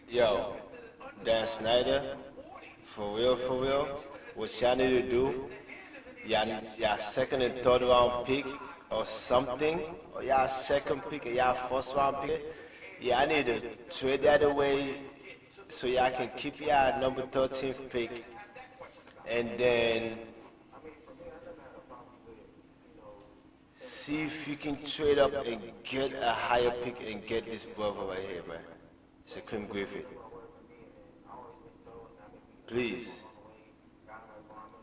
Yo, Dan Snyder, for real, what y'all need to do, y'all second and third round pick or something, or y'all second pick or y'all first round pick, yeah, I need to trade that away so y'all can keep y'all number 13th pick, and then see if you can trade up and get a higher pick and get this brother right here, man. Shaquem Griffith. Please.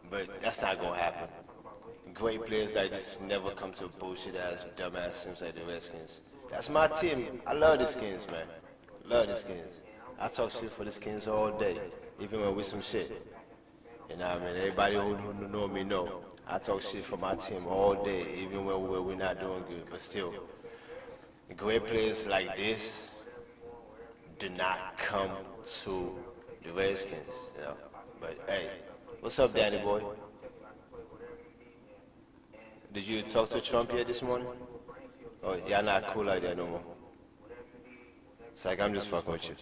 But that's not gonna happen. Great players like this never come to bullshit ass, dumbass teams like the Redskins. That's my team. I love the Skins, man. Love the Skins. I talk shit for the Skins all day, even when we some shit. You know what I mean? Everybody who know me know. I talk shit for my team all day, even when we're not doing good. But still, great players like this did not come to the Redskins, you know. But hey, what's up, Danny boy? Did you talk to Trump yet this morning? Oh, y'all not cool like that no more. It's like I'm just fucking with you.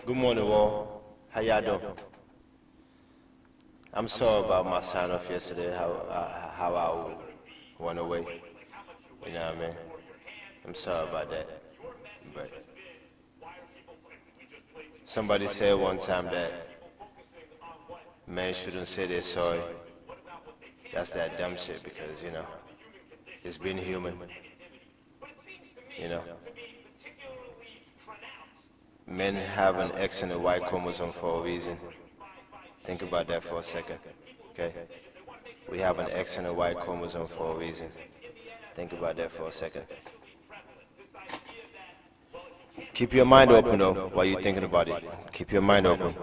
Good morning, Wall. How y'all doing? I'm sorry about my sign off yesterday, how I went away. You know what I mean? I'm sorry about that. But somebody said one time that men shouldn't say they're sorry. That's that dumb shit because, you know, it's being human. You know, men have an X and a Y chromosome for a reason. Think about that for a second, okay? We have an X and a Y chromosome for a reason. Think about that for a second. Keep your mind open though while you're thinking about it. Keep your mind open.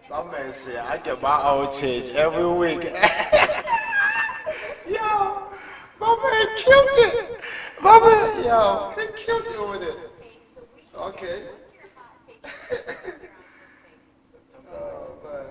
My man said, I get my own change every week. Yo, my man killed it. My man, yo, he killed it with it. Okay. Oh, man.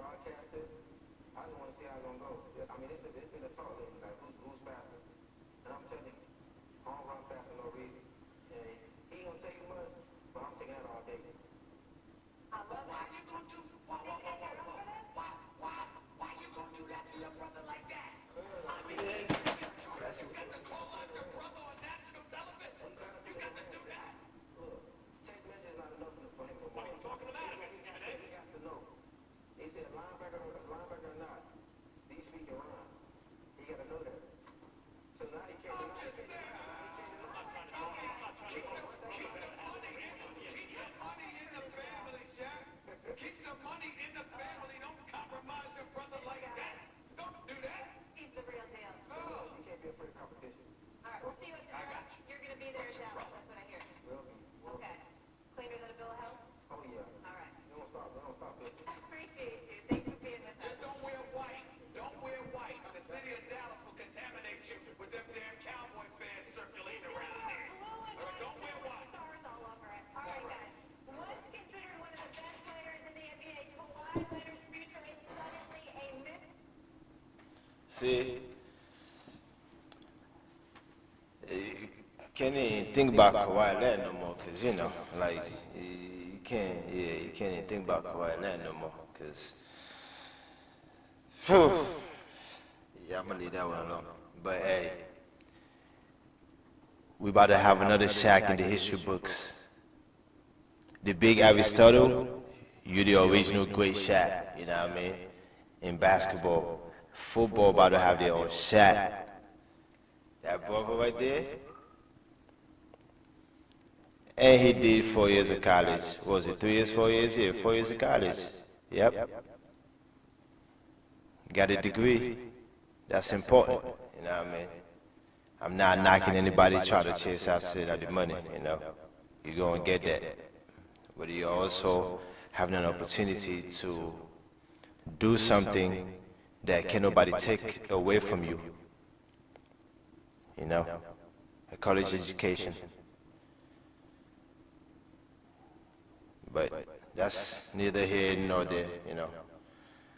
broadcaster. I just want to see how it's gonna go. I mean, it's been a talk lately, like who's faster. And I'm telling you, I don't run fast for no reason. And he ain't gonna tell you much, but I'm taking that all day. Why you gonna do? Why you gonna do that to your brother like that? I mean, you got to call out your brother on national television. You got to do that. Look, text message is not enough for him no more. What are you talking about? He has to know. He said linebacker or not, these feet can run. He got to know that. So now he can't deny it. Keep the money in the family, Shaq. Keep the money in the family. Don't compromise your brother like that. Don't do that. He's the real deal. No, you can't be afraid of competition. All right, we'll see you at the draft. You're going to be there in Dallas. That's what I hear. Will be. Okay. Cleaner than a bill of health? Oh yeah. All right. They don't stop this. I appreciate you. Thanks for being with us. Just don't wear white. Don't wear white. The city of Dallas will contaminate you with them damn Cowboy fans circulating around there. Don't wear white. Stars all over it. All right, guys. Once considered one of the best players in the NBA, Kawhi Leonard's future is suddenly a myth. See, can't even think about Kawhi Leonard no more, cause you know, like you can't even think about Kawhi Leonard no more, cause. Yeah, I'm gonna leave that one alone. But hey, we about to have another Shaq in the history books. The big Aristotle, you the original great Shaq, you know what I mean? In basketball. Football about to have their own Shaq. That brother right there. And he did 4 years of college. What was it 3 years, 4 years? Yeah, 4 years of college. Yep. Got a degree. That's important, you know what I mean? I'm not knocking anybody try to chase outside the money, you know. You're going to get that. But you also have an opportunity to do something that can nobody take away from you. You know, a college education. But that's neither here nor there, you know.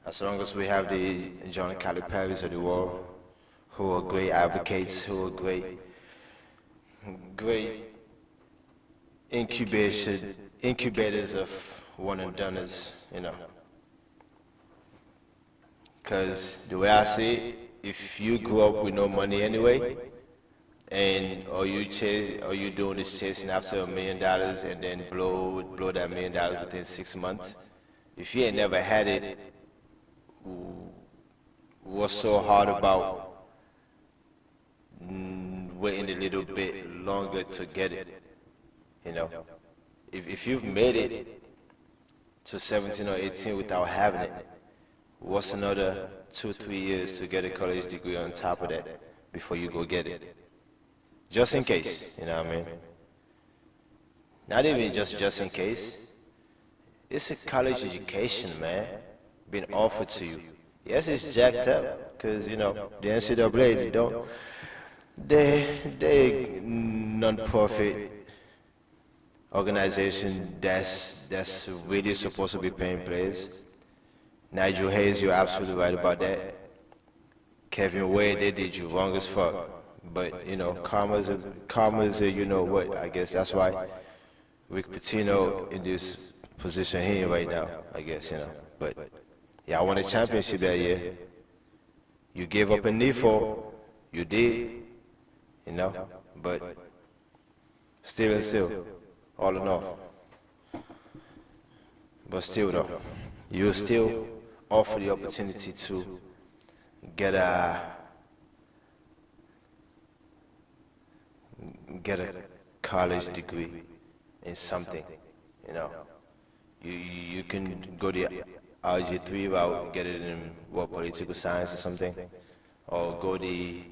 As long as we have the John Calipari's of the world, who are great advocates, who are great incubators of one and doners, you know. Because the way I see it, if you grew up with no money anyway, and all you doing is chasing after $1 million and then blow that $1 million within 6 months, if you ain't never had it, what's so hard about waiting a little bit longer to get it? You know, if you've made it to 17 or 18 without having it, what's another 2-3 years to get a college degree on top of that before you go get it? Just in case, you know what I mean? Not even just in case. It's a college education, man, being offered to you. Yes, it's jacked up, because, you know, the NCAA, they non-profit organization that's really supposed to be paying players. Nigel Hayes, you're absolutely right about that. Kevin Wade, they did you wrong as fuck. But, you know, karma's a you know what. I guess that's why Rick Pitino in this position here right now, I guess, you know. But, yeah, I won a championship that year. You gave up a knee for, you did, you know. But still, all in all. But still, though, you still offer the opportunity to get a college degree in something, you know. You can go the RG3 route, get it in political science or something, or go the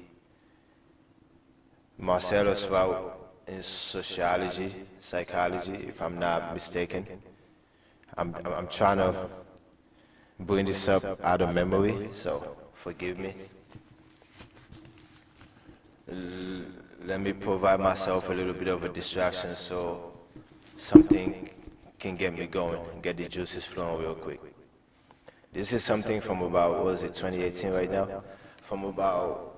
Marcellus route in sociology, psychology, if I'm not mistaken. I'm trying to bring this up out of memory, so forgive me. Let me provide myself a little bit of a distraction so something can get me going, get the juices flowing real quick. This is something from about, what was it, 2018 right now? From about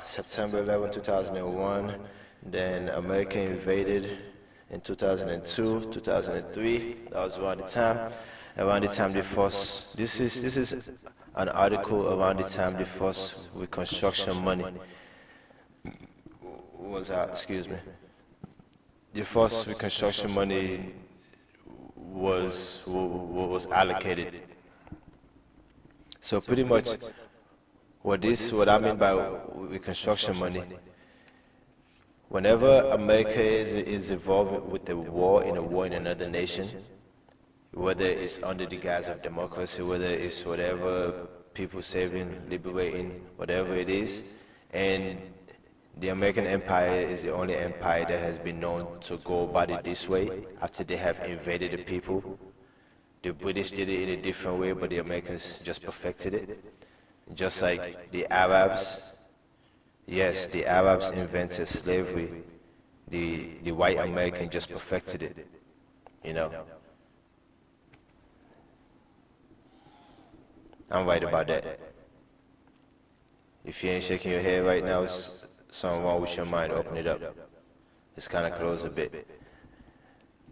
September 11, 2001. Then America invaded in 2002, 2003. That was around the time. Around the time they first, this is an article around the time the first reconstruction money was out, excuse me. The first reconstruction money was allocated. So pretty much what I mean by reconstruction money, whenever America is involved with a war in another nation, whether it's under the guise of democracy, whether it's whatever, people saving, liberating, whatever it is, and the American empire is the only empire that has been known to go about it this way after they have invaded the people. The British did it in a different way, but the Americans just perfected it. Just like the Arabs, yes, the Arabs invented slavery. The white American just perfected it, you know. I'm right about that. If you ain't shaking your head right now, it's something wrong with your mind. Open it up. It's kind of closed a bit.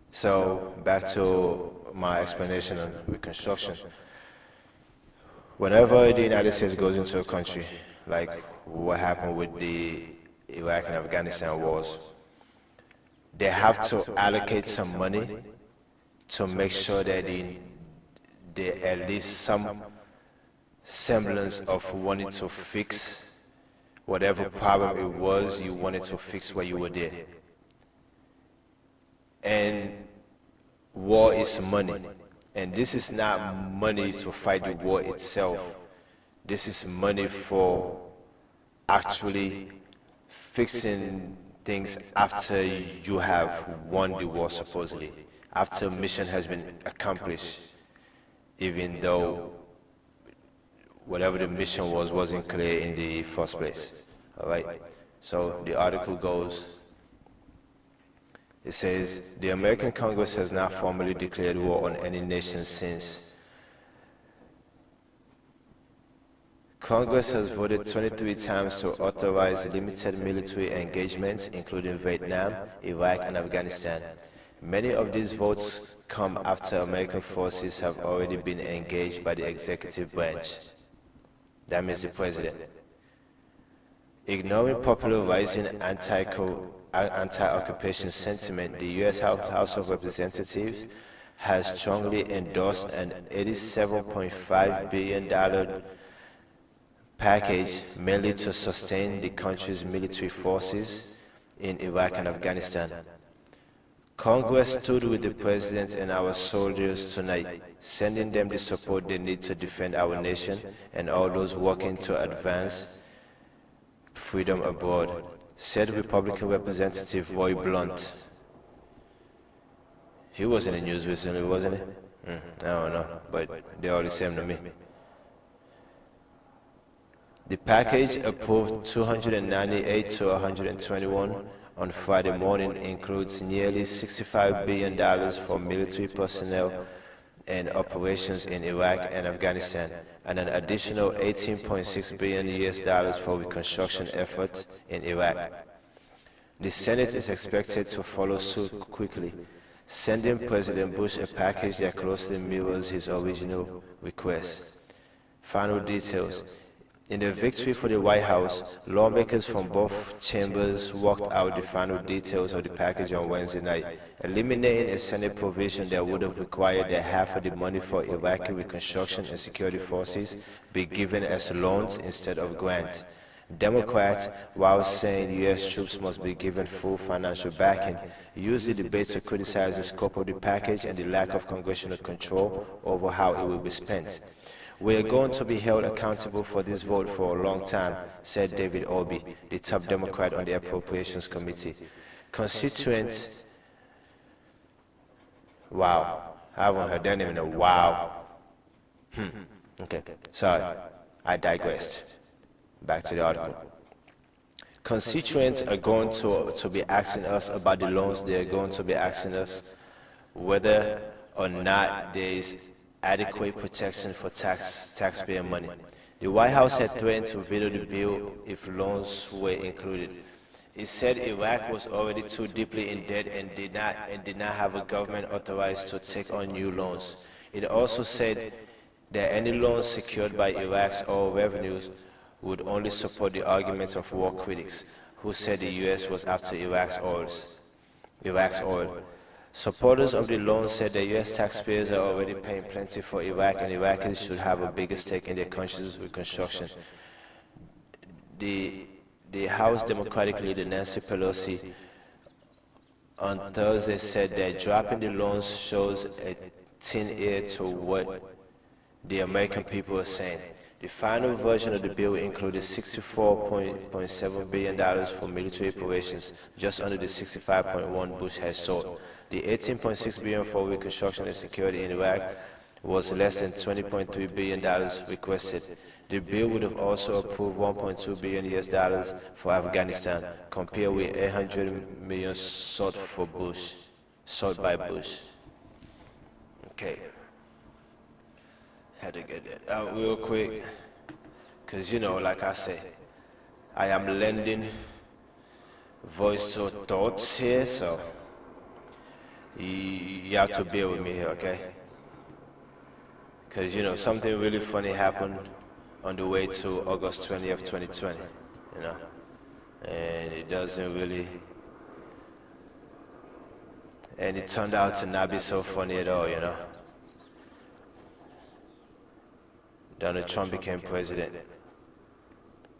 So back to my explanation on reconstruction. Whenever the United States goes into a country, like what happened with the Iraq and Afghanistan wars, they have to allocate some money to make sure that they at least some semblance of wanting to fix whatever problem it was you wanted to fix while you were there. And war is money. And this is not money to fight the war itself. This is money for actually fixing things after you have won the war, supposedly. After a mission has been accomplished, even though whatever the mission was wasn't clear in the first place. All right? So the article goes, it says, the American Congress has not formally declared war on any nation since. Congress has voted 23 times to authorize limited military engagements, including Vietnam, Iraq, and Afghanistan. Many of these votes come after American forces have already been engaged by the executive branch. That means the president. Ignoring popular rising anti-occupation sentiment, the U.S. House of Representatives has strongly endorsed an $87.5 billion package mainly to sustain the country's military forces in Iraq and Afghanistan. Congress stood with the President and our soldiers tonight, sending them the support they need to defend our nation and all those working to advance freedom abroad, said Republican Representative Roy Blunt. He was in the news recently, wasn't he? I don't know, but they're all the same to me. The package, approved 298 to 121 on Friday morning, includes nearly $65 billion for military personnel and operations in Iraq and Afghanistan, and an additional $18.6 billion for reconstruction efforts in Iraq. The Senate is expected to follow suit quickly, sending President Bush a package that closely mirrors his original request. Final details. In a victory for the White House, lawmakers from both chambers worked out the final details of the package on Wednesday night, eliminating a Senate provision that would have required that half of the money for Iraqi reconstruction and security forces be given as loans instead of grants. Democrats, while saying U.S. troops must be given full financial backing, used the debate to criticize the scope of the package and the lack of congressional control over how it will be spent. We are going to be held accountable for this vote for a long time, said David Orby, the top Democrat on the Appropriations Committee. Constituents, wow, I haven't heard that name in a while. Okay, sorry, I digressed. Back to the article. Constituents are going to be asking us about the loans. They are going to be asking us whether or not there is adequate protection for taxpayer money. The White House had threatened to veto the bill if loans were included. It said Iraq was already too deeply in debt and did not have a government authorized to take on new loans. It also said that any loans secured by Iraq's oil revenues would only support the arguments of war critics, who said the U.S. was after Iraq's oil. Supporters of the loan said that U.S. taxpayers are already paying plenty for Iraq, and Iraqis should have a bigger stake in their country's reconstruction. The House Democratic leader Nancy Pelosi on Thursday said that dropping the loans shows a thin ear to what the American people are saying. The final version of the bill included $64.7 billion for military operations, just under the $65.1 Bush had sought. The $18.6 billion for reconstruction and security in Iraq was less than $20.3 billion requested. The bill would have also approved $1.2 billion for Afghanistan, compared with $800 million sought by Bush. Okay. Had to get that out real quick, because like I say, I am lending voice to thoughts here, so you have to bear with me here, okay? Because something really funny happened on the way to August 20th, 2020, and it doesn't really, and it turned out to not be so funny at all, Donald Trump became president.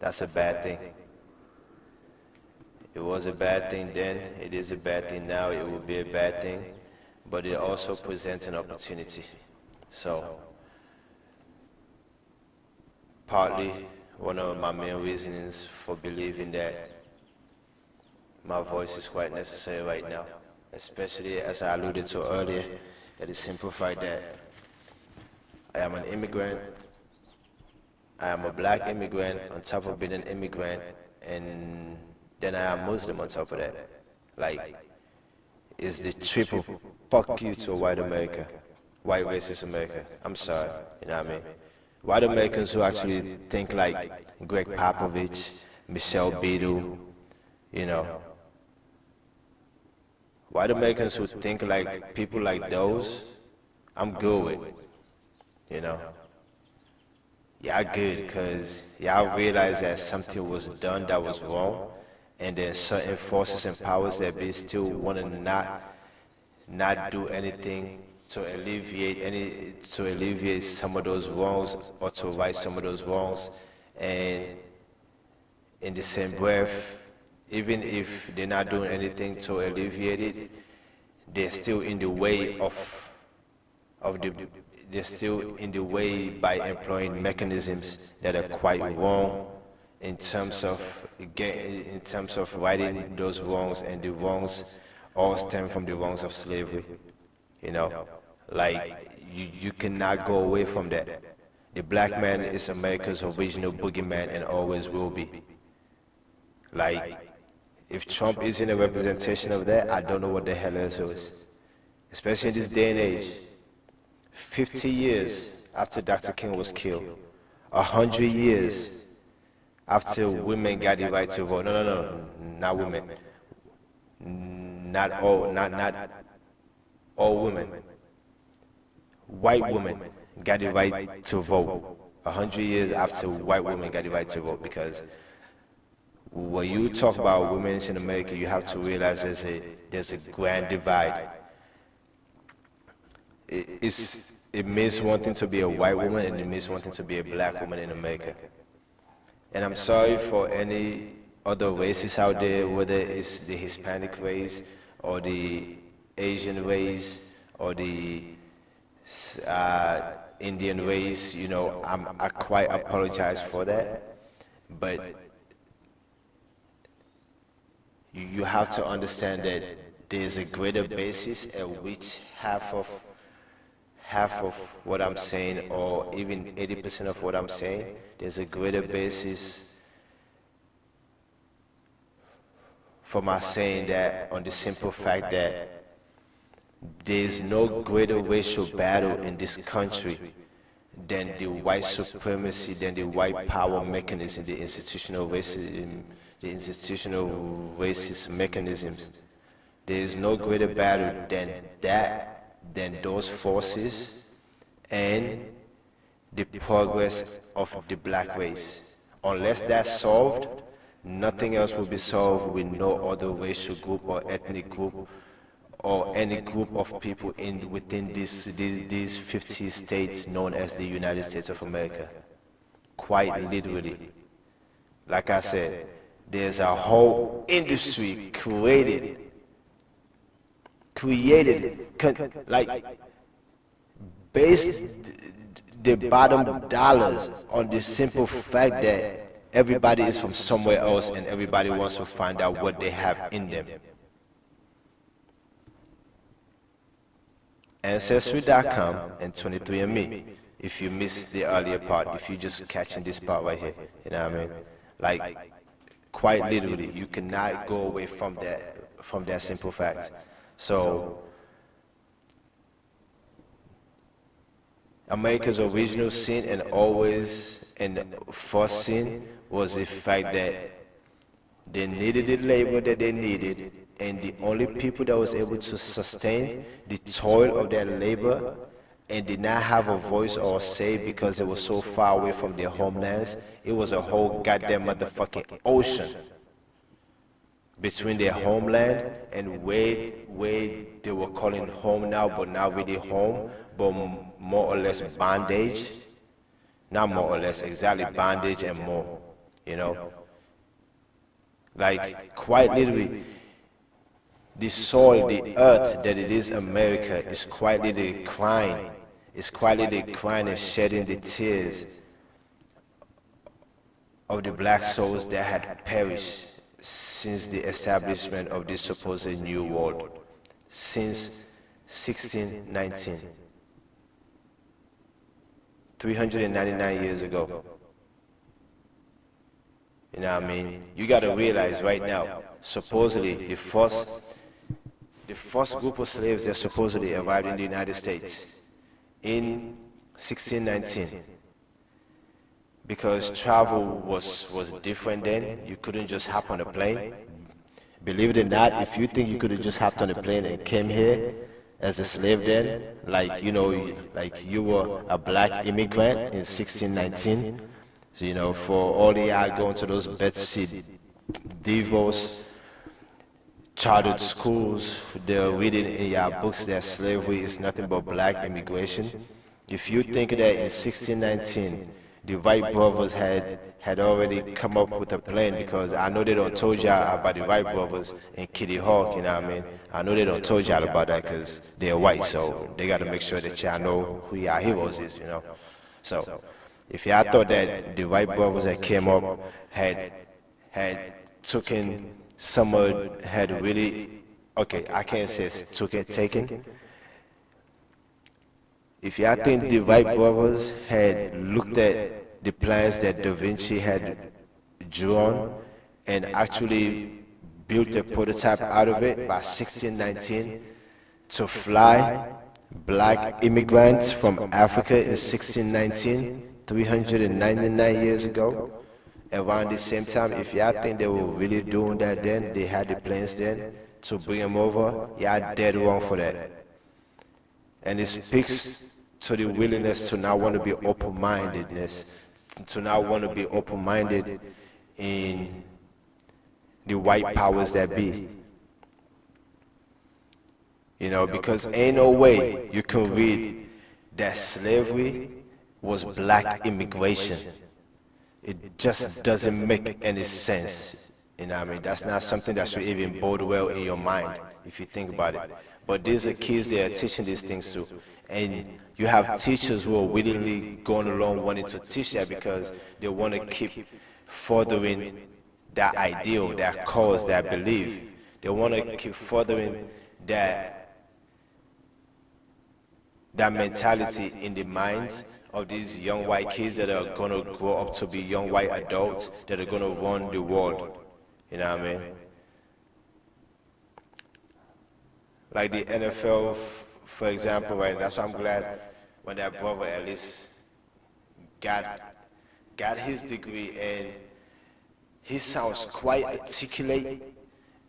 That's a bad thing. It was a bad thing then, it is a bad thing now, it will be a bad thing, but it also presents an opportunity. So, partly, one of my main reasons for believing that my voice is quite necessary right now, especially as I alluded to earlier, that it simplified that I am an immigrant, I am a black immigrant on top of being an immigrant, and then I am Muslim on top of that. Like, it's the triple fuck you to white America, white racist America. I'm sorry, you know what I mean? White Americans who actually think like Greg Popovich, Michelle Beadle, white Americans who think like people like those, I'm good with, Y'all good, because y'all realize that something was done that was wrong, and then certain forces and powers that be still want to not do anything to alleviate some of those wrongs or to right some of those wrongs. And in the same breath, even if they're not doing anything to alleviate it, they're still in the way they're still in the way by employing mechanisms that are quite wrong in terms of righting those wrongs, and the wrongs all stem from the wrongs of slavery. Like you cannot go away from that. The black man is America's original boogeyman and always will be. Like, if Trump isn't a representation of that, I don't know what the hell else is. Especially in this day and age. 50 years after Dr. King was killed, 100 years after women got the right to vote. No, not women. Not all women. White women got the right to vote. 100 years after white women got the right to vote, because when you talk about women in America, you have to realize there's a grand divide. It means one thing to be a white woman, and it means one thing to be a black woman in America. And I'm sorry for any other races out there, whether it's the Hispanic race or the Asian race or the Indian race. I quite apologize for that, but you have to understand that there's a greater basis at which half of what I'm saying, or even 80% of what I'm saying, there's a greater basis for my saying that on the simple fact that There is no greater racial battle in this country than the white supremacy, than the white power mechanism, the institutional racist mechanisms. There is no greater battle than that, than those forces and the progress of the black race. Unless that's solved, nothing else will be solved with no other racial group or ethnic group or any group of people within these 50 states known as the United States of America. Quite literally. Like I said, there's a whole industry created, like, based the bottom dollars on the simple fact that everybody is from somewhere else and everybody wants to find out what they have in them. Ancestry.com and 23andMe. If you missed the earlier part, if you're just catching this part right here, you know what I mean? Like, quite literally, you cannot go away from that simple fact. So, America's original sin and always and first sin was the fact that they needed the labor that they needed, and the only people that was able to sustain the toil of their labor and did not have a voice or a say because they were so far away from their homelands, it was a whole goddamn motherfucking ocean between their homeland and where they were calling home now, but not really home, but more or less bondage. Not more or less, exactly bondage and more, you know? Like, quite literally, the soil, the earth that it is America is quite literally crying. It's quite literally crying and shedding the tears of the black souls that had perished since the establishment of this supposed new world, since 1619, 399 years ago. You know what I mean? You gotta realize right now, supposedly the first group of slaves that supposedly arrived in the United States in 1619, because travel was different then. You couldn't just hop on a plane. Believe it or not, if you think you could have just hopped on a plane and came here as a slave then, like, you know, like you were a black immigrant in 1619, so, you know, for all the y'all going to those Betsy DeVos chartered schools, they're reading in your books that slavery is nothing but black immigration. If you think that in 1619, the Wright brothers had already come up with a plan, because I know they don't told y'all about the Wright brothers and Kitty Hawk, you know what I mean? I know they don't told y'all about that because they're white, so they got to make sure that y'all know who y'all heroes is, you know? So, if y'all thought that the Wright brothers that came up had taken had really, okay, I can't say taken. If y'all think the Wright brothers had looked at the plans that Da Vinci had drawn and actually built a prototype out of it by 1619 to fly black immigrants from Africa in 1619, 399 years ago, around the same time, if y'all think they were really doing that then, they had the plans then to bring them over, y'all dead wrong for that. And it speaks to the willingness to not want to be open-mindedness, to not want to be open-minded in the white powers that be. You know, because ain't no way you can read that slavery was black immigration. It just doesn't make any sense. You know what I mean? That's not something that should even bode well in your mind, if you think about it. But these are kids they are teaching these things to. And you have teachers who are willingly going along wanting to teach that because they want to keep furthering that ideal, that cause, that belief. They want to keep furthering that mentality in the minds of these young white kids that are going to grow up to be young white adults that are going to run the world. You know what I mean? like the NFL, for example, right? That's why I'm glad when that brother at least got his degree, and he sounds quite articulate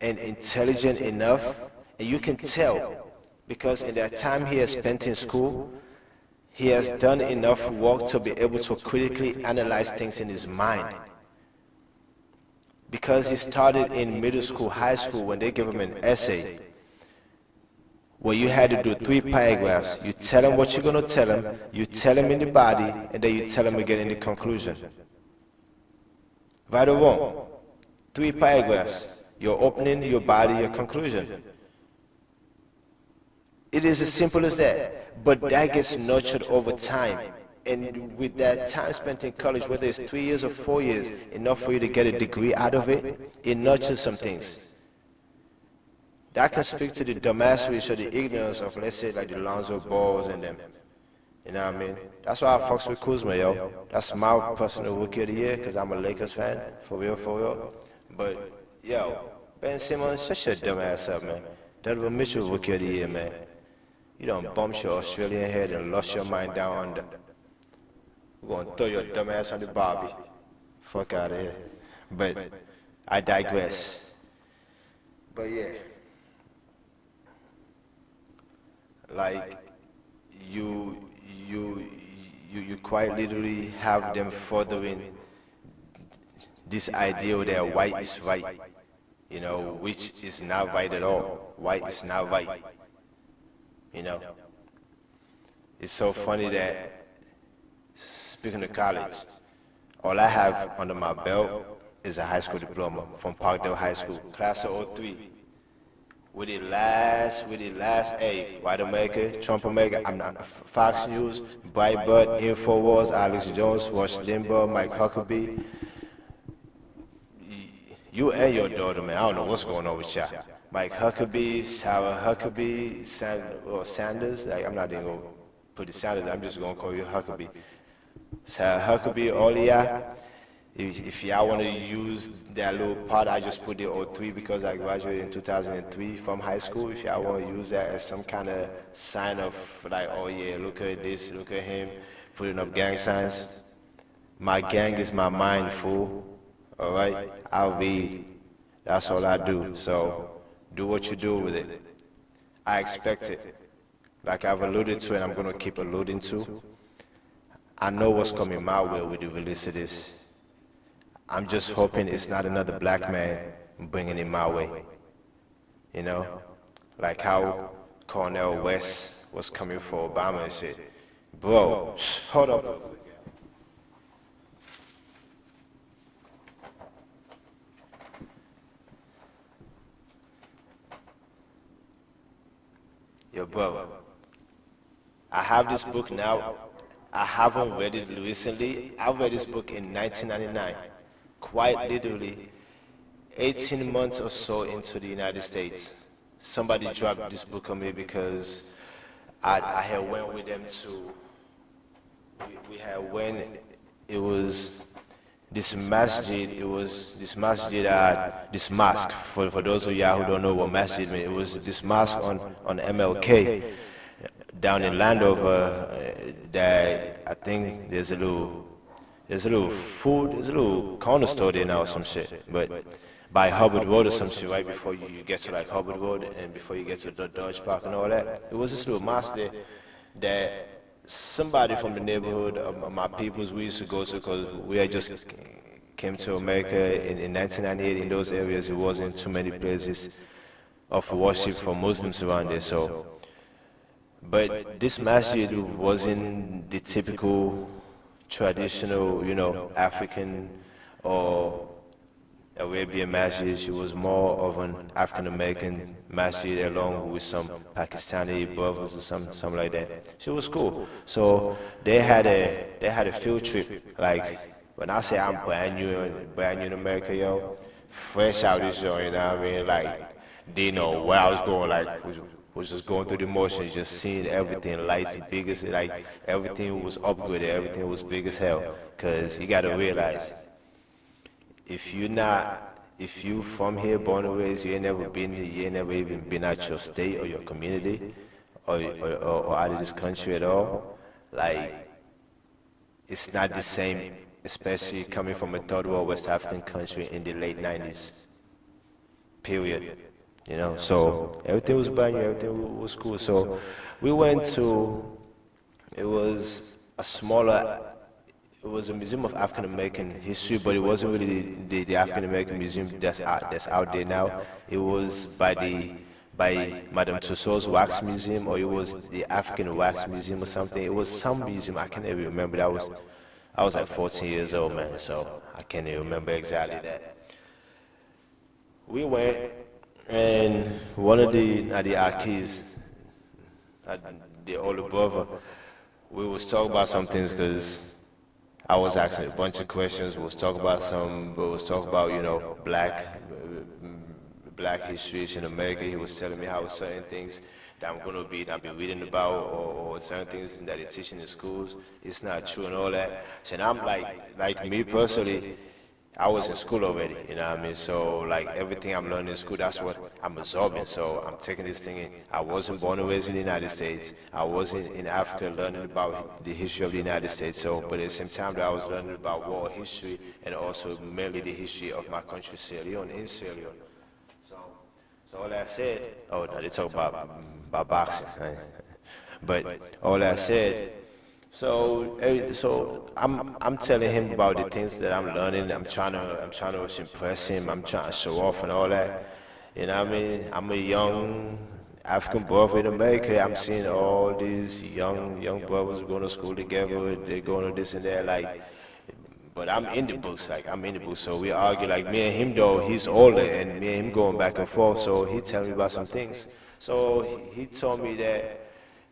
and intelligent enough, and you can tell because in that time he has spent in school, he has done enough work to be able to critically analyze things in his mind. Because he started in middle school, high school, when they give him an essay, where you had to do 3 paragraphs. You tell him what you're going to tell him, you tell him in the body, and then you tell him again in the conclusion. Right or wrong? 3 paragraphs. Your opening, your body, your conclusion. It is as simple as that. But that gets nurtured over time. And with that time spent in college, whether it's 3 years or 4 years, enough for you to get a degree out of it, it nurtures some things. That can speak to the dumbassery or the ignorance of, let's say, like the Lonzo Balls and them. You know what I mean? That's why I fucks with Kuzma, yo. That's my personal rookie of the year, because I'm a Lakers fan, for real, for real. But, yo, Ben Simmons, shut your dumb ass up, man. Donovan Mitchell, rookie of the year, man. You done bumped your Australian head and lost your mind down under. We're gonna throw your dumb ass on the Barbie. Fuck out of here. But I digress. But yeah. Like, you quite literally have them furthering this idea that white is right, you know, which is not right at all. White is not right, you know. It's so funny that, speaking of college, all I have under my belt is a high school diploma from Parkdale High School, class of 03. With the last, hey, White America, Trump America, I'm not, Fox News, Breitbart, InfoWars, Alex Jones, Rush Limbaugh, Mike Huckabee. You and your daughter, man, I don't know what's going on with y'all. Mike Huckabee, Sarah Huckabee, Sanders, like, I'm not even going to put the Sanders, I'm just going to call you Huckabee. Sarah Huckabee, all y'all. If y'all want to use that little part, I just put the 03 because I graduated in 2003 from high school. If y'all want to use that as some kind of sign of like, oh yeah, look at this, look at him, putting up gang signs. My gang is my mind, fool. All right? I'll read. That's all I do. So do what you do with it. I expect it. Like I've alluded to and I'm going to keep alluding to. I know what's coming my way with the release of this. I'm just hoping it's not another black man bringing it my way, you know? Like how Cornel West was coming for Obama and shit. Bro, hold up. Yo, bro, I have this book now. I haven't read it recently. I read this book in 1999. Quite literally 18 months or so into the United States. Somebody dropped this book on me because I had went with them to, we had went, it was this masjid, this mosque, for those of y'all who don't know what masjid means, it was this mosque on MLK down in Landover that I think there's a little corner store there now or some shit, but by Hubbard Road or some shit, right before you get to like Hubbard Road and before you get to the Dodge Park and all that, it was this little mosque there that somebody from the neighborhood of my peoples we used to go to, because we had just came to America in 1998. In those areas, it wasn't too many places of worship for Muslims around there, so. But this masjid wasn't the typical traditional, you know, African or Arabian masjid. She was more of an African-American masjid along with some Pakistani brothers or something like that. She was cool. So they had a field trip. Like, when I say I'm brand new in America, yo, fresh out this joint, you know what I mean? Like, they know where I was going, like, was just going through the motions, just seeing everything, lights big as, like, everything was upgraded, everything was big as hell. Because you got to realize, if you're not if you from here, born and raised, you ain't never been, you ain't never even been out your state or your community, or out of this country at all, like, it's not the same, especially coming from a third world West African country in the late 90s, period. You know, so everything was brand new, everything was cool. So we went to, it was a smaller, it was a museum of African American history, but it wasn't really the African American museum that's out there now. It was by Madame Tussauds Wax Museum, or it was the African Wax Museum or something. It was some museum, I can't even remember. I was like 14 years old, man, so I can't even remember exactly that. We went, and one of the Akis, the older brother, we was talking about some things because I was asking a bunch of questions. We was talking about, you know, black history in America. He was telling me how certain things that I'll be reading about, or certain things that they teach in the schools, it's not true and all that. So, and I'm like me personally, I was in school already, you know what I mean? So like everything I'm learning in school, that's what I'm absorbing. So I'm taking this thing in. I wasn't born and raised in the United States. I wasn't in Africa learning about the history of the United States. So, but at the same time that I was learning about war history, and also mainly the history of my country, Sierra Leone, in Sierra Leone. So all that said, oh no, they talk about boxing, right? But all that said, so I'm telling him about the things that I'm learning. I'm trying to impress him. I'm trying to show off and all that. You know what I mean? I'm a young African brother in America. I'm seeing all these young brothers going to school together. They're going to this and that. Like, but I'm in the books. Like, I'm in the books. So we argue. Like, me and him though, he's older, and me and him going back and forth. So he telling me about some things. So he told me that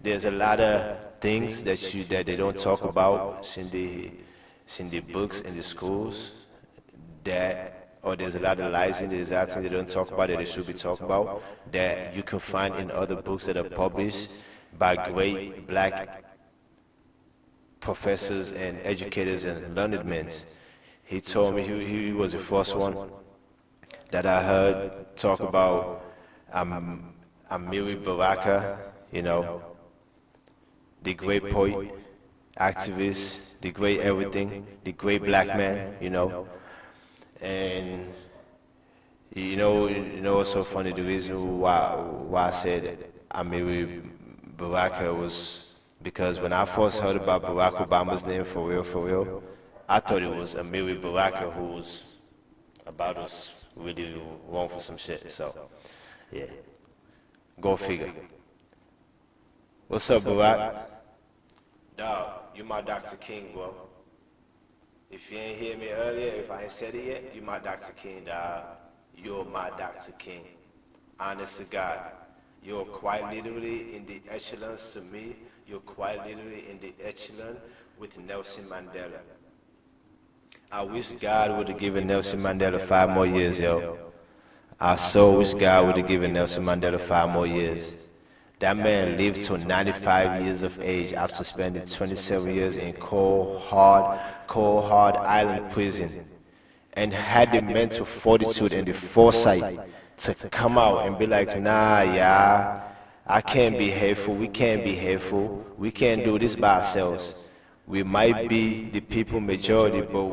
there's a lot of things that they don't talk about in the books in the schools, or there's a lot of lies in there's things they don't talk about that they should be talking about, that you can find in other books that are published by great black professors and educators and learned men. He told me he was the first one that I heard talk about Amiri Baraka, you know, the great poet, activist, the great everything, the great black man, you know. And you know what's so funny? The reason why I said Amiri Baraka was because when I first heard about Barack Obama's name for real, I thought it was Amiri Baraka who was about us really wrong for some shit. So yeah, go figure. What's up, Barack? Dog, you my Dr. King, bro. If you ain't hear me earlier, if I ain't said it yet, you my Dr. King, dog. You're my Dr. King. Honest to God. You're quite literally in the echelons to me. You're quite literally in the echelon with Nelson Mandela. I wish God would have given Nelson Mandela 5 more years, yo. I so wish God would have given Nelson Mandela 5 more years. That man lived to 95 years of age after spending 27 years in cold, hard island prison, and had the mental fortitude and the foresight to come out and be like, nah, yeah, I can't be hateful, we can't be hateful, we can't do this by ourselves. We might be the people majority, but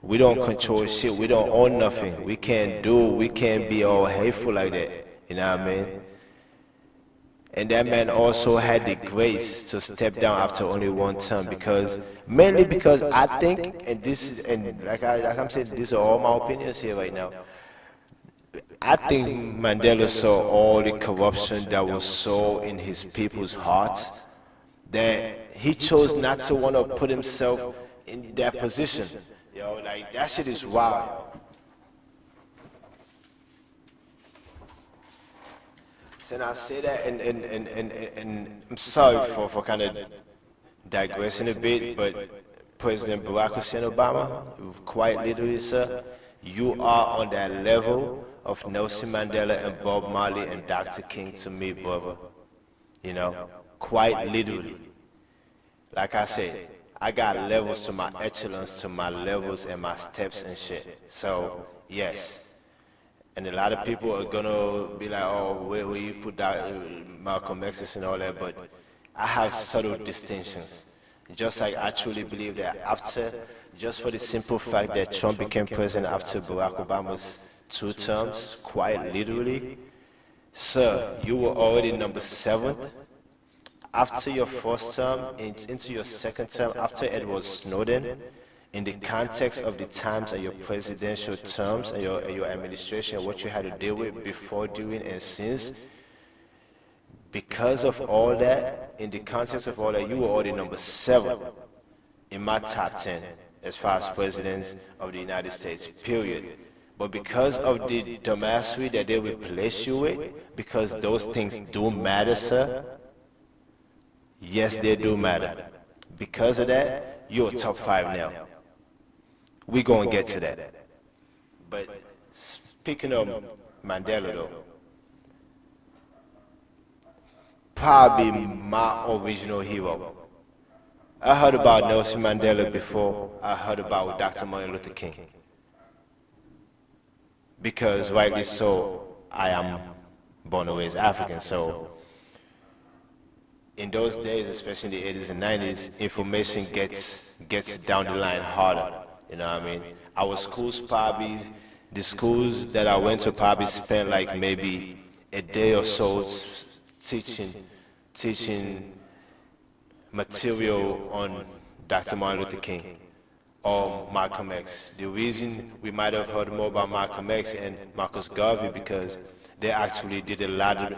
we don't control shit, we don't own nothing, we can't be all hateful like that, you know what I mean? And that man also had the grace to step down after only 1 term, mainly because I think, and like I'm saying, these are all my opinions here right now. I think Mandela saw all the corruption that was so in his people's hearts that he chose not to want to put himself in that position. Yo, like that shit is wild. And I say that, and I'm sorry for kind of digressing a bit, but President Barack Hussein Obama, quite literally, sir, you are on that level of Nelson Mandela and Bob Marley and Dr. King to me, brother. You know, quite literally. Like I said, I got levels to my echelons, to my levels and my steps and shit. So Yes. And a lot of people are gonna be like, oh, where you put that Malcolm X and all that, but I have subtle distinctions. Just like I truly believe that after, just for the simple fact that Trump became president after Barack Obama's 2 terms, quite literally, sir, you were already number 7 after your first term, into your second term, after Edward Snowden, in the context of the times and your presidential terms and your administration, what you had to deal with before, during, and since, because of all that, in the context of all that, you were already number 7 in my top 10 as far as presidents of the United States, period. But because of the dumbassery that they replace you with, because those things do matter, sir, yes, they do matter. Because of that, you're top 5 now. We're going to get to that. But speaking of Mandela, though, probably my original hero. I heard about Nelson Mandela before I heard about Dr. Martin Luther King. Because rightly so, I am born and raised African, so in those days, especially in the 80s and 90s, information gets down the line harder. You know what I mean? Our schools probably, the schools that I went to probably spent like maybe a day or so teaching material on Dr. Martin Luther King or Malcolm X. The reason we might have heard more about Malcolm X and Marcus Garvey because they actually did a lot of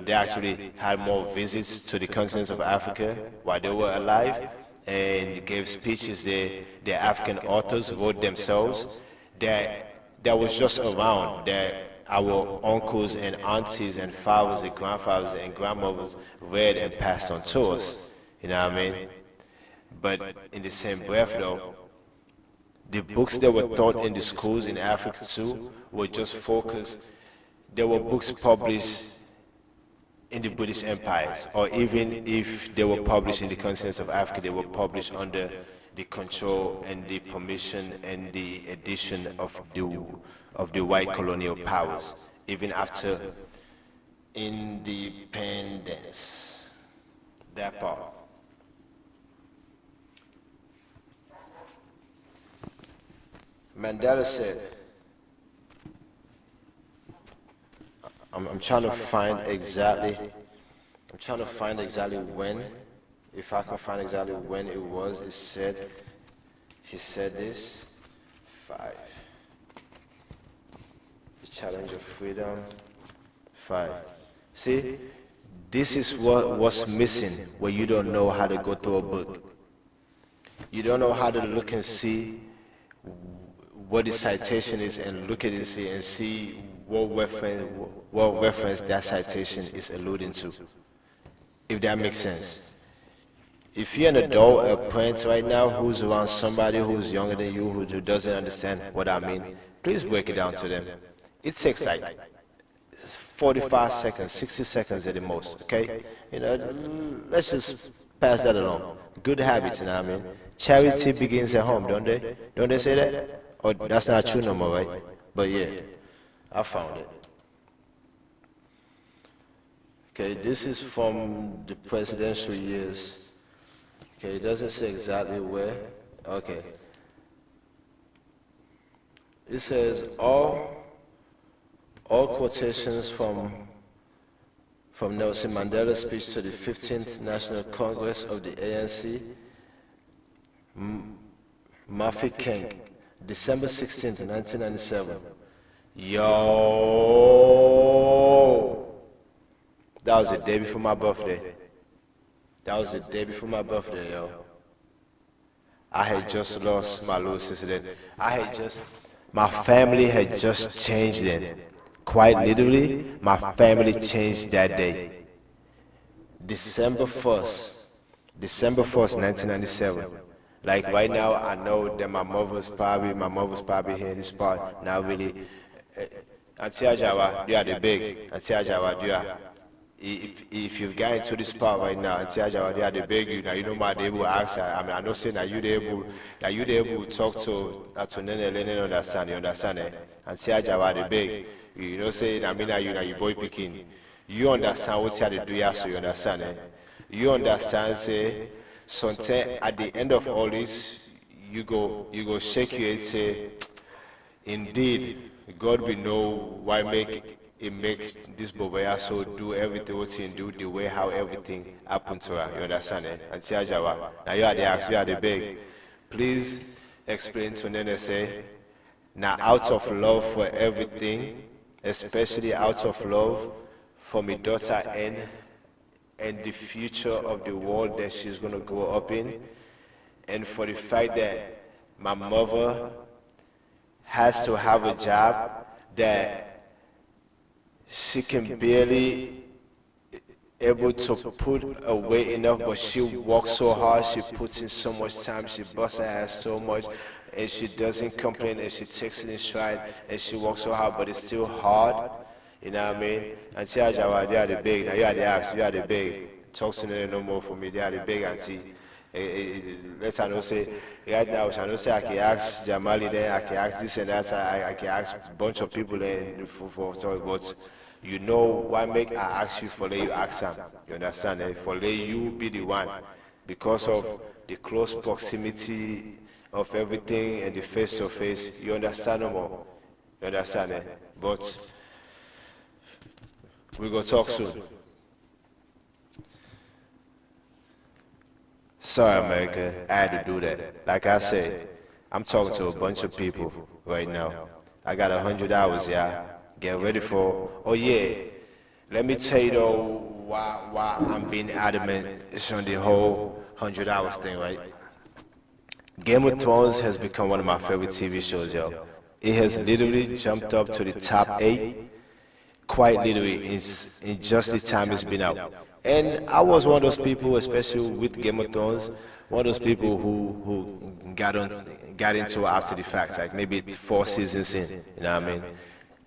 they actually had more visits to the continents of Africa while they were alive and gave speeches their African authors wrote themselves that was just around, that our uncles and aunties and fathers and grandfathers and grandmothers read and passed on to us. You know what I mean? But in the same breath though, the books that were taught in the schools in Africa too were just focused, there were books published in the British empires, or even if they were published in the continents of Africa, they were published under the control and the permission and the edition of the white colonial powers, even after independence. That part. Mandela said, I'm trying to find exactly when, if I can find exactly when it was, he said this, 5, the challenge of freedom, 5. See, this is what's missing when you don't know how to go through a book. You don't know how to look and see what the citation is and look at it and see what reference that citation is alluding to, if that makes sense. If you're an adult, a parent right now who's around somebody who's younger than you, who doesn't understand what I mean, please break it down to them. It takes like 45 seconds, 60 seconds at the most, okay? You know, let's just pass that along. Good habits, you know what I mean? Charity begins at home, don't they? Don't they say that? Or that's not true no more, right? But yeah, I found it. Okay, this is from the presidential years. Okay, it doesn't say exactly where. Okay. It says all quotations from Nelson Mandela's speech to the 15th National Congress of the ANC, Mafi King, December 16th, 1997. Yo! That was the day before my birthday. Yo. I had just lost my little sister then. My family had just changed then. Quite literally, my family changed that day. December 1st, 1997. Like right now, I know that my mother's probably here in this part. Now really, Auntie Ajawa, you are the big. Auntie Ajawa, you are. if you've gotten to this part right now, and Tiaja, they beg you now. You know, my they will ask. I mean, I know say that you they able to talk to Nene Lene understand. You understand it? And Tiaja, they beg. You know, say I mean, you boy picking. You understand what you do, yeah, so you understand it. You understand, say something at the end of all this, you go shake your head, say. Indeed, God will know why make this Bobaya so do everything what he do the way how everything happened to her. You understand it? And Tiajawa. Now you are the ask, you are the beg. Please explain to Nene say, now out of love for everything, especially out of love for my daughter and the future of the world that she's gonna grow up in, and for the fact that my mother has to have a job that she can barely able to put away enough, but she works so hard, she puts in so much time, she busts her ass so much, and she doesn't complain, and she takes it in stride, and she works so hard, but it's still hard, you know what I mean? And see how they are the big, now you are the ask, you are the big, talk to them no more for me, they are the big auntie. Let's I know say right now I know say I can ask Jamali there, I can ask this and that, I can ask a bunch of people there for sorry, but you know why make I ask you for let you ask them. You understand? For let you be the one because of the close proximity of everything and the face to face, you understand no more. You understand it? But we gonna talk soon. Sorry, America, I had to do that. Like I said, I'm talking to a bunch of people right now. I got 100 hours, yeah. Get ready for, oh yeah. Let me tell you though why I'm being adamant. It's on the whole 100 hours thing, right? Game of Thrones has become one of my favorite TV shows, yo. It has literally jumped up to the top 8 quite literally in just the time it's been out. And I was one of those people, especially with Game of Thrones, one of those people who got into it after the fact, like maybe 4 seasons in, you know what I mean?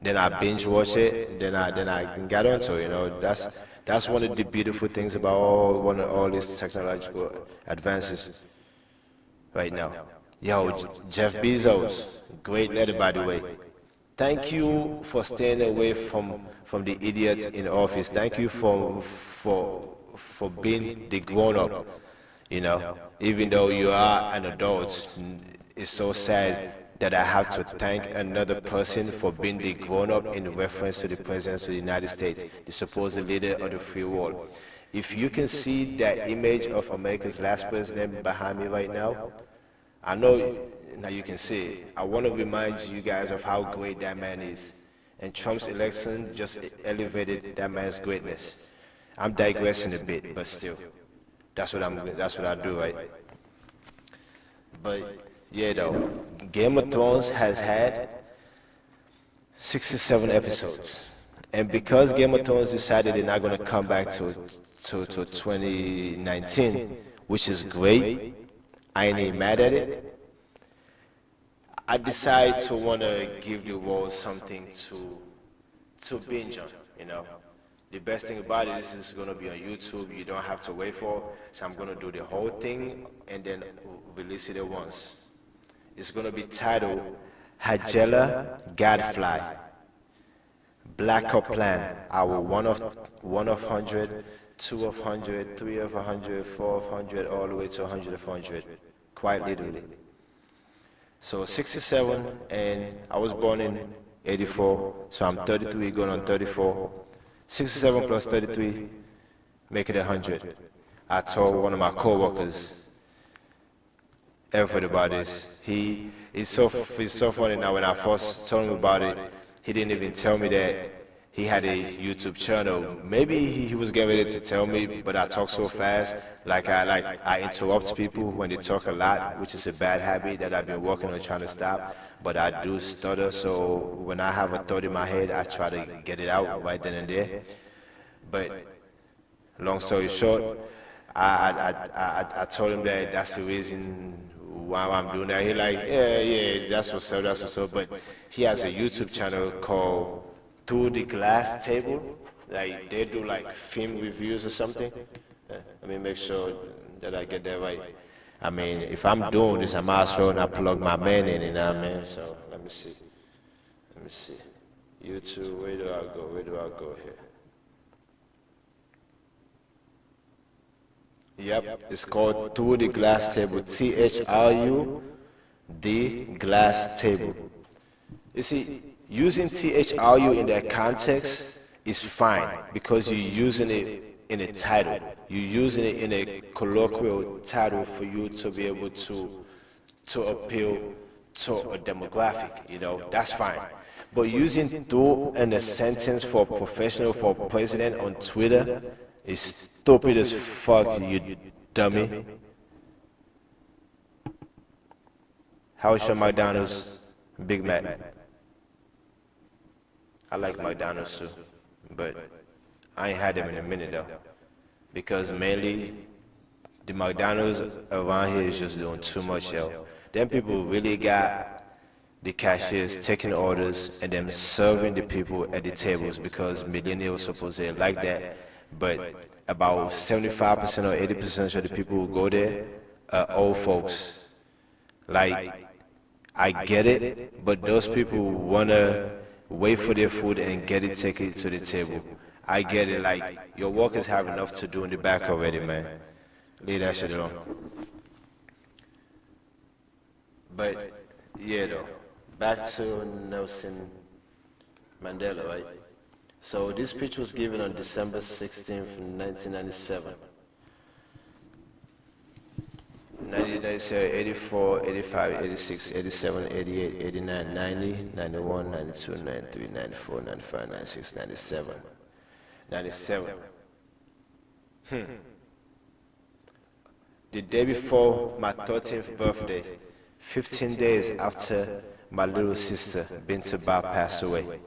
Then I binge watch it, then I got onto it, you know. That's one of the beautiful things about all these technological advances right now. Yo, Jeff Bezos, great letter by the way. Thank you for staying away from the idiots in office. Thank you for being the grown up. You know, even though you are an adult, it's so sad that I have to thank another person for being the grown up in reference to the President of the United States, the supposed leader of the free world. If you can see that image of America's last president behind me right now, I know now you can see it. I want to remind you guys of how great that man is. And Trump's election just elevated that man's greatness. I'm digressing a bit, but still, that's what I do, right? But yeah, though, Game of Thrones has had 67 episodes, and because Game of Thrones decided they're not going to come back to 2019, which is great. I ain't mad at it. I decide to want to give the world something to binge on, you know. The best thing about it is it's going to be on YouTube. You don't have to wait for. So I'm going to do the whole thing and then release it at once. It's going to be titled Hajela Gadfly, Black Up Plan, our one of 100, 2 of 100, 3 of 100, 4 of 100, all the way to 100 of 100, quite literally. So 67, and I was born in 84, so I'm 33 going on 34. 67 plus 33, make it 100. I told one of my co-workers, Alfred, about this. He's so funny now. When I first told him about it, he didn't even tell me that he had a YouTube channel. Maybe he was getting ready to tell me, but I talk so fast, I interrupt people when they talk a lot, which is a bad habit that I've been working on trying to stop. But I do stutter, so when I have a thought in my head, I try to get it out right then and there. But long story short, I told him that that's the reason why I'm doing that. He like, yeah, that's what's up. But he has a YouTube channel called Through the Glass Table. like they do like film reviews or something. Let me make sure that I get that right. I mean, if I'm doing this, I might as well not plug my man in, you know what I mean? So let me see. Let me see. YouTube, where do I go? Where do I go here? Yep, it's called Through the Glass Table. THRU, the Glass Table. You see, using THRU in that context is fine because you're using it in a title. You're using it in a colloquial title for you to be able to appeal to a demographic, you know, that's fine. But using through in a sentence for professional, for president on Twitter is stupid as fuck, you dummy. How's your McDonald's Big Mac? I like McDonald's too, but I ain't had them in a minute though. Because mainly the McDonald's around here is just doing too much, yo. Them people really got the cashiers taking orders and then serving the people at the tables because millennials supposedly like that. But about 75% or 80% of the people who go there are old folks. Like, I get it, but those people wanna wait for their food and get it, take it to the table. I get it, like, your workers have enough to do in the back already, man. Leave that shit alone. But, yeah, though. Back to Nelson Mandela, right? So this speech was given on December 16th, 1997. 1997, 84, 85, 86, 87, 88, 89, 90, 91, 92, 93, 94, 95, 96, 97. 97. The day before my 13th birthday, 15 days after my little sister, Bintu Ba, passed away.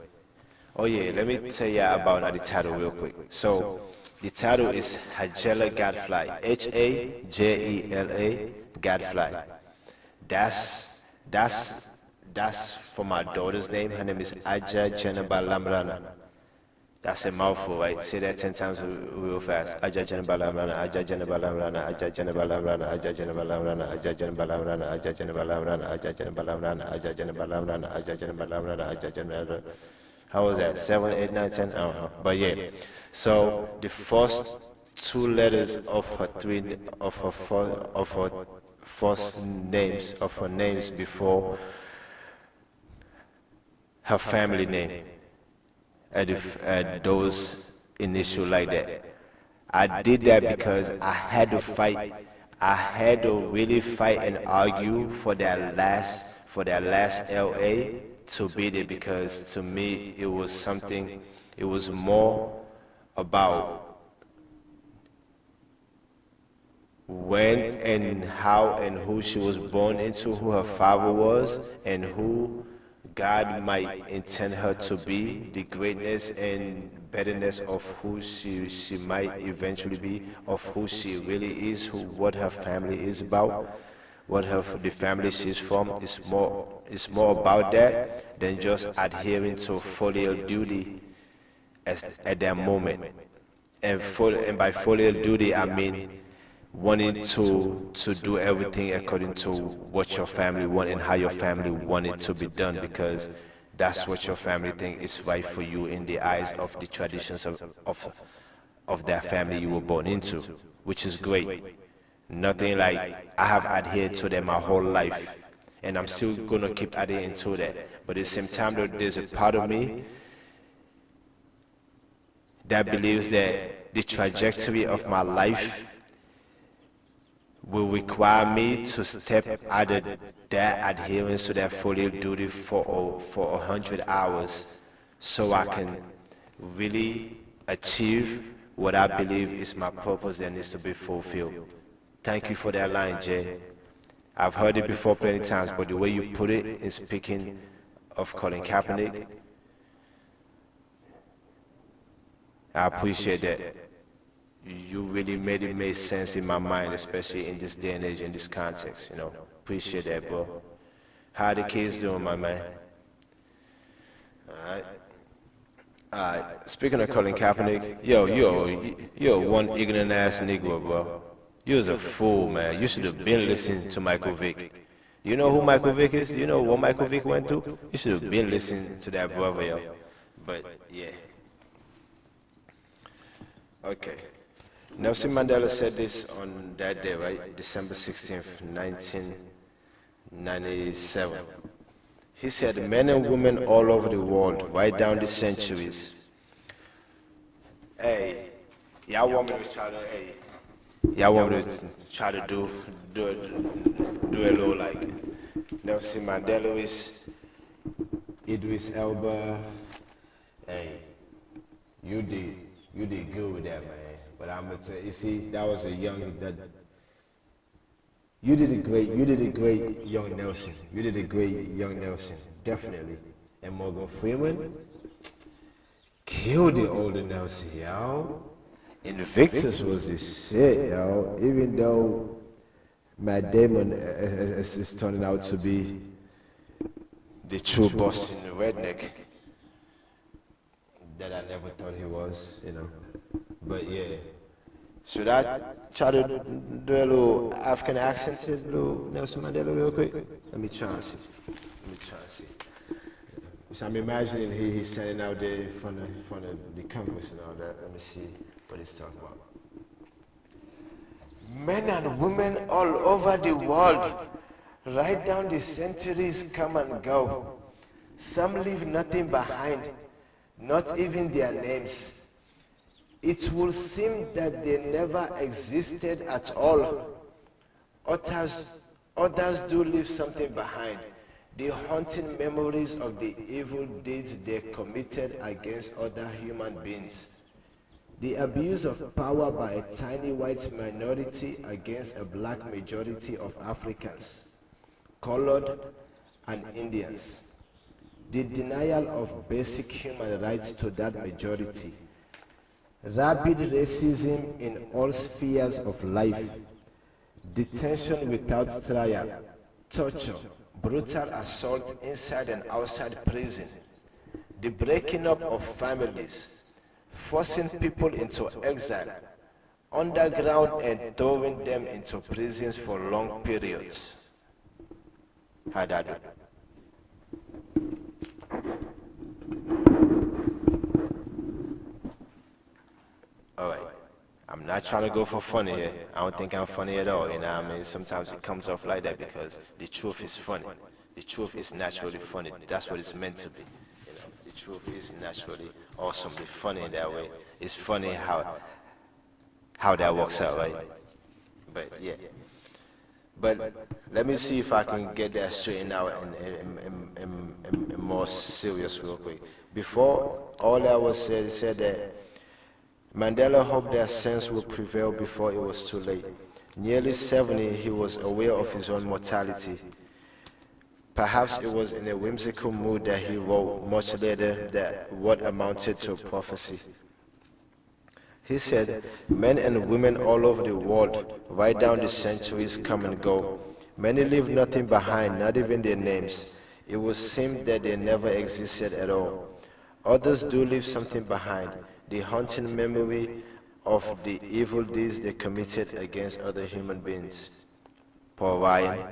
Oh yeah, let me tell you about the title real quick. So, the title is Hajela Gadfly, Hajela Gadfly. That's for my daughter's name. Her name is Aja Janaba Lamrana. That's a mouthful, right? Say that 10 times real fast. Aja Janaba Lamrana, Aja Janaba Lamrana, Aja Janaba Lamrana, Aja Janaba Lamrana, Aja Janaba Lamrana, Aja Janaba Lamrana, Aja Janaba Lamrana, Aja Janaba Lamrana, Aja Janaba Lamrana, Aja Janaba. How was that? 7, 8, 9, 10? I don't know. But yeah. So the first two letters of her first names of her names before her family name. At those initial like that. I did that because I had to fight. I had to really fight and argue for that last LA to be there because to me it was something. It was more about when and how and who she was born into, who her father was, and who God might intend her to be, the greatness and betterness of who she might eventually be, of who she really is, what her family is about, the family she's from. It's more about that than just adhering to filial duty at that moment. And by filial duty, I mean wanting to do everything according to what your family want and how your family want it to be done, because that's what your family think is right for you in the eyes of the traditions of that family you were born into, which is great. Nothing like I have adhered to that my whole life, and I'm still gonna keep adhering to that. But at the same time, there's a part of me that believes that the trajectory of my life will require me to step out of that adherence to that filial duty for 100 hours so I can really achieve what I believe is my purpose that needs to be fulfilled. Thank you for that line, Jay. I've heard it before plenty times, but the way you put it in speaking of Colin Kaepernick, I appreciate that. You really made it make sense in my mind, especially in this day and age, in this context, you know. Appreciate that, bro. How the kids doing, my man? All right. Speaking of Colin Kaepernick, you're one ignorant ass Negro, bro. You was a fool, man. You should have been listening to Michael Vick. You know who Michael Vick is? You know what Michael Vick went through? You should have been listening to that brother, yo. But, yeah. Okay. Nelson Mandela said this on that day, right? December 16th, 1997. He said, men and women all over the world, right down the centuries. Hey, y'all want me to try to, do a little like Nelson Mandela is, Idris Elba. Hey, you did good with that, man. But I'm gonna tell you, see, that was a young, you did a great young Nelson. You did a great young Nelson, definitely. And Morgan Freeman killed the older Nelson, yo. Invictus was the shit, yo. Even though Matt Damon is turning out to be the true Boston redneck that I never thought he was, you know. But yeah. Should I try to do a little African accent to little Nelson Mandela real quick? Let me try and see. So I'm imagining he's standing out there in front of the Congress and all that. Let me see what he's talking about. Men and women all over the world, right down the centuries come and go. Some leave nothing behind, not even their names. It will seem that they never existed at all. Others do leave something behind. The haunting memories of the evil deeds they committed against other human beings. The abuse of power by a tiny white minority against a black majority of Africans, colored, and Indians. The denial of basic human rights to that majority. Rabid racism in all spheres of life, detention without trial, torture, brutal assault inside and outside prison, the breaking up of families, forcing people into exile, underground and throwing them into prisons for long periods. How'd I do? Alright, I'm not trying to go for funny here. I don't think I'm funny at all, you know what I mean? Sometimes it comes off like that because the truth is funny. The truth is naturally funny. That's what it's meant to be. You know, the truth is naturally awesomely funny in that way. It's funny how that works out, right? But yeah. But let me see if I can get that straightened out and more serious real quick. Before all that was said, it said that Mandela hoped that sense would prevail before it was too late. Nearly 70, he was aware of his own mortality. Perhaps it was in a whimsical mood that he wrote much later that what amounted to a prophecy. He said, men and women all over the world, right down the centuries, come and go. Many leave nothing behind, not even their names. It would seem that they never existed at all. Others do leave something behind, the haunting memory of the evil deeds they committed against other human beings. Paul Ryan.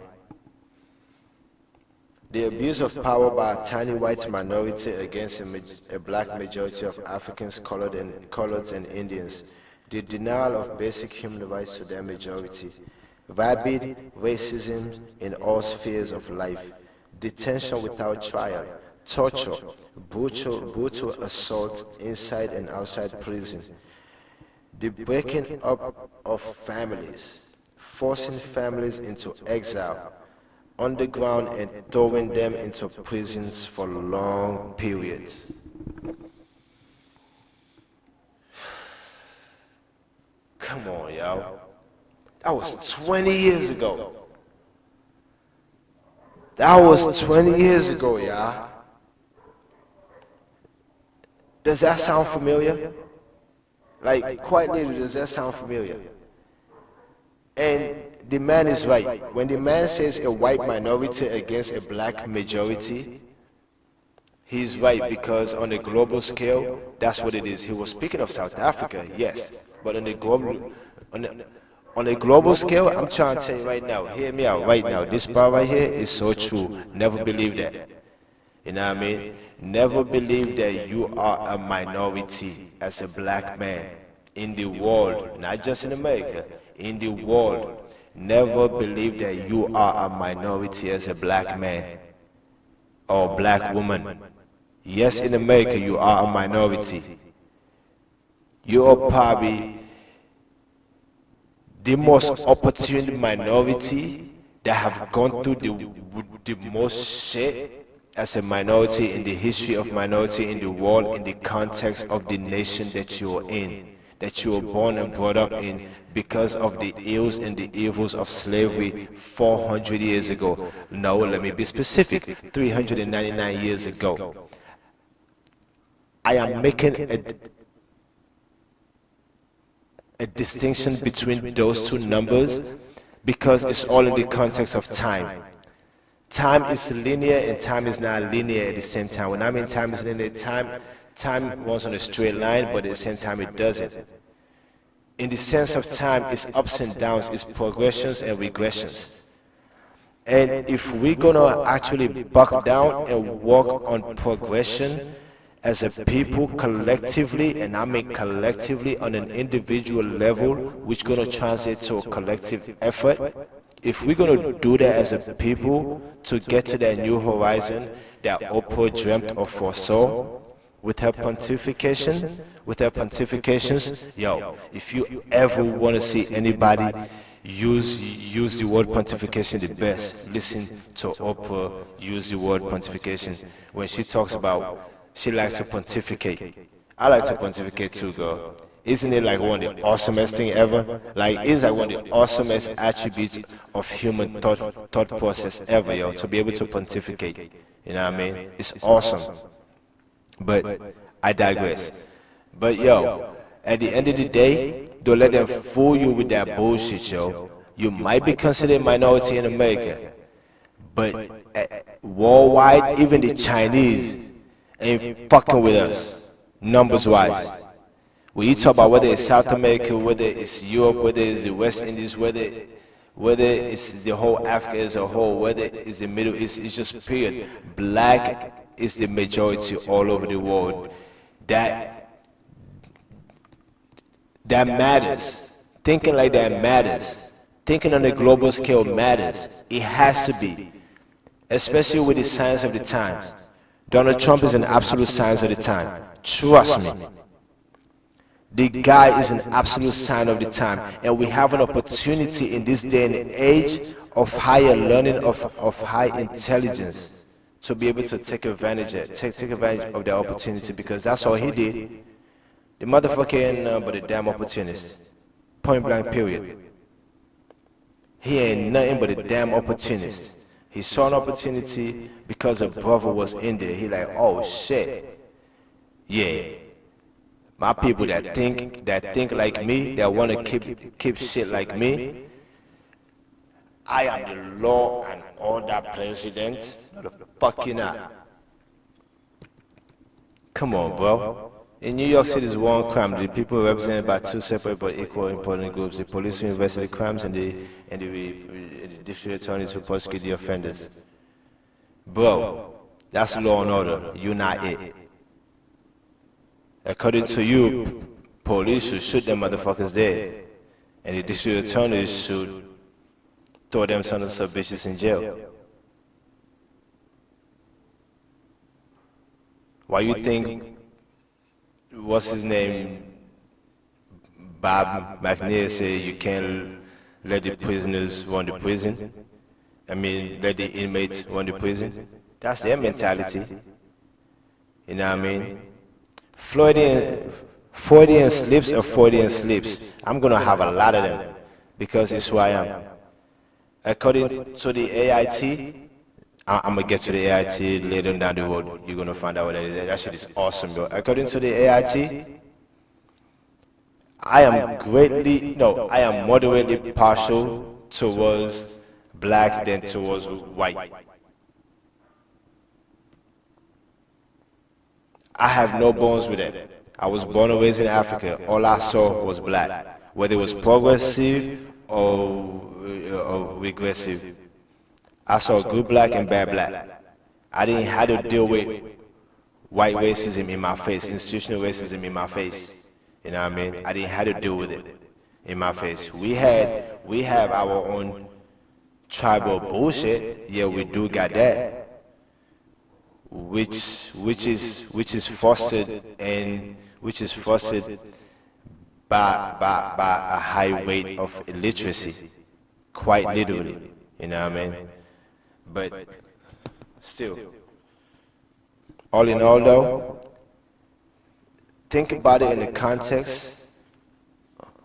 The abuse of power by a tiny white minority against a black majority of Africans, coloreds, and Indians. The denial of basic human rights to their majority. Rabid racism in all spheres of life. Detention without trial. Torture, brutal assault inside and outside prison, the breaking up of families, forcing families into exile, underground and throwing them into prisons for long periods. Come on, y'all. That was 20 years ago. That was 20 years ago, y'all. Does that sound familiar? Like, quite literally, does that sound familiar? And the man is right. When the man says a white minority against a black majority, He's right, because on a global scale, that's what it is. He was speaking of South Africa, yes, but on a global scale, I'm trying to tell you right now, hear me out right now. This part right here is so true. Never believe that. You know what I mean? Never believe that you are a minority as a black man in the world, not just in America, in the world. Never believe that you are a minority as a black man or black woman. Yes, in America, you are a minority. You are probably the most opportune minority that have gone through the most shit as a minority in the history of minority in the world, in the context of the nation that you're in, that you were born and brought up in, because of the ills and the evils of slavery 400 years ago. No, let me be specific, 399 years ago. I am making a distinction between those two numbers because it's all in the context of time. Time is linear and time is not linear at the same time. When I mean time is linear, time runs on a straight line, but at the same time it doesn't. In the sense of time, it's ups and downs, it's progressions and regressions. And if we're gonna actually buck down and work on progression as a people collectively, and I mean collectively on an individual level, which gonna translate to a collective effort, if we're gonna do that as a people to get to that new horizon that Oprah dreamt or foresaw with her pontification, with her pontifications, yo, if you ever want to see anybody use the word pontification the best, listen to Oprah use the word pontification. When she talks about, she likes to pontificate. I like to pontificate too, girl. Isn't it like one of the awesomest thing ever? Like, it's like one of the awesomest attributes of human thought process ever, yo, to be able to pontificate. You know what I mean? It's awesome. But I digress. But yo, at the end of the day, don't let them fool you with that bullshit, yo. You might be considered a minority in America, but worldwide, even the Chinese ain't fucking with us, numbers wise. When you talk about whether it's South America, whether it's Europe, whether it's the West Indies, whether it's the whole Africa as a whole, whether it's the Middle East, it's just period. Black is the majority all over the world. That matters. Thinking like that matters. Thinking on a global scale matters. It has to be. Especially with the signs of the times. Donald Trump is an absolute sign of the time. Trust me. The guy is an absolute sign of the time. And we have an opportunity in this day and age of higher learning, of high intelligence, to be able to take advantage of the opportunity, because that's all he did. The motherfucker ain't nothing but a damn opportunist. Point blank period. He ain't nothing but a damn opportunist. He saw an opportunity because a brother was in there. He like, oh shit. Yeah. My people that think like me, that want to keep shit like me. I am the law and order president. No, the fuck you not. Come on, bro. In New York City's war on crime, the people are represented by two separate but equal important groups: the police who investigate crimes and the district attorneys who prosecute the offenders. Bro, that's law and order. You're not it. According to you, police should shoot them motherfuckers dead, and the district attorneys should throw them sons of bitches in jail. Why you think, what's his name, Bob McNair said you can't let the prisoners run the prison? I mean, let the inmates run the prison? That's their mentality. You know what I mean? Freudian slips or Freudian slips. I'm going to have a lot of them because it's who I am. According to the AIT, I'm going to get to the AIT later down the road. You're going to find out what that is. That shit is awesome, bro. According to the AIT, I am moderately partial towards black than towards white. I have no bones with that. I was born and raised in Africa. All I saw was black, whether it was progressive or regressive. I saw good black and bad black. I didn't have to deal with white racism in my face, institutional racism in my face. You know what I mean? I didn't have to deal with it in my face. We have our own tribal bullshit. Yeah, we do got that, which is fostered by a high rate of illiteracy, quite literally. You know what I mean? But still, all in all, though, think about it in the context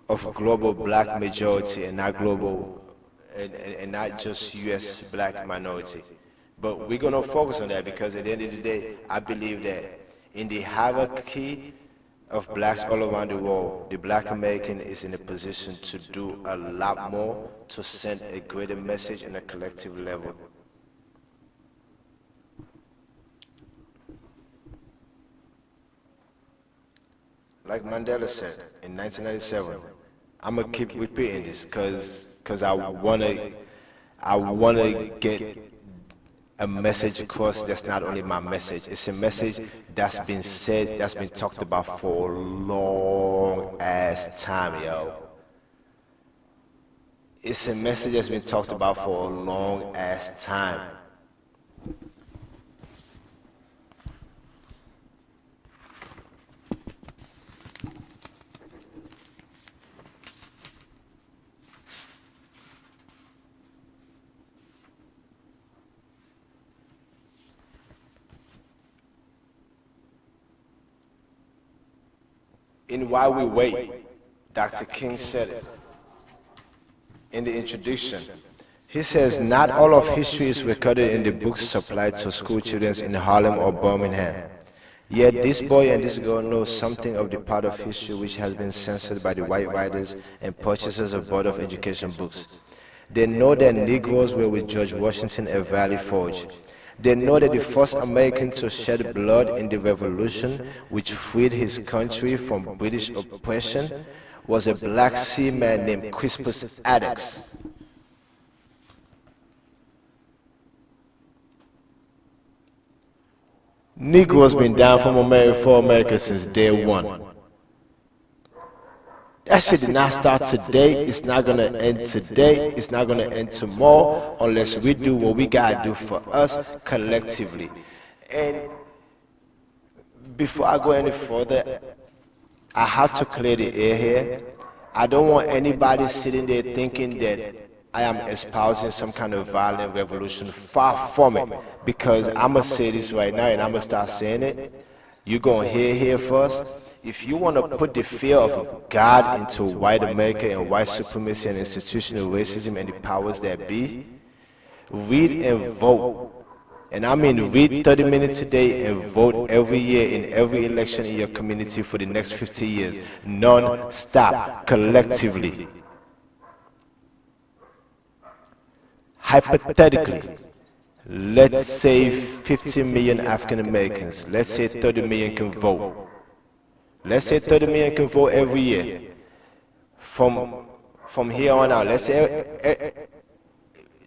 of global black majority and not global and not just U.S. black minority. But we're gonna focus on that because at the end of the day, I believe that in the hierarchy of blacks all around the world, the black American is in a position to do a lot more to send a greater message on a collective level. Like Mandela said in 1997, I'm gonna keep repeating this because I wanna get a message across that's not only my message. It's a message that's been said, that's been talked about for a long ass time, yo. It's a message that's been talked about for a long ass time. In While We Wait, Dr. King said it in the introduction. He says, not all of history is recorded in the books supplied to school children in Harlem or Birmingham. Yet this boy and this girl know something of the part of history which has been censored by the white writers and purchasers of Board of Education books. They know that Negroes were with George Washington at Valley Forge. They know that the first American to shed blood in the revolution which freed his country from British oppression was a black seaman named Crispus Attucks. Negroes been down for America since day one. That shit did not start today, it's not gonna end today, it's not gonna end tomorrow unless we do what we gotta do for us collectively. And before I go any further, I have to clear the air here. I don't want anybody sitting there thinking that I am espousing some kind of violent revolution. Far from it. Because I'm gonna say this right now and I'm gonna start saying it. You're gonna hear here first. If you want to put the fear of God into white America and white supremacy and institutional racism and the powers that be, read and vote. And I mean read 30 minutes a day and vote every year in every election in your community for the next 50 years. Non-stop, collectively. Hypothetically, let's say 50 million African Americans, let's say 30 million can vote. Let's say 30 million can vote every year. From here on out, let's say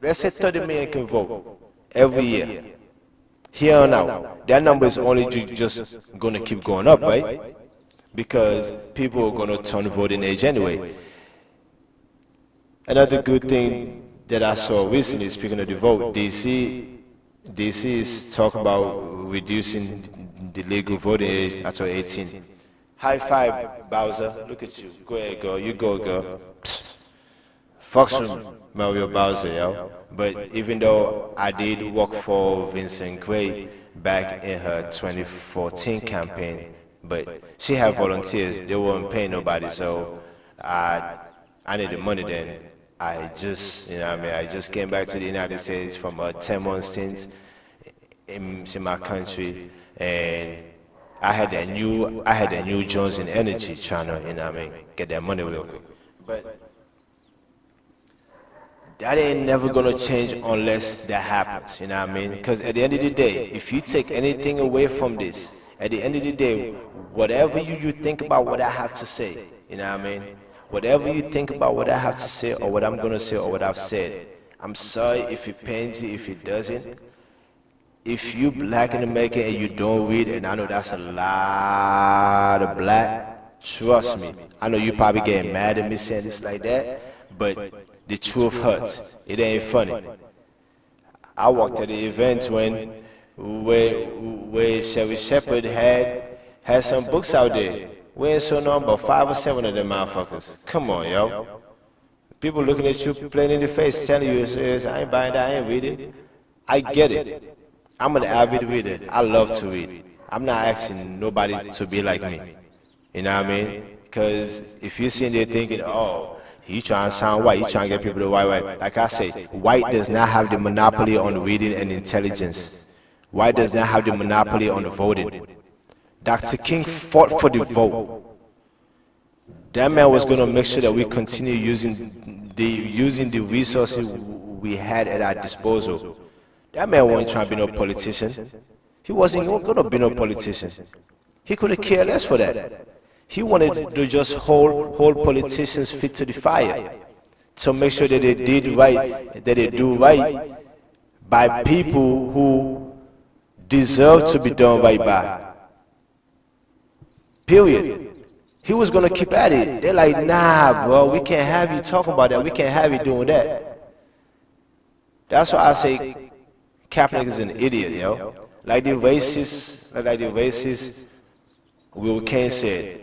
30 million can vote every year. Here on out, that number is only just going to keep going up, right? Because people are going to turn voting age anyway. Another good thing that I saw recently, speaking of the vote, DC is talking about reducing the legal voting age until 18. High five, Bowser. Look at you. Go ahead, girl. You go, girl. Fucks from Mario Bowser, yo. But even though I did work for Vincent Gray back in her 2014 campaign, but she had volunteers. They weren't paying nobody, so I needed money then. I just, you know what I mean, I just came back to the United States from a 10-month stint in my country, and I had that new Jones in energy trying to, you know what I mean, get that money real quick. But that ain't never gonna change unless that happens, you know what I mean? Because at the end of the day, if you take anything away from this, At the end of the day, whatever you think about what I have to say, you know what I mean? Whatever you think about what I have to say or what I'm going to say or what I've said, I'm sorry if it pains you, if it doesn't. If you black in America and you don't read, and I know that's a lot of black, trust me. I know you probably getting mad at me saying this like that, but the truth hurts. It ain't funny. I walked at the event where Sherry Shepherd had some books out there. We ain't so known about 5 or 7 of them motherfuckers. Come on, yo. People looking at you, playing in the face, telling you, I ain't buying that, I ain't reading. I get it. I'm an avid reader. I love to read. I'm not asking nobody to be like me. You know what I mean? Because if you're sitting there thinking, oh, he trying to sound white, he trying to get people to white. Like I say, white does not have the monopoly on reading and intelligence. White does not have the monopoly on voting. Dr. King fought for the vote. That man was going to make sure that we continue using the resources we had at our disposal. That man wasn't trying to be no politician. He wasn't going to be no politician. He could have cared less for that. He wanted to just hold politicians' feet to the fire, to make sure that they did right, that they do right by people who deserve to be done right by. Period. He was going to keep at it. They're like, nah, bro, we can't have you talking about that. We can't have you doing that. That's why I say Kaepernick is an idiot, yo. Like the racist Will Kane said,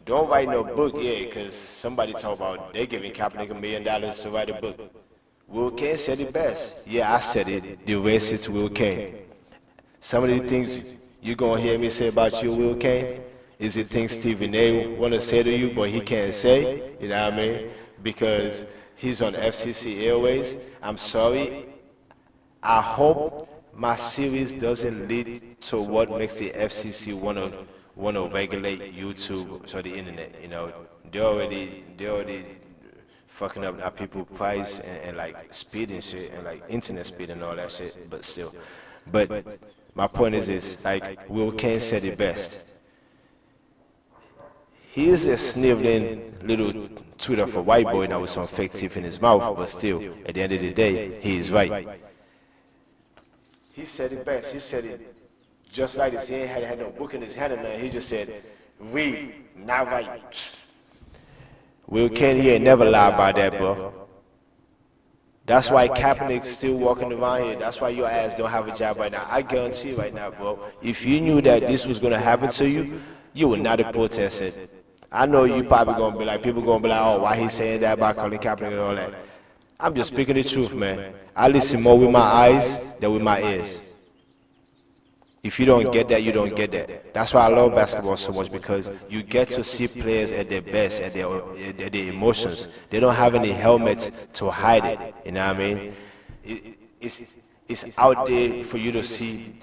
don't write no book, yeah, because somebody talk about they giving Kaepernick $1 million to write a book. Will Kane said it best. Yeah, I said it, the racist Will Kane. Some of the things you're going to hear me say about you, Will Kane, is it things Stephen A. want to say to you, but he can't say, you know what I mean? Because he's on FCC Airways. I'm sorry. I hope my series doesn't lead to what makes the FCC want to regulate YouTube or the internet. You know, they already fucking up our people's price and like speed and shit and like internet speed and all that shit. But still, but my point is this: like Will Kane said it best. He is a sniveling little Twitter for white boy now with some fake teeth in his mouth, but still, at the end of the day, he is right. He said it best. He said it just like this. He ain't had no book in his hand or nothing. He just said, read, not write. Will Kane, he ain't never lied about that, bro. That's why Kaepernick's still walking around here. That's why your ass don't have a job right now. I guarantee you right now, bro. If you knew that this was going to happen to you, you would not have protested. I know you probably going to be like, people going to be like, oh, why he saying that about Colin Kaepernick and all that. I'm just speaking the truth, man. I listen more with my eyes than with my ears. If you don't get that, you don't get that. That's why I love basketball so much, because you get to see players at their best, at their emotions. They don't have any helmets to hide it. You know what I mean? It's out there for you to see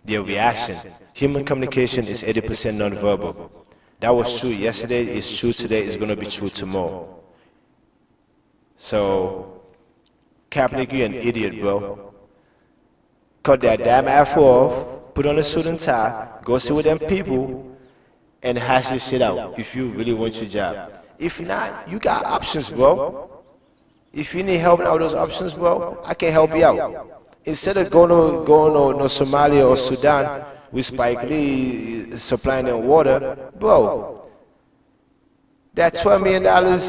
their reaction. Human communication is 80% nonverbal. That was true yesterday, it's true today, it's going to be true tomorrow. So, Kaepernick, you're an idiot, bro. Cut that damn afro off, put on a suit and tie, go sit with them people, and hash this shit out if you really want your job. If not, you got options, bro. If you need help out with those options, bro, I can help you out. Instead of going to Somalia or Sudan with Spike Lee supplying them water, bro, that $12 million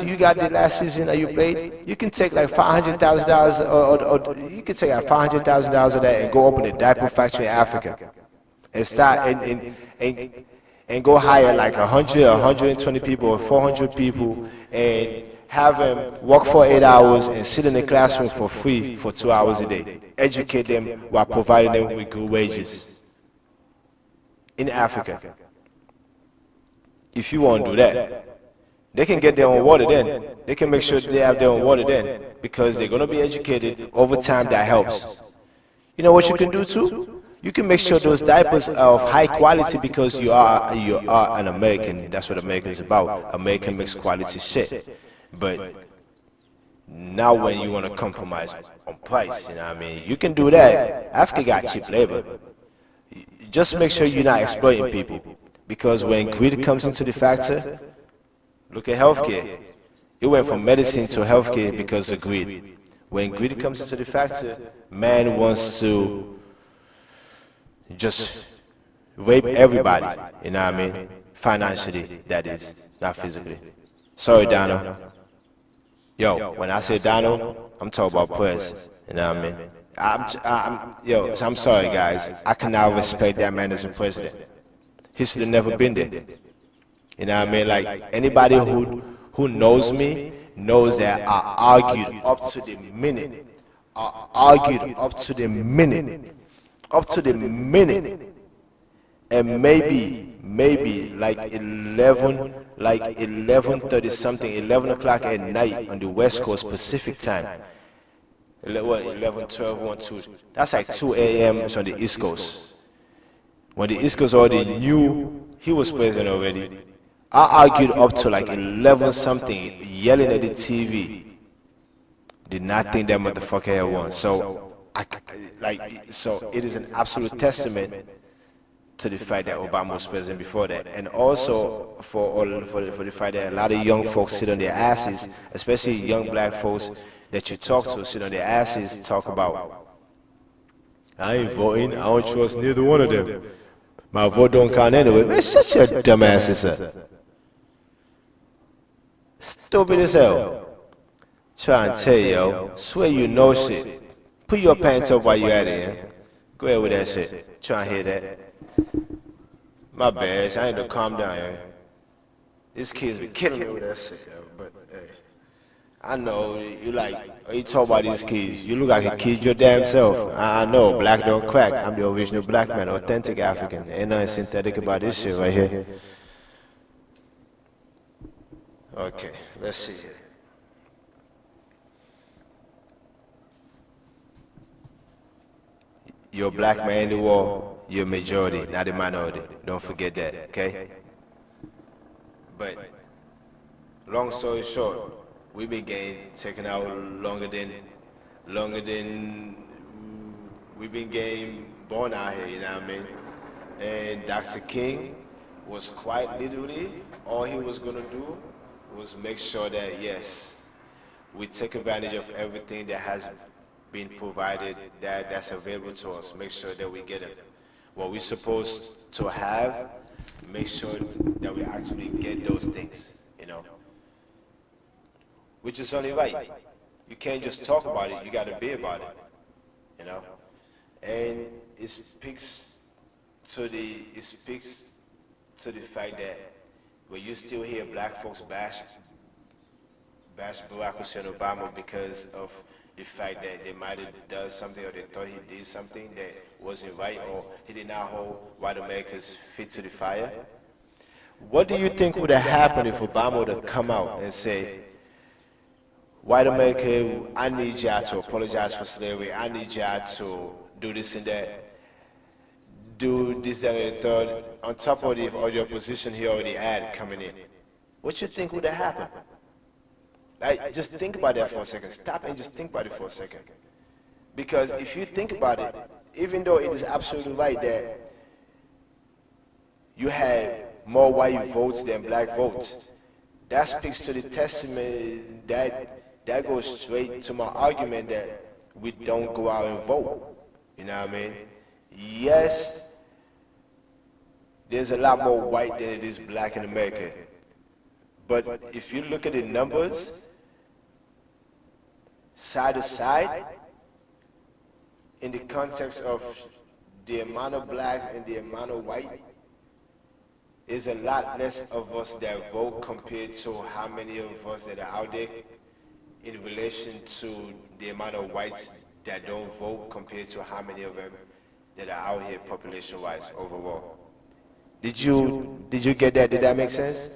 you got the last season that you played, you can take like $500,000 or you can take like $500,000 of that and go open a diaper factory in Africa and start and go hire like 100 or 120 people or 400 people and have them work for 8 hours and sit in the classroom for free for 2 hours a day. Educate them while providing them with good wages in Africa. If you want to do that, they can get their own water then. They can make sure they have their own water then, because they're going to be educated. Over time, that helps. You know what you can do too? You can make sure those diapers are of high quality, because you are an American. That's what America is about. American makes quality shit. But now when you want to compromise on price, you know what I mean? You can do that. Africa got cheap labor. just make sure you're not exploiting people. Because when greed comes into the factor, look at healthcare. It went from medicine to healthcare because of greed. When greed comes into the factor, man wants to just rape everybody, you know what I mean? Financially, that is, not physically. Sorry, Donald. Yo, when I say Donald, I'm talking about press, you know what I mean? I'm sorry, guys. I cannot respect that man as a president. He should have never been there. You know what I mean? Like, anybody who knows me knows that I argued up to the minute. I argued up to the minute. Up to the minute. And maybe like 11:30 something, 11 o'clock at night on the West Coast Pacific time. 11, 12, 1, 2. That's like 2 a.m. on the East Coast. When the East Coast already knew he was president already, I argued up to like 11 something, yelling at the TV. Did not think that motherfucker had won. So it is an absolute testament to the fact that Obama was president before that, and also for the fact that a lot of young folks sit on their asses, especially young black folks that you talk to sit on their asses, talk about, I ain't voting, I don't trust neither one of them. My vote don't count anyway. Man, shut your dumb asses up. Stupid as hell. Try and tell you, yo, swear you know shit. Put your pants up while you at it, yeah? Go ahead with that shit. Try and hear that. My bad, I need to calm down, yo. These kids be killing me with that shit, yo. But hey, I know you talk about these kids. You look like a kid your damn self. I know, black don't crack. I'm the original black man, authentic African. Ain't nothing synthetic about this shit right here. Okay, let's see here. You're a black man in the war, you're a majority, not a minority. Don't forget that, okay? But, long story short, we've been getting taken out longer than we've been getting born out here, you know what I mean? And Dr. King was quite literally, all he was gonna do was make sure that, yes, we take advantage of everything that has been provided, that's available to us. Make sure that we get it. What we're supposed to have, make sure that we actually get those things, you know. Which is only right. You can't just talk about it, you gotta be about it, you know. And it speaks to the fact that when you still hear black folks bash Barack Hussein Obama because of the fact that they might have done something or they thought he did something that wasn't right or he did not hold white America's feet to the fire. What do you think would have happened if Obama would have come out and say, white America, I need y'all to apologize for slavery, I need y'all to do this and that, do this, that, and the third, on top of the opposition he already had coming in? What you think would have happened? Like, just think about that for a second. Stop and just think about it for a second. Because if you think about it, even though it is absolutely right that you have more white votes than black votes, that speaks to the testament that goes straight to my argument that we don't go out and vote. You know what I mean? Yes, there's a lot more white than it is black in America. But if you look at the numbers, side to side, in the context of the amount of blacks and the amount of white, is a lot less of us that vote compared to how many of us that are out there in relation to the amount of whites that don't vote compared to how many of them that are out here population-wise overall. Did you get that? Did that make sense?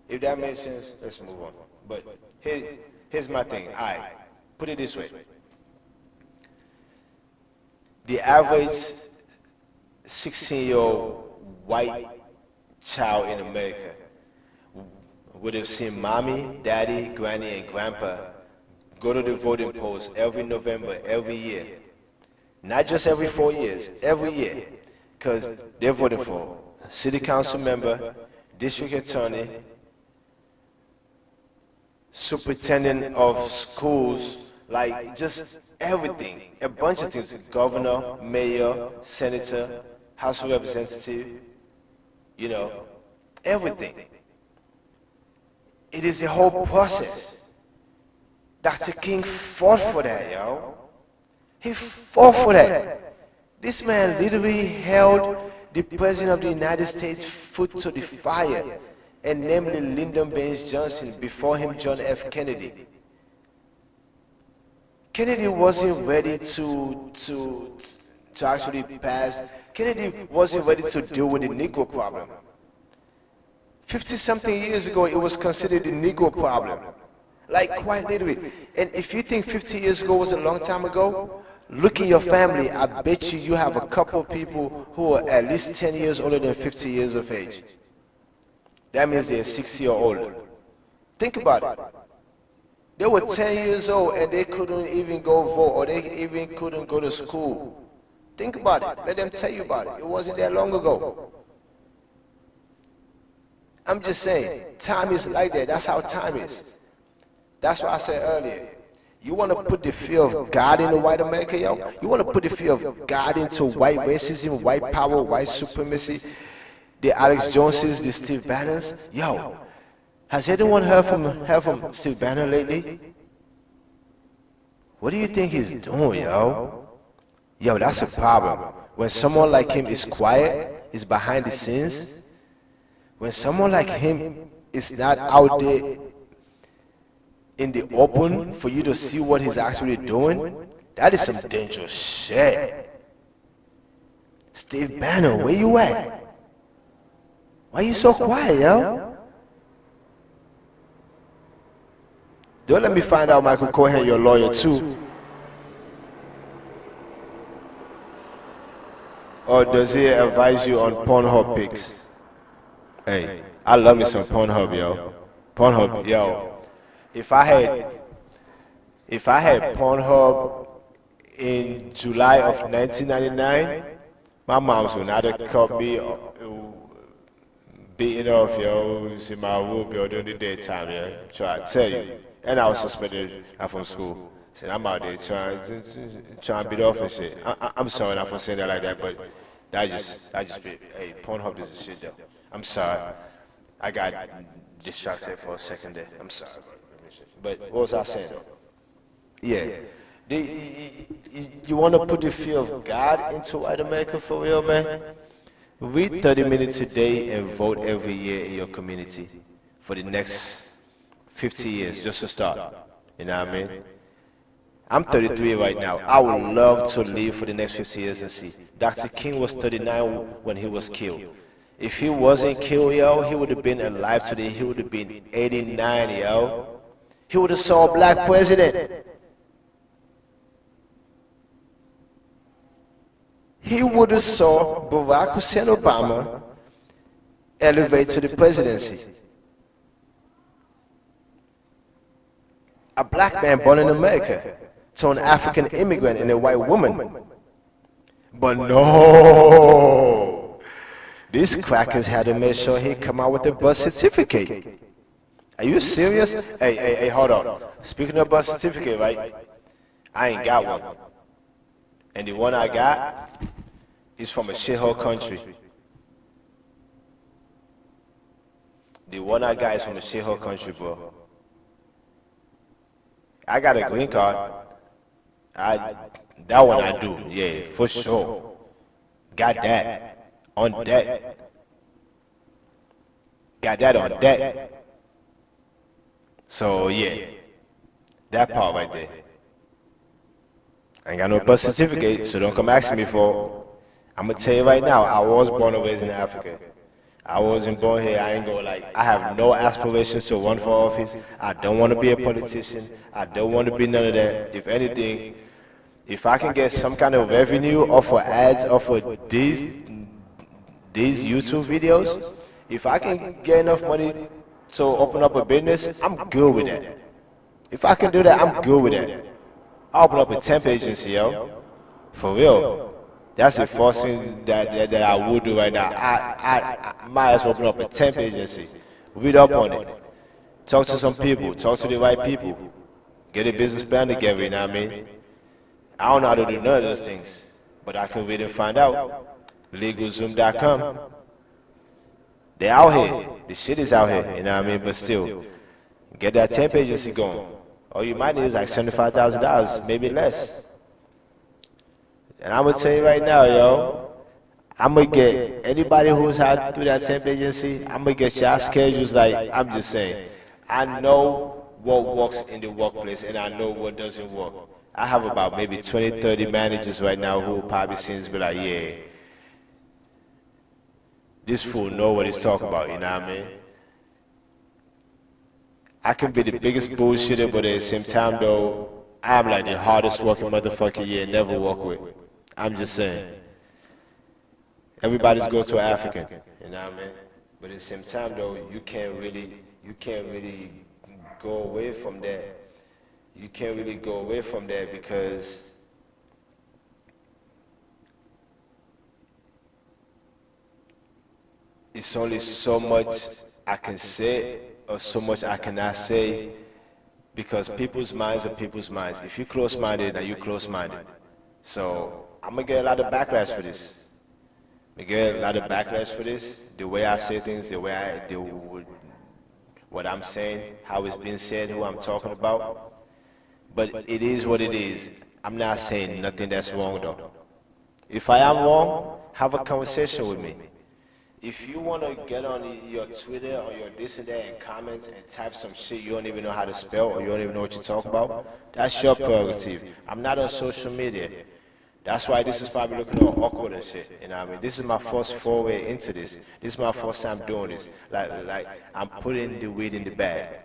If that makes sense, let's move on. But here's my thing. All right, put it this way. The average 16-year-old white child in America would have seen mommy, daddy, granny, and grandpa go to the voting polls every November, every year. Not just every 4 years, every year. because they voted for city council member, district attorney, superintendent of schools, like just everything, a bunch of things, governor, mayor, senator, house of representative, you know, everything. It is a whole process. Dr. King fought for that, yo. He fought for that. This man literally held the President of the United States' foot to the fire, and namely Lyndon Baines Johnson, before him John F. Kennedy. Kennedy wasn't ready to actually pass. Kennedy wasn't ready to deal with the Negro problem. 50-something years ago, it was considered the Negro problem. Like, quite literally. And if you think 50 years ago was a long time ago, look in your family. I bet you have a couple of people who are at least 10 years older than 50 years of age. That means they're 60 or older. Think about it. They were 10 years old and they couldn't even go vote, or they even couldn't go to school. Think about it. Let them tell you about it. It wasn't that long ago. I'm just saying, time is like that. That's how time is. That's what I said earlier. You want to put the fear of God into white America, yo? You want to put the fear of God into white racism, white power, white supremacy, the Alex Joneses, the Steve Bannons? Yo, has anyone heard from Steve Bannon lately? What do you think he's doing, yo? Yo, that's a problem. When someone like him is quiet, is behind the scenes, when someone like him is not out there in the open for you to see what he's actually doing, that is some dangerous shit. Steve Bannon, where you at? Why you so quiet, yo? Don't let me find out Michael Cohen, your lawyer too. Or does he advise you on Pornhub pics? Hey, I love me some Pornhub, yo. Pornhub, yo. If I had Pornhub in July of 1999, my moms would not have caught me beating off, yo, in my room, yo, during the daytime, yeah. Try to tell you. And I was suspended from school. Said I'm out there trying to beat off and shit. I'm sorry not for saying that like that, but I just hey, Pornhub is a shit though. I'm sorry. I got distracted for a second there. I'm sorry. But what was I saying though? Yeah. You want to put the fear of God into white America for real, man? Read 30 minutes a day and vote every year in your community for the next 50 years, just to start. You know what I mean? I'm 33 right now. I would love to live for the next 50 years and see. Dr. King was 39 when he was killed. If he wasn't killed, yo, he would have been alive today. He would have been 89, yo. He would have saw a black president. He would have saw Barack Hussein Obama elevate to the presidency. A black man born in America to an African immigrant and a white woman. But no, these crackers had to make sure he come out with a birth certificate. Are you serious? Hey, hold on. Speaking of birth certificate, right? I ain't got one. And the one I got is from a shithole country. The one I got is from a shithole country, bro. I got a green card. That one I do, yeah, for sure. Got that on deck. Got that on deck. So yeah, that part right there. I ain't got no birth certificate, so don't come asking me for it. I'm gonna tell you right now, I was born and raised in Africa. I wasn't born here. I ain't gonna I have no aspirations to run for office. I don't want to be a politician. I don't want to be none of that. If anything, if I can get some kind of revenue off of ads off of these YouTube videos, if I can get enough money to open up a business, I'm good with that. If I can do that, I'm good with that. I'll open up a temp agency, yo. For real. That's the first thing that I would do right now. I might as well open up a temp agency. Read up on it. Talk to some people. Talk to the right people. Get a business plan together, you know what I mean? I don't know how to do none of those things, but I can read and find out. LegalZoom.com. They're out here. The shit is out here, you know what I mean? But still, get that temp agency going. All you might need is like $75,000, maybe less. And I'm gonna tell you right now, yo, I'm gonna get anybody who's had through that temp agency, I'm gonna get y'all schedules. Like, I'm just saying, I know what works in the workplace and I know what doesn't work. I have about maybe 20, 30 managers right now who probably seems to be like, yeah, this fool know what he's talking about, you know what I mean? I can be the biggest bullshitter, but at the same time though, I'm like the hardest working motherfucker you never work with. I'm just saying. Everybody's go to African, you know what I mean? But at the same time though, you can't really go away from that. You can't really go away from that because it's only so much I can say or so much I cannot say because people's minds are people's minds. If you're close-minded, then you're close-minded. So I'm gonna get a lot of backlash for this. I get a lot of backlash for this. The way I say things, the way I do what I'm saying, how it's been said, who I'm talking about. But it is what it is. I'm not saying nothing that's wrong though. If I am wrong, have a conversation with me. If you want to get on your Twitter or your this and that and comment and type some shit you don't even know how to spell or you don't even know what you're talking about, that's your prerogative. I'm not on social media. That's why this is probably looking all awkward and shit. You know what I mean? This is my first foray into this. This is my first time doing this. Like I'm putting the weed in the bag.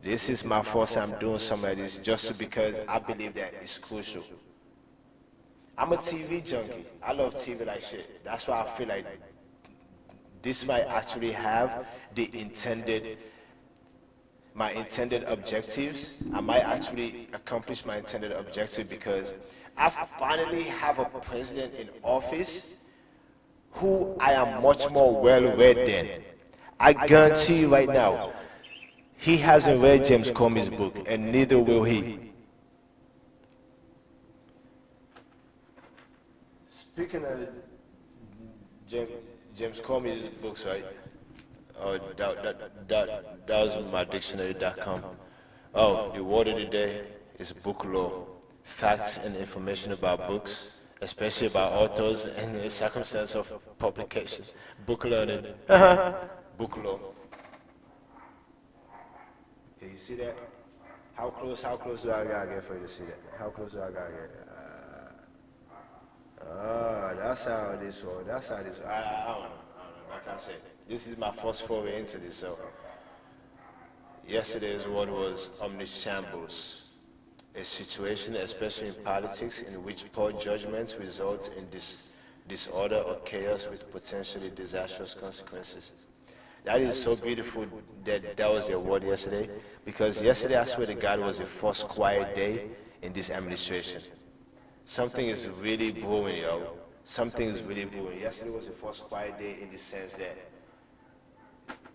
This is my first time doing something like this just because I believe that it's crucial. I'm a TV junkie. I love TV like shit. That's why I feel like this might actually have the my intended objectives. I might actually accomplish my intended objective because I finally have a president in office who I am much more well-read than. I guarantee you right now, he hasn't read James Comey's book, and neither will he. Speaking of James Comey's books, right? That was my dictionary.com. Oh, the word of the day is book law. Facts and information about books, especially about authors and the circumstance of publication. Book learning. Book law. Can you see that? How close do I gotta get for you to see that? How close do I gotta get? That's how this works. That's how this. I don't know. Like I said, this is my first foray into this. So yesterday's word was omnishambles, a situation, especially in politics, in which poor judgments result in disorder or chaos with potentially disastrous consequences. That is so beautiful that was your word yesterday, because yesterday I swear to God was the first quiet day in this administration. Something is really brewing, yo. Something is really brewing. Yesterday was the first quiet day in the sense that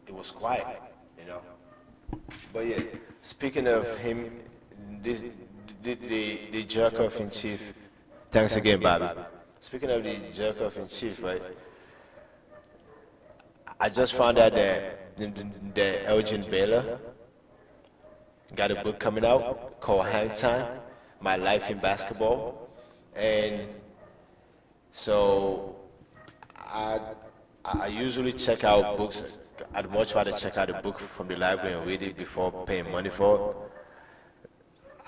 it was quiet, you know. But yeah, speaking of him, the jerk off in chief. Thanks again, Bobby. Speaking of the jerk off in chief, right? I just found out that the Elgin Baylor got a book coming out called Hang Time: My Life in Basketball, and so I usually check out books. I'd much rather check out a book from the library and read it before paying money for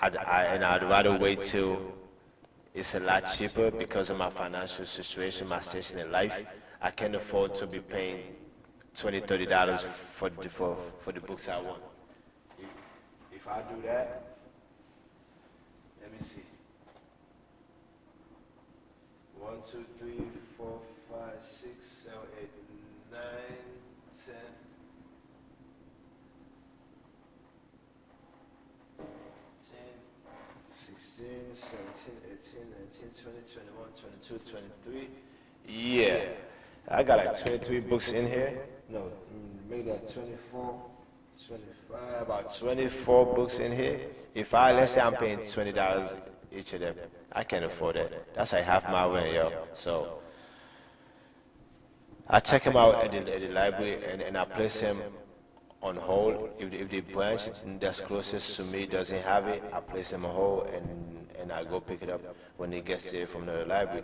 it. I'd rather wait till it's a lot cheaper because of my financial situation, my station in life. I can't afford to be paying $20, $30 for the books I want. If I do that, let me see. 1, 2, 3, 4, 5, 6, 7, 8, 9, 10. 16, 16, 17, 18, 19, 20, 21, 22, 23. Yeah. I got like 23 books in here. No, make that 24, 25, about 24 books in here. Let's say I'm paying $20 each of them, I can't afford that. That's like half my rent, yo. So I check him out at the library and I place him on hold. If the branch that's closest to me doesn't have it, I place him on hold and I go pick it up when he gets there from the library.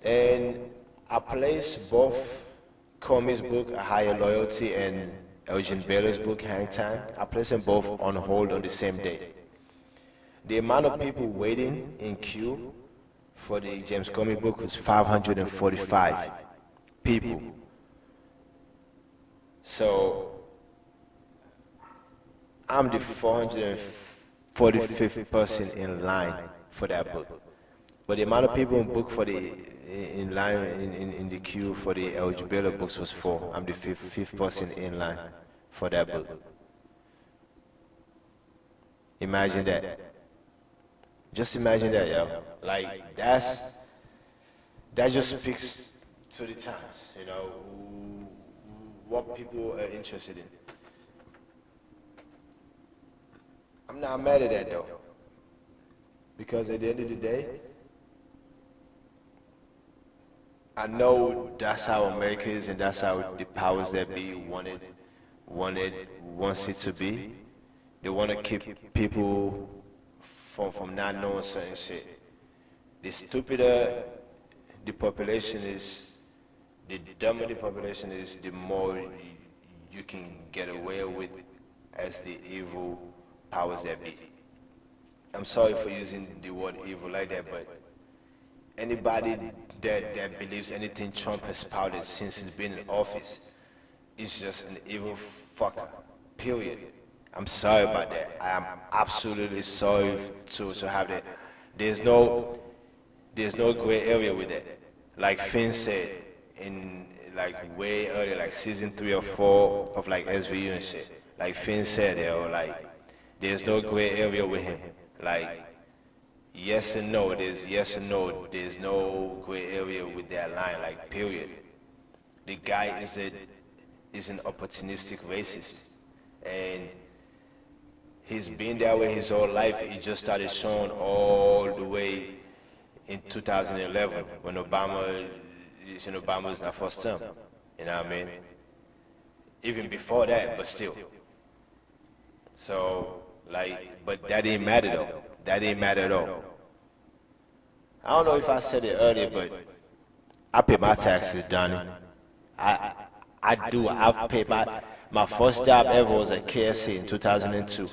And I place both Comey's book, A Higher Loyalty, and Eugene Baylor's book, Hang Time. I place them both on hold on the same day. The amount of people waiting in queue for the James Comey book was 545 people. So I'm the 445th person in line for that book. But the amount of people in book for the in line in the queue for the Eugene Baylor books was 4. I'm the fifth person in line for that book. Imagine that. Just imagine that, yo. Like that just speaks to the times, you know, what people are interested in. I'm not mad at that though, because at the end of the day, I know that's how America is, and that's how the powers that be wants it to be. They want to keep people from not knowing certain shit. The stupider the population is, the dumber the population is, the more you can get away with as the evil powers that be. I'm sorry for using the word evil like that, but anybody that believes anything Trump has spouted since he's been in office is just an evil fucker, period. I'm sorry about that. I am absolutely sorry to have that. There's no gray area with that. Like Finn said in like way earlier, like season 3 or 4 of like SVU and shit. Like Finn said, like there's no gray area with him. Like yes and no, there's yes and no. There's no gray area with that line. Like period. The guy is an opportunistic racist, and he's been that way his whole life. He just started showing all the way in 2011 when Obama was not first term. You know what I mean? Even before that, but still. So, like, but that didn't matter though. That didn't matter at all. I don't know if I said it earlier, but I pay my taxes, Donnie. I do. I've paid my first job ever was at KFC in 2002.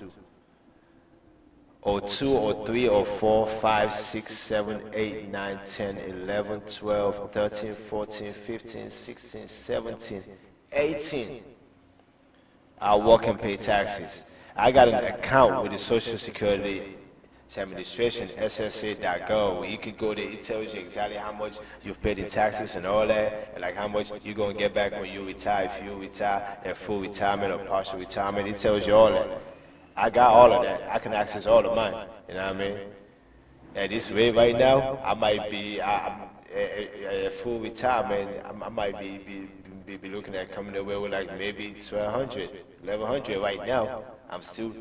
Or 2 or 3 or 4, 5, 6, 7, 8, 9, 10, 11, 12, 13, 14, 15, 16, 17, 18. I work and pay taxes. I got an account with the Social Security Administration, SSA.gov, where you could go there. It tells you exactly how much you've paid in taxes and all that, and like how much you're going to get back when you retire, if you retire, at full retirement or partial retirement. It tells you all that. I got all of that. I can access all of mine. You know what I mean? At this rate right now, I might be at full retirement. I might be looking at coming away with like maybe 1,200, 1,100 right now. I'm still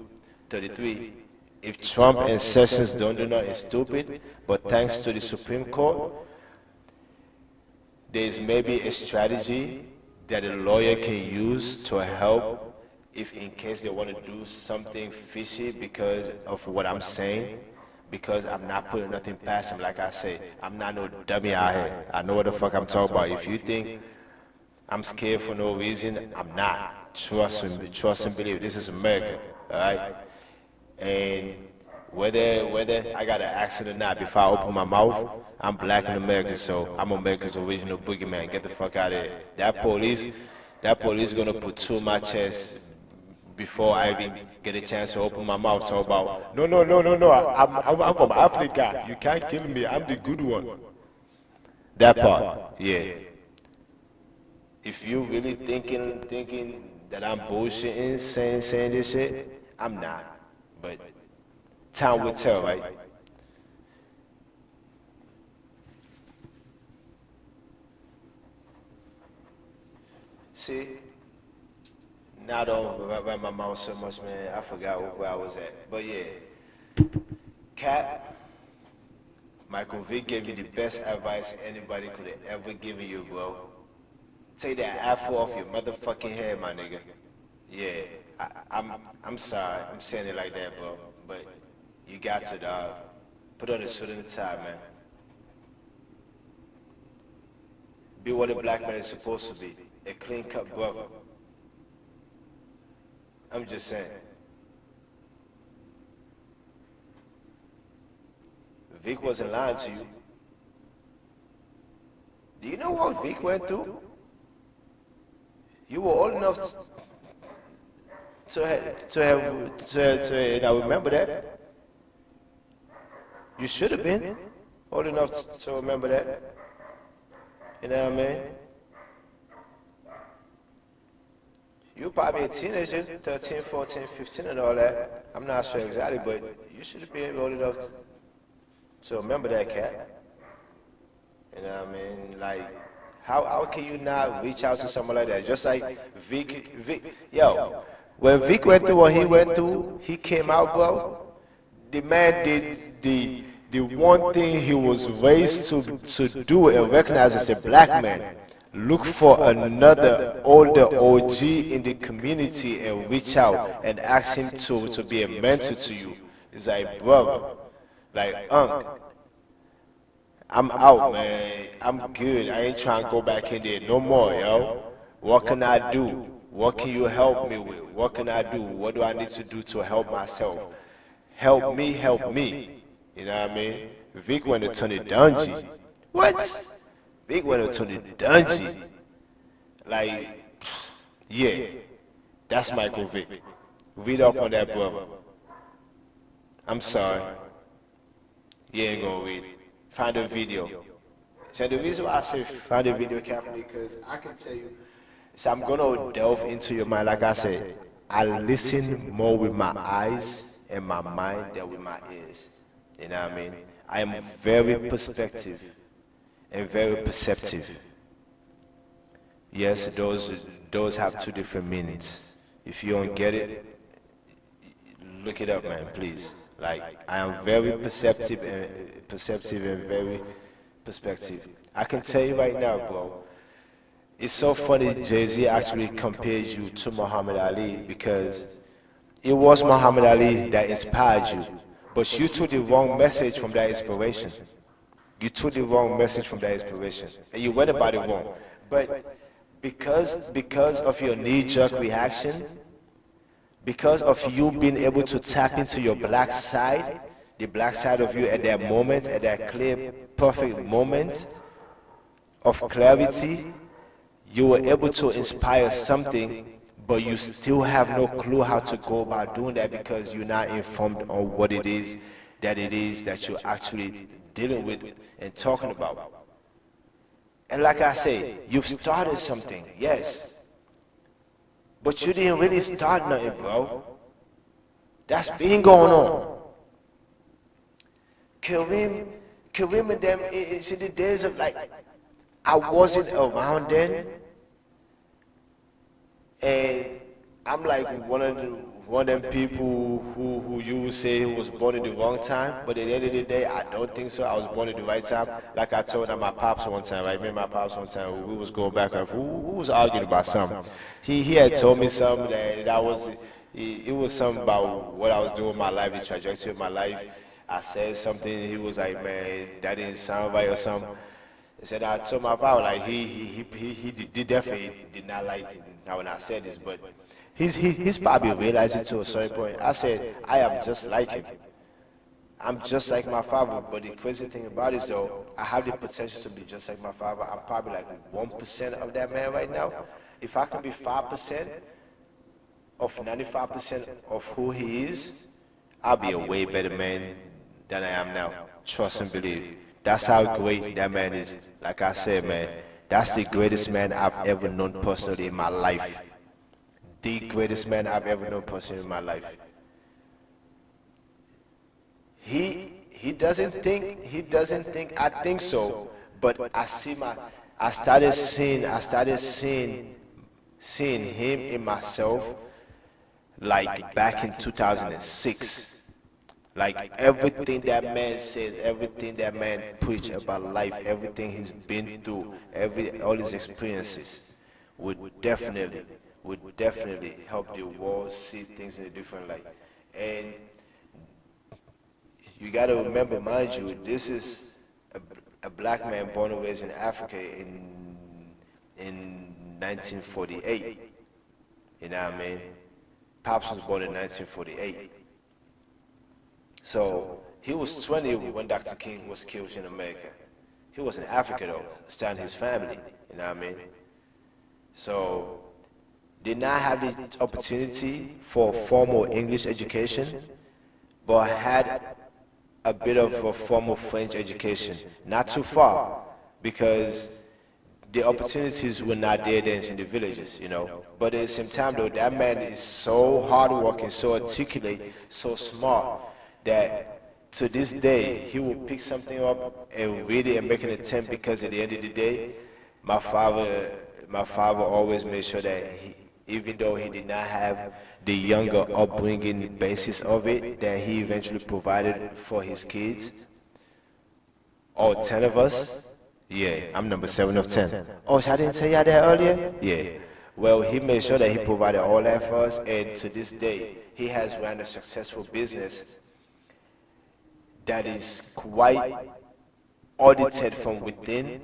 33. If Trump and Sessions don't do nothing stupid, but thanks to the Supreme Court, there's maybe a strategy that a lawyer can use to help if in case they want to do something fishy because of what I'm saying, because I'm not putting nothing past them. Like I say, I'm not no dummy out here. I know what the fuck I'm talking about. If you think I'm scared for no reason, I'm not. Trust and believe. This is America, all right? And whether I got an accent or not, before I open my mouth, I'm black in America, so I'm America's original boogeyman. Get the fuck out of here. That police gonna put 2 on my chest before I even get a chance to open my mouth. Talk about no. I'm from Africa. You can't kill me. I'm the good one. That part, yeah. If you really thinking that I'm bullshitting saying this shit, I'm not. But Time will tell, right? See? Now I don't run my mouth so much, man. I forgot where I was at. But yeah, Cap, Michael Vick gave you the best advice anybody could have ever given you, bro. Take that afro off your motherfucking head, my nigga. Yeah, I'm sorry. I'm saying it like that, bro. But you got to, dog. Put on the suit and the tie, man. Be what a black man is supposed to be. A clean-cut brother. I'm just saying. Vic wasn't lying to you. Do you know what Vic went through? You were old enough to remember that. You should have been old enough to remember that. You know what I mean? You were probably a teenager, 13, 14, 15 and all that. I'm not sure exactly, but you should have been old enough to remember that, cat. You know what I mean? Like, how can you not reach out to someone like that? Just like Vic, yo, when Vic went through what he went through, he came out, bro. The man did the one thing he was raised to do and recognize as a black man. Look for another older OG in the community and reach out and ask him to be a mentor to you. It's like, brother, like, Unc, I'm out, man. I'm good. I ain't trying to go back in there no more, yo. What can I do? What can you help me with? What can I do? What do I need to do to help myself? Help me, help me. You know what I mean? Vic went to Tony Dungy. What? Vic went to Tony Dungy. Like, yeah. That's Michael Vick. Read up on that, brother. I'm sorry. You ain't gonna read. Find a video. So the reason why I say find a video, Captain, because I can tell you, so I'm gonna delve into your mind. Like I said, I listen more with my eyes and my mind than with my ears. You know what I mean? I am very perspective and very perceptive. Yes, those have two different meanings. If you don't get it, look it up, man, please. Like, I am very perceptive and very perspective. I can tell you right now, bro, it's so funny Jay-Z actually compared you to Muhammad Ali because it was Muhammad Ali that inspired you, but you took the wrong message from that inspiration. You took the wrong message from that inspiration, and you went about it wrong. But because of your knee-jerk reaction, because of you being able to tap into your black side, the black side of you at that moment, at that clear, perfect moment of clarity, you were able to inspire something, but you still have no clue how to go about doing that because you're not informed on what it is that you're actually dealing with and talking about. And like I say, you've started something, yes. But you didn't really start nothing, bro. That's been going on. Kareem and them, it's in the days of like, I wasn't around then. And I'm like one of them people who you would say was born in the wrong time, but at the end of the day, I don't think so. I was born in the right time. Like I told my pops one time, right? Me and my pops one time, we was going back and forth. Who was arguing about something? He had told me something it was something about what I was doing in my life, the trajectory of my life. I said something, he was like, man, that didn't sound right or something. I said, I told my father, like, he definitely did not like it now when I said this, but he's probably realized it to a certain point. I said, I am just like him. I'm just like my father, but the crazy thing about it is, though, I have the potential to be just like my father. I'm probably like 1% of that man right now. If I can be 5% of 95% of who he is, I'll be a way better man than I am now. Trust and believe. That's how great that man is. Like I said, man, that's the greatest man I've ever known personally in my life. The greatest man I've ever known personally in my life. he doesn't think I think so, but I started seeing him in myself like back in 2006. Like everything that man says, everything that man preach about life, everything he's been through, all his experiences would definitely help the world see things in a different light. And you got to remember, mind you, this is a black man born and raised in Africa in 1948. You know what I mean? Pops was born in 1948. So he was 20 when Dr. King was killed in America. He was in Africa though, starting his family. You know what I mean? So did not have the opportunity for formal English education, but had a bit of a formal French education. Not too far, because the opportunities were not there then in the villages, you know. But at the same time though, that man is so hardworking, so articulate, so smart, that to this day he will pick something up and read it and make an attempt, because at the end of the day, my father always made sure that even though he did not have the younger upbringing basis of it, that he eventually provided for his kids, all 10 of us. Yeah, I'm number 7 of 10. Oh, so I didn't tell y'all that earlier? Yeah. Well, he made sure that he provided all that for us, and to this day, he has run a successful business that is quite audited from within.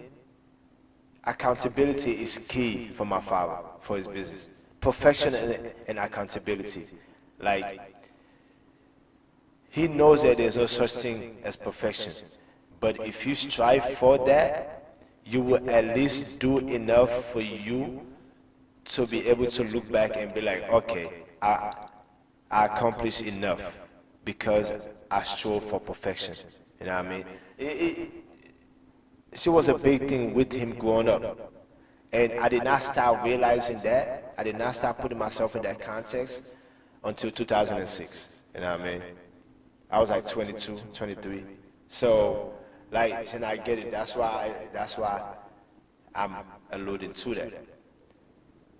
Accountability is key for my father, for his business. Perfection and accountability. Like, he knows that there's no such thing as perfection. But if you strive for that, you will at least do enough for you to be able to look back and be like, okay, I accomplished enough because I strove for perfection. You know what I mean? She was a big thing with him growing up. And I did not start realizing that. I did not start putting myself in that context until 2006. You know what I mean? I was like 22, 23. So, like, and I get it. That's why I'm alluding to that.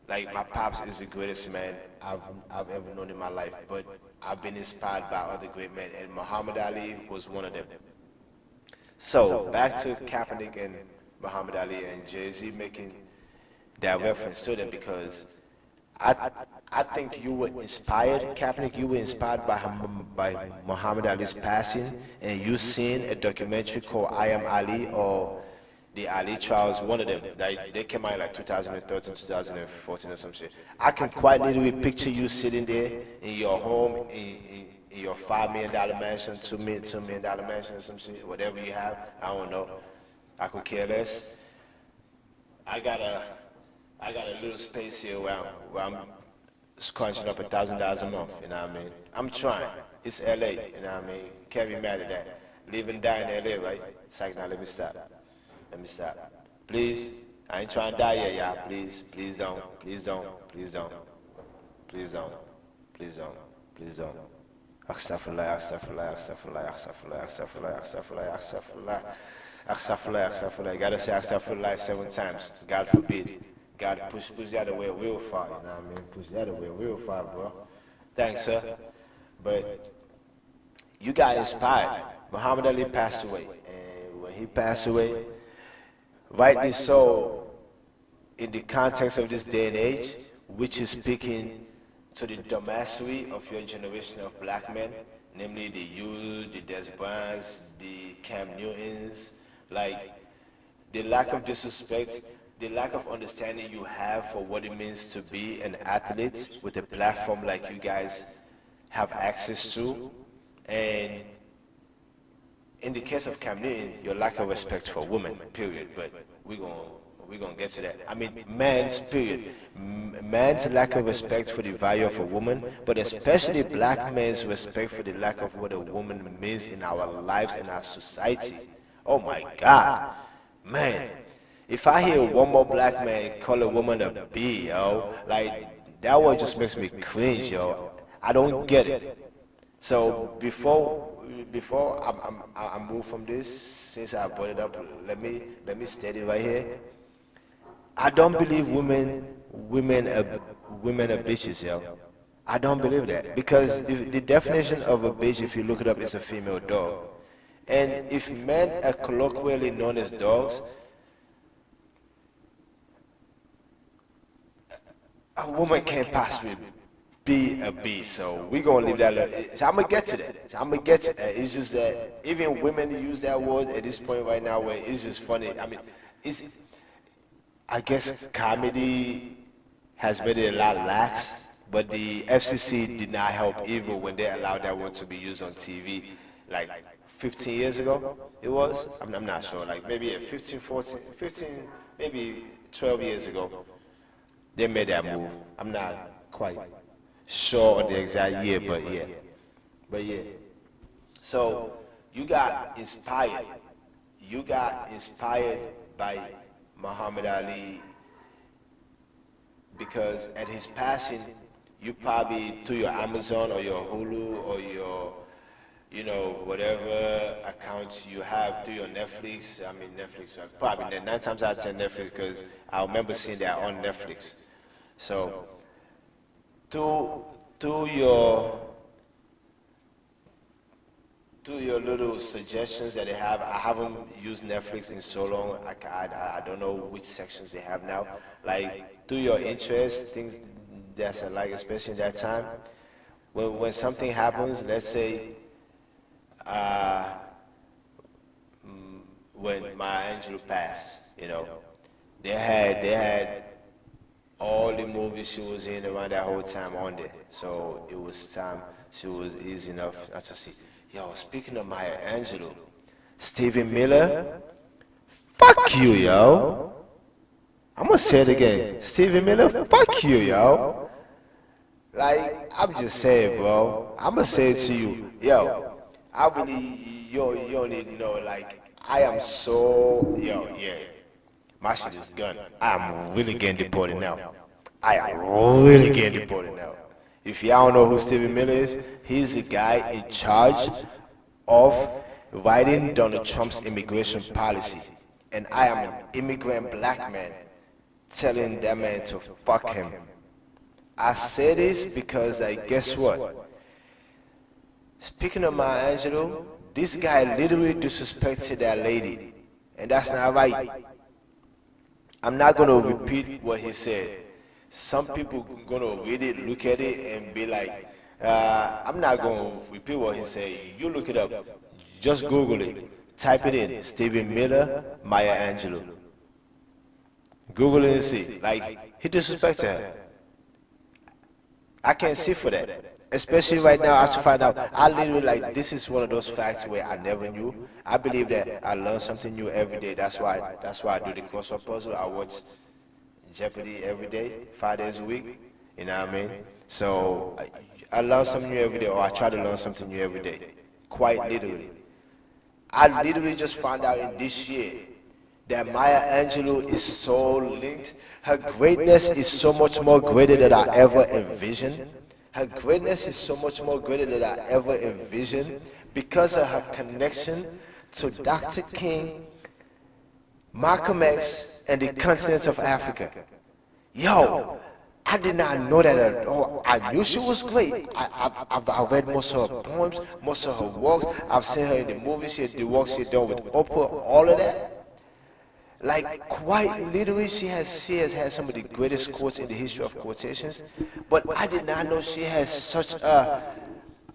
Like, my pops is the greatest man I've ever known in my life, but I've been inspired by other great men, and Muhammad Ali was one of them. So, back to Kaepernick and Muhammad Ali and Jay-Z making that reference to them, because I think you were inspired, Kaepernick, you were inspired by Muhammad Ali's passing, and you seen a documentary called I Am Ali, or the Ali Trials, one of them. They came out like 2013, 2014 or some shit. I can quite literally picture you sitting there in your home, in your $5 million mansion, $2 million mansion or some shit, whatever you have, I don't know. I could care less. I got a little space here where I'm scrunching up $1,000 a month, you know what I mean? I'm trying. It's LA, you know what I mean? Can't be mad at that. Live and die in LA, right? Psych, now let me stop. Please, I ain't trying to die yet, y'all. Please don't. Astaghfirullah. You gotta say astaghfirullah 7 times. God forbid. God push that away real far, you know what I mean? Push that away real far, bro. Thanks, sir. But you got inspired. Muhammad Ali passed away. And when he passed away, rightly so, in the context of this day and age, which is speaking to the dumbassery of your generation of black men, namely the you, the Des Bryants, the Cam Newtons, like the lack of disrespect, the lack of understanding you have for what it means to be an athlete with a platform like you guys have access to, and in the case of Cam Newton, your lack of respect for women, period. But we're gonna get to that. I mean, man's period. Man's lack of respect for the value of a woman, but especially black men's respect for the lack of what a woman means in our lives and our society. Oh my God, man. If I hear one more black man call a woman a B, yo, like, that word just makes me cringe, yo. I don't get it. So before I move from this, since I brought it up, let me state it right here. I don't believe women are bitches, yo. I don't believe that because if the definition of a bitch, if you look it up, is a female dog. And if men are colloquially known as dogs, a woman can't possibly be a beast. So we're gonna leave that alone. So I'm gonna get to that. So I'm gonna get to that. It's just that even women use that word at this point right now where it's just funny. I mean, it's I guess comedy has made it a lot lax, but the FCC did not help either when they allowed that word to be used on TV like 15 years ago. It was? I'm not sure. Like maybe 15, 14, 15, maybe 12 years ago. They made that move. I'm not quite sure on the exact year, but yeah. But yeah. So you got inspired. You got inspired by Muhammad Ali because at his passing, you probably through your Amazon or your Hulu or your, whatever accounts you have through your Netflix. I mean Netflix, probably 9 times out of 10 Netflix because I remember seeing that on Netflix. So through your little suggestions that they have, I haven't used Netflix in so long. I don't know which sections they have now. Like through your interests, things that's like, especially in that time, when something happens, let's say when Maya Angelou passed, they had all the movies she was in around that whole time on there. So it was time she was easy enough not to see. Yo, speaking of Maya Angelou, Stephen Miller, fuck you, yo. I'm gonna say it again. Stephen Miller, fuck you, yo. Like, I'm just saying, bro. I'm gonna say it to you. Yo, I really, you don't need to know, like, I am so, yeah. My shit is gone. I'm really getting deported now. I am really getting deported now. If y'all don't know who Stephen Miller is, he's the guy in charge of writing Donald Trump's immigration policy. And I am an immigrant black man telling that man to fuck him. I say this because, guess what? Speaking of Maya Angelou, this guy literally disrespected that lady. And that's not right. I'm not going to repeat what he said. Some people going to read it, look at it, and be like, I'm not going to repeat what he said. You look it up. Just Google it. Type it in. Stephen Miller, Maya Angelou. Google it and see. Like, he disrespected her. I can't sit for that. Especially right now, as to find out, I literally like, this is one of those facts where I never knew. I believe that I learn something new every day. That's why I do the crossword puzzle. I watch Jeopardy every day, 5 days a week. You know what I mean? So I learn something new every day, or I try to learn something new every day. Quite literally. I literally just found out in this year that Maya Angelou is so linked. Her greatness is so much more greater than I ever envisioned. Her greatness is so much more greater than I ever envisioned because of her connection to Dr. King, Malcolm X, and the continent of Africa. Yo, I did not know that at all. I knew she was great. I've read most of her poems, most of her works. I've seen her in the movies, the works she done with Oprah, all of that. Like, quite literally, she has had some of the greatest quotes in the history of quotations. But I did not know she has such a,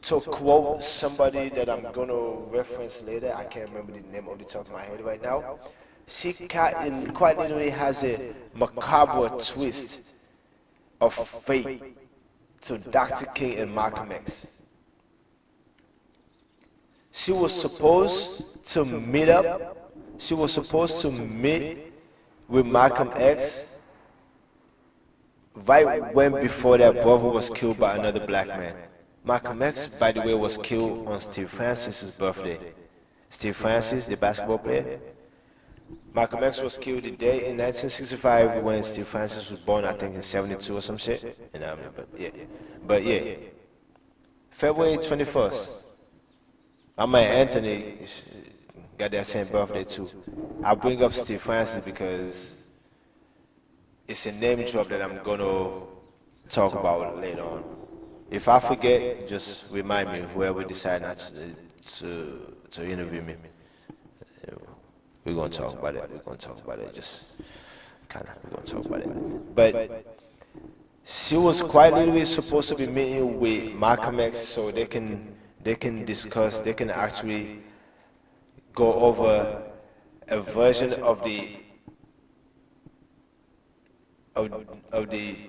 to quote somebody that I'm going to reference later, I can't remember the name off the top of my head right now. She quite literally has a macabre twist of fate to Dr. King and Malcolm X. She was supposed to meet up. She was supposed to meet with Malcolm X right when before that brother was killed by another black man. Malcolm X, by the way, was killed on Steve Francis' birthday. Steve Francis, the basketball player. Malcolm X was killed the day in 1965 when Steve Francis was born, I think in 72 or some shit. You know what I mean? But yeah. February 21st. My man Anthony got that same birthday too. I bring up Steve Francis because it's a name drop that I'm gonna talk about later on. If I forget, just remind me. Whoever decide not to interview me, we're gonna talk about it. We're gonna talk about it. Just kind of, we're gonna talk about it. But she was quite literally supposed to be meeting with Malcolm X so they can discuss. They can actually go over a version of the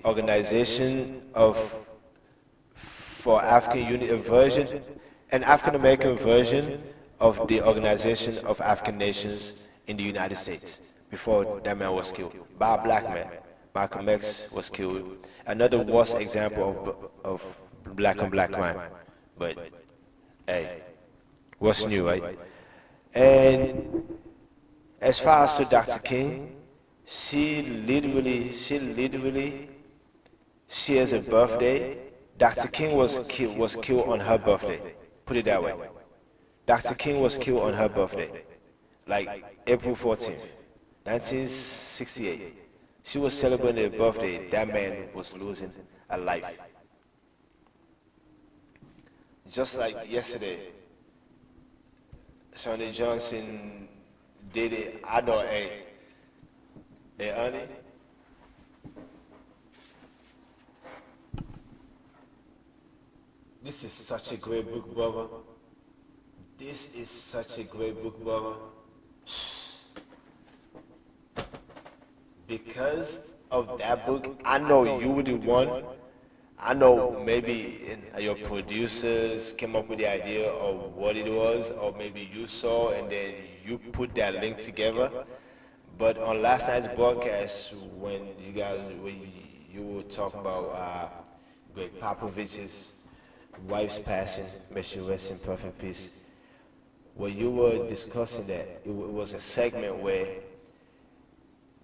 organization of for African Unity, a version, an African American version of the Organization of African Nations in the United States before that man was killed by a black man. Malcolm X was killed. Another worst example of black on black crime. But hey, what's new, right? And as far as to Dr. King, she has a birthday. Dr. King was killed on her birthday. Put it that way. Dr. King was killed on her birthday, like April 14th, 1968. She was celebrating her birthday. That man was losing a life. Just like yesterday, Sonny Johnson did it. I know, hey, Ernie. This is such a great book, brother. This is such a great book, brother. Because of that book, I know you were the one. I know maybe your producers came up with the idea of what it was, or maybe you saw and then you put that link together. But on last night's broadcast, when you were talking about Greg Popovich's wife's passing, may she rest in perfect peace. When you were discussing that, it was a segment where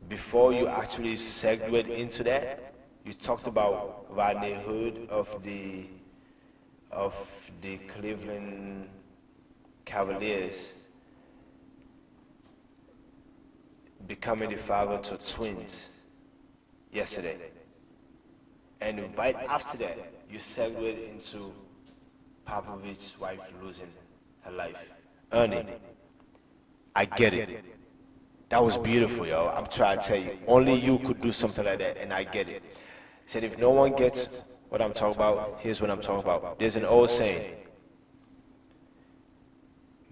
before you actually segued into that, you talked about Rodney Hood of the Cleveland Cavaliers becoming the father to twins yesterday. And right after that, you segued into Popovich's wife losing her life. Ernie, I get it. That was beautiful, yo. I'm trying to tell you. Only you could do something like that, and I get it. Said if no one gets what I'm talking about, here's what I'm talking about. There's an old saying.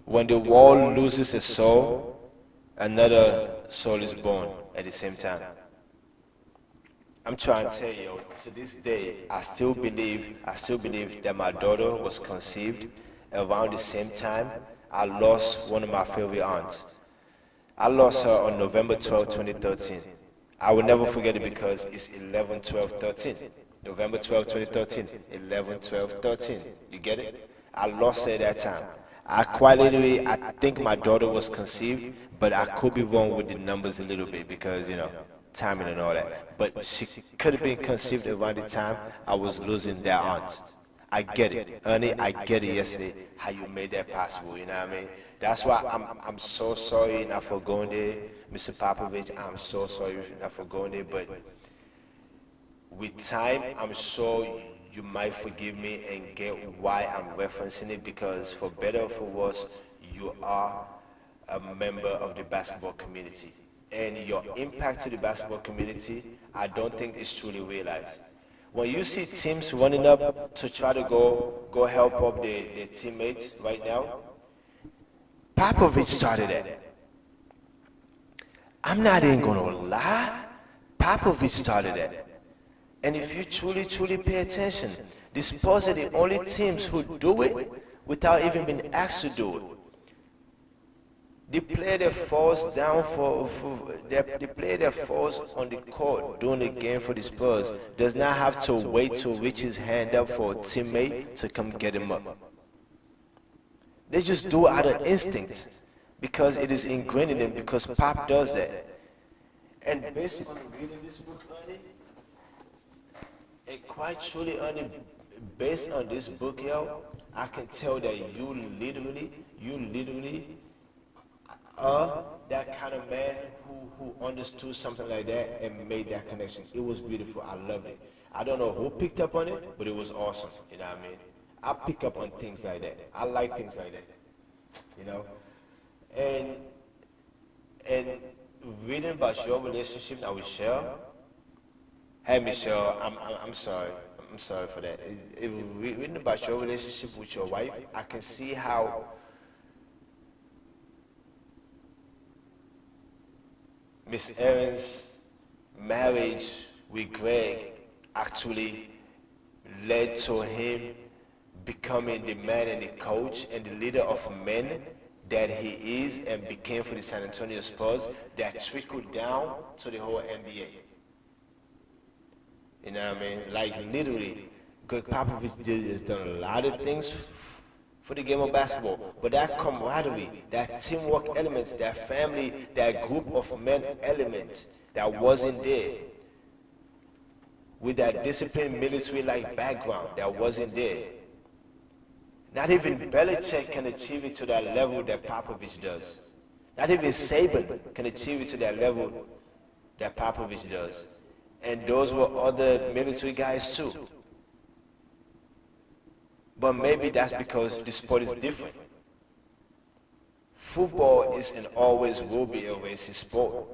When the world loses a soul, another soul is born at the same time. I'm trying to tell you, to this day, I still believe that my daughter was conceived around the same time I lost one of my favorite aunts. I lost her on November 12, 2013. I will never forget it because it's 11/12/13. November 12, 2013. 11/12/13. You get it? I lost her at that time. I think my daughter was conceived, but I could be wrong with the numbers a little bit because, timing and all that. But she could have been conceived around the time I was losing that aunt. I get it. Ernie, I get it yesterday, how you made that possible, you know what I mean? That's why I'm so sorry not for going there. Mr. Popovich, I'm so sorry not for going there, but with time, I'm sure you might forgive me and get why I'm referencing it, because for better or for worse, you are a member of the basketball community. And your impact to the basketball community, I don't think is truly realized. When you see teams running up to try to go help up their teammates right now, Popovich started that. I'm not even gonna lie, Popovich started that. And if you truly pay attention, the Spurs are the only teams who do it without even being asked to do it. The player that falls down the player that falls on the court during the game for the Spurs does not have to wait to reach his hand up for a teammate to come get him up. They just do it out of instinct because it is ingrained in them, because Pop does that. And basically, reading this book, Ernie, and quite truly, Ernie, based on this book, yo, I can tell that you literally that kind of man who understood something like that and made that connection. It was beautiful. I loved it. I don't know who picked up on it, but it was awesome. You know what I mean? I pick up on things like that. I like things like that. You know, and and reading about your relationship now with Michelle. Hey Michelle, I'm sorry. I'm sorry for that. Reading about your relationship with your wife, I can see how Miss Aaron's marriage with Greg actually led to him becoming the man and the coach and the leader of men that he is and became for the San Antonio Spurs that trickled down to the whole NBA. You know what I mean? Like literally, Greg Popovich has done a lot of things for the game of basketball, but that camaraderie, that teamwork elements, that family, that group of men element that wasn't there, with that disciplined military-like background that wasn't there. Not even Belichick can achieve it to that level that Popovich does. Not even Saban can achieve it to that level that Popovich does. And those were other military guys too. But maybe that's because the sport is different. Football is and always will be a racist sport.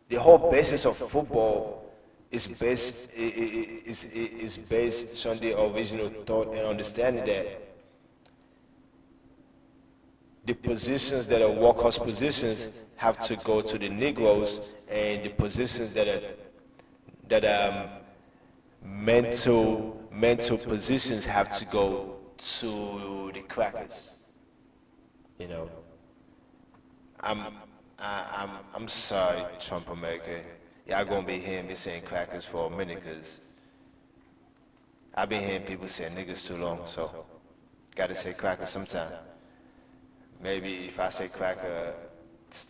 The whole basis of football is based on the original thought and understanding that the positions that are workhorse positions have to go to the Negroes, and the positions that are mental positions have to go to the crackers. You know, I'm sorry, Trump America. Y'all gonna be hearing me saying crackers for a minute, cause I've been hearing people say niggas too long, so gotta say crackers sometime. Maybe if I say cracker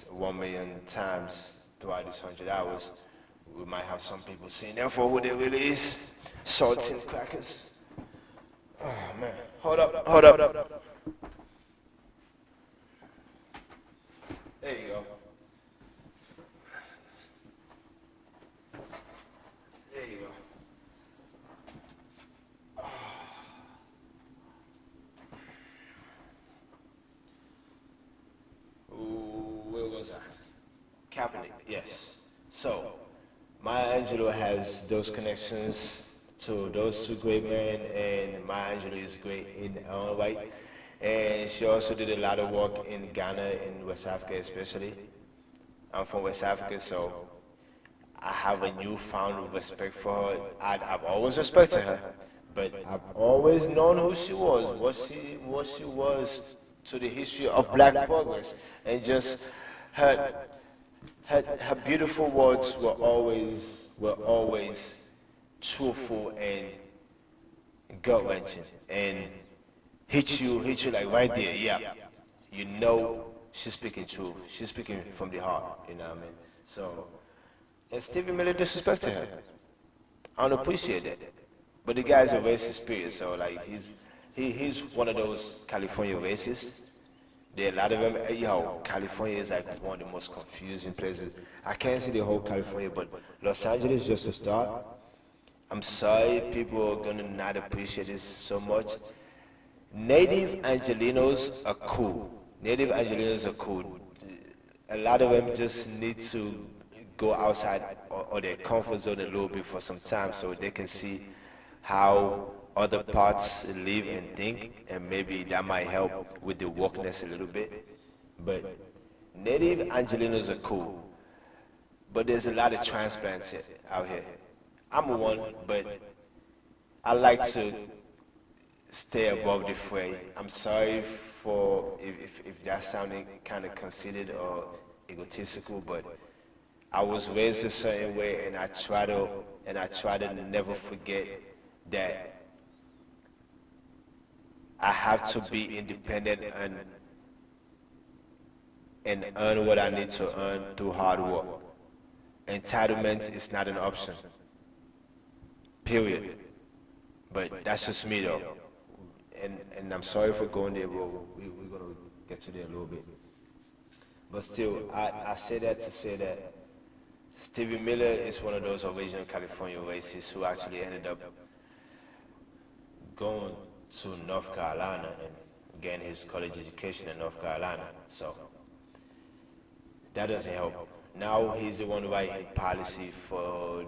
1 million times throughout these 100 hours, we might have some people seeing them for who they really is. Saltine crackers. Oh man. Hold up. There you go. There you go. Where was I? Kaepernick, yes. So, Maya Angelou has those connections to those two great men, and Maya Angelou is great in her own right. And she also did a lot of work in Ghana and West Africa especially. I'm from West Africa, so I have a newfound respect for her. I've always respected her, but I've always known who she was, what she was to the history of Black progress, and just her her beautiful words were always truthful and gut wrenching and hit you like right there. Yeah, you know she's speaking truth. She's speaking from the heart. You know what I mean? So, and Stevie Miller disrespected her. I don't appreciate that. But the guy's a racist period, so like he's one of those California racists. There are a lot of them. Yo, California is like one of the most confusing places. I can't see the whole California, but Los Angeles just to start. I'm sorry people are gonna not appreciate this so much. Native Angelinos are cool. Native Angelinos are cool. A lot of them just need to go outside or their comfort zone a little bit for some time so they can see how other parts live and think, and maybe that might help with the wokeness a little bit. But native Angelinos are cool, but there's a lot of transplants out here. I'm one, but I like to stay above the fray. I'm sorry for if that sounded kind of conceited or egotistical, but I was raised a certain way, and I try to never forget that I have to be independent and earn what I need to earn through hard work. Entitlement is not an option. Period. But that's just me though. And I'm sorry for going there, but we're gonna get to there a little bit. But still, I say that to say that Stevie Miller is one of those original California racists who actually ended up going to North Carolina and getting his college education in North Carolina. So that doesn't help. Now he's the one writing policy for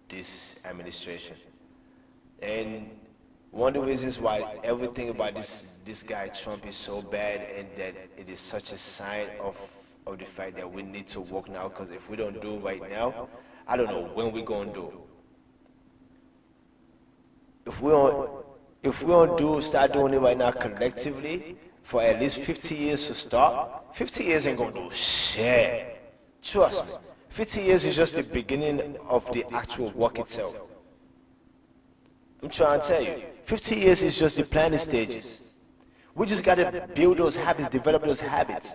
this administration. And one of the reasons why everything about this guy Trump is so bad and that it is such a sign of the fact that we need to work now, because if we don't do it right now, I don't know when we're gonna do it. If we don't start doing it right now collectively for at least 50 years to start, 50 years ain't gonna do shit. Trust me. 50 years is just the beginning of the actual work itself. I'm trying to tell you, 50 years is just the planning stages. We just gotta build those habits, develop those habits.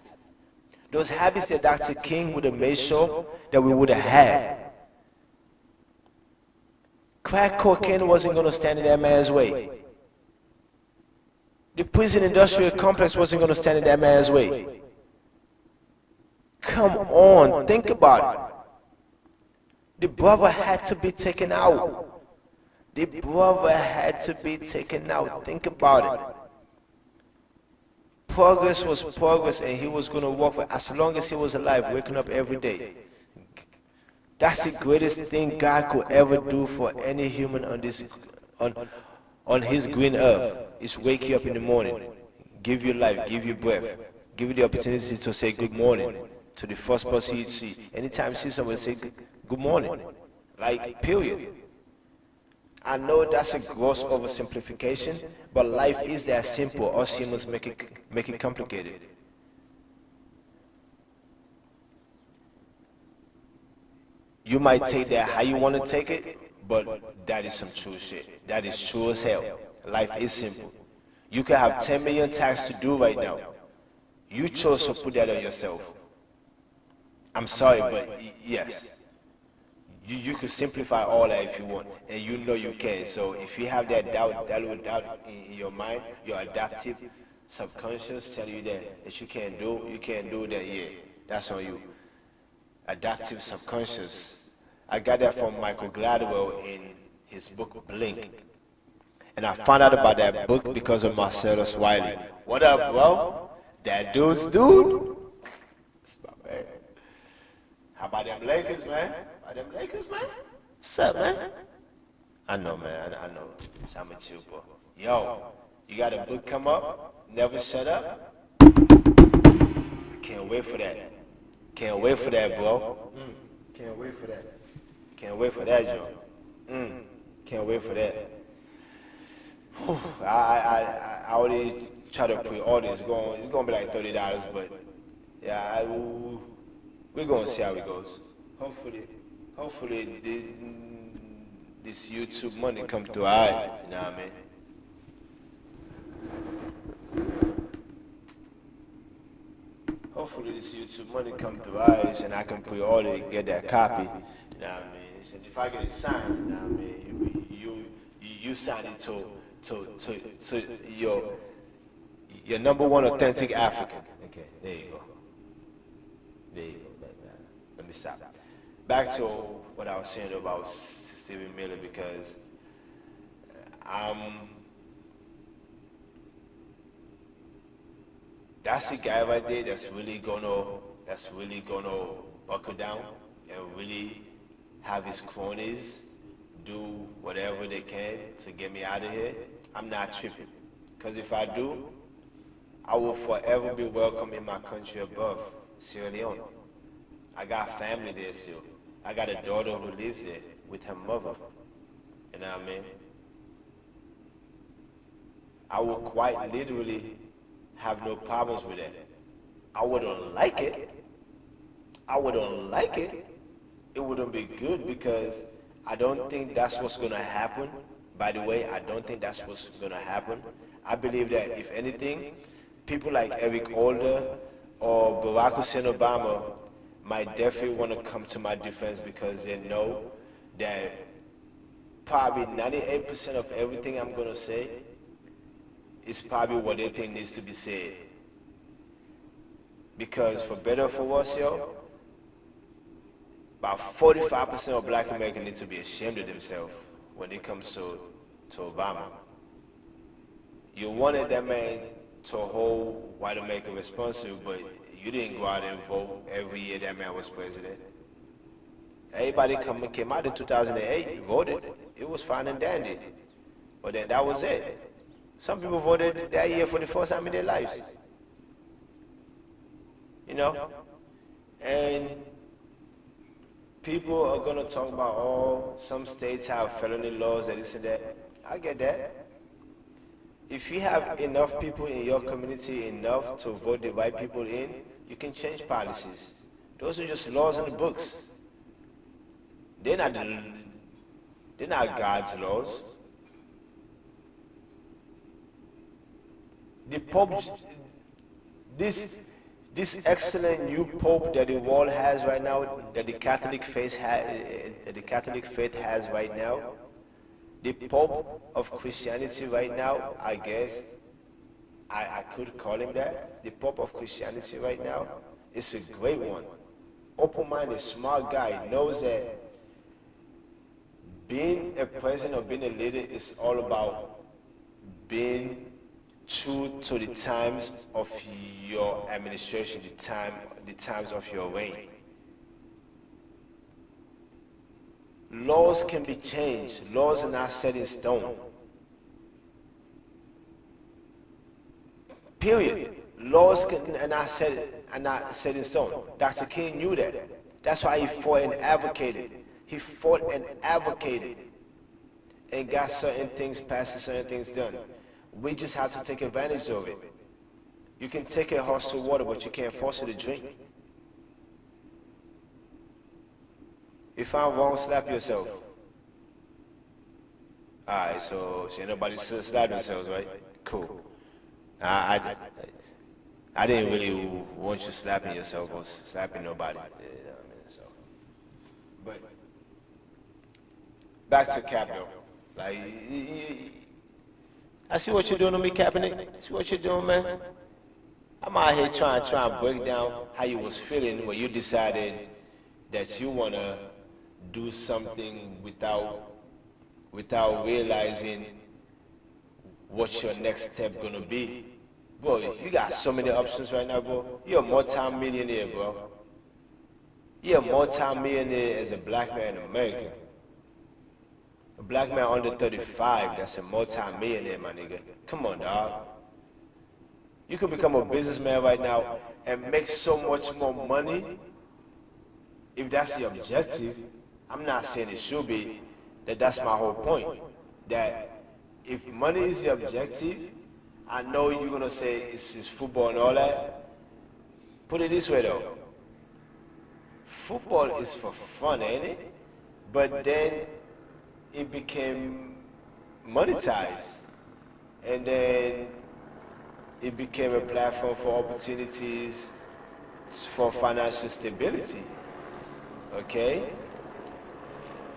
Those habits that Dr. King would have made sure that we would have had. Crack cocaine wasn't gonna stand in that man's way. The prison industrial complex wasn't gonna stand in that man's way. Come on, think about it. The brother had to be taken out. The brother had to be taken out. Think about it. Progress was progress, and he was going to work for as long as he was alive, waking up every day. That's the greatest thing God could ever do for any human on this, on his green earth. Is wake you up in the morning, give you life, give you breath, give you the opportunity to say good morning to the first person you see. Anytime you see somebody, say good morning. Like, period. I know that's a gross oversimplification, but life is that simple. Us humans make it complicated. You might take that how you want to take it, but that is some true shit. That is true as hell. Life is simple. You can have 10 million tasks to do right now. You chose to put that on yourself. I'm sorry, but yes. You could simplify all that if you want, and you know you can. So if you have that doubt, that little doubt in your mind, your adaptive subconscious tell you that you can't do that, yeah, that's on you. Adaptive subconscious. I got that from Michael Gladwell in his book Blink. And I found out about that book because of Marcellus Wiley. What up, bro? That dude's dude? That's my man. How about them Lakers, man? How about them Lakers, man? What's up, man? I know, man. I know. I'm with you, bro. Yo, you got a book come up? Never Shut Up? I can't wait for that. Can't wait for that, bro. Can't wait for that. Can't wait for that, Joe. Can't wait for that. Whew. I already try to pre-order. It's going to be like $30, but yeah, we're going to see how it goes. Hopefully this YouTube money come through all right, you know what I mean? Hopefully this YouTube money come through all right, and I can pre-order it, get that copy, you know what I mean? So if I get it signed, you know what I mean, you sign it to your number one authentic African. Okay, there you go. There you go. Let me stop. Back to what I was saying about Stephen Miller, because that's the guy right there that's really gonna buckle down and really have his cronies do whatever they can to get me out of here. I'm not tripping, because if I do, I will forever be welcome in my country above, Sierra Leone. I got family there still. I got a daughter who lives there with her mother. You know what I mean? I will quite literally have no problems with that. I wouldn't like it. It wouldn't be good, because I don't think that's what's gonna happen. By the way, I don't think that's what's gonna happen. I believe that if anything, people like Eric Holder or Barack Hussein Obama might definitely want to come to my defense, because they know that probably 98% of everything I'm gonna say is probably what they think needs to be said. Because for better or for worse, yo, about 45% of black Americans need to be ashamed of themselves when it comes to Obama. You wanted that man to hold white America responsible, but you didn't go out and vote every year that man was president. Everybody came out in 2008, voted. It was fine and dandy. But then that was it. Some people voted that year for the first time in their lives. You know? And people are going to talk about, oh, some states have felony laws and this and that. I get that. If you have enough people in your community enough to vote the right people in, you can change policies. Those are just laws in the books. They're not God's laws. The Pope, this excellent new Pope that the world has right now, that the Catholic faith has right now, the Pope of Christianity right now, I guess, I could call him that. The Pope of Christianity right now is a great one. Open-minded, smart guy, knows that being a president or being a leader is all about being true to the times of your administration, the times of your reign. Laws can be changed. Laws are not set in stone. Period. Laws are not set in stone. Dr. King knew that. That's why he fought and advocated. He fought and advocated and got certain things passed and certain things done. We just have to take advantage of it. You can take a horse to water, but you can't force it to drink. If I'm wrong, slap yourself. Alright, so ain't nobody slap themselves, right? Cool. I didn't really want you slapping yourself or slapping nobody. You know what I mean? So, but back to Cap though. Like, I see what you're doing to me, Kaepernick. See what you're doing, man. I'm out here trying to break down how you was feeling when you decided that you wanna do something without realizing what your next step gonna be. Bro, you got so many options right now, bro. You're a multi-millionaire, bro. You're a multi-millionaire as a black man in America. A black man under 35, that's a multi-millionaire, my nigga. Come on, dog. You could become a businessman right now and make so much more money if that's the objective. I'm not saying it should be. That's my whole point. That if money is the objective, I know you're gonna say it's just football and all that. Put it this way though. Football is for fun, ain't it? But then it became monetized. And then it became a platform for opportunities for financial stability. Okay?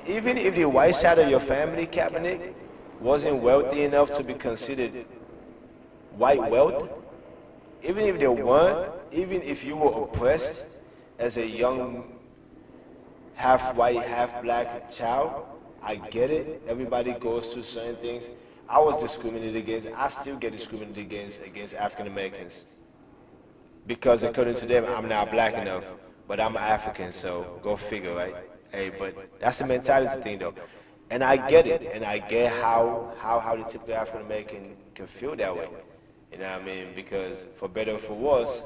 Even if the white side of your family, Kaepernick, wasn't wealthy enough to be considered white wealth, even if they weren't, even if you were oppressed as a young half white, half black child, I get it. Everybody goes through certain things. I was discriminated against. I still get discriminated against African Americans. Because according to them, I'm not black enough, but I'm African, so go figure, right? Hey, but that's the mentality thing though. And I get it, and I get how the typical African American can feel that way. You know what I mean? Because for better or for worse,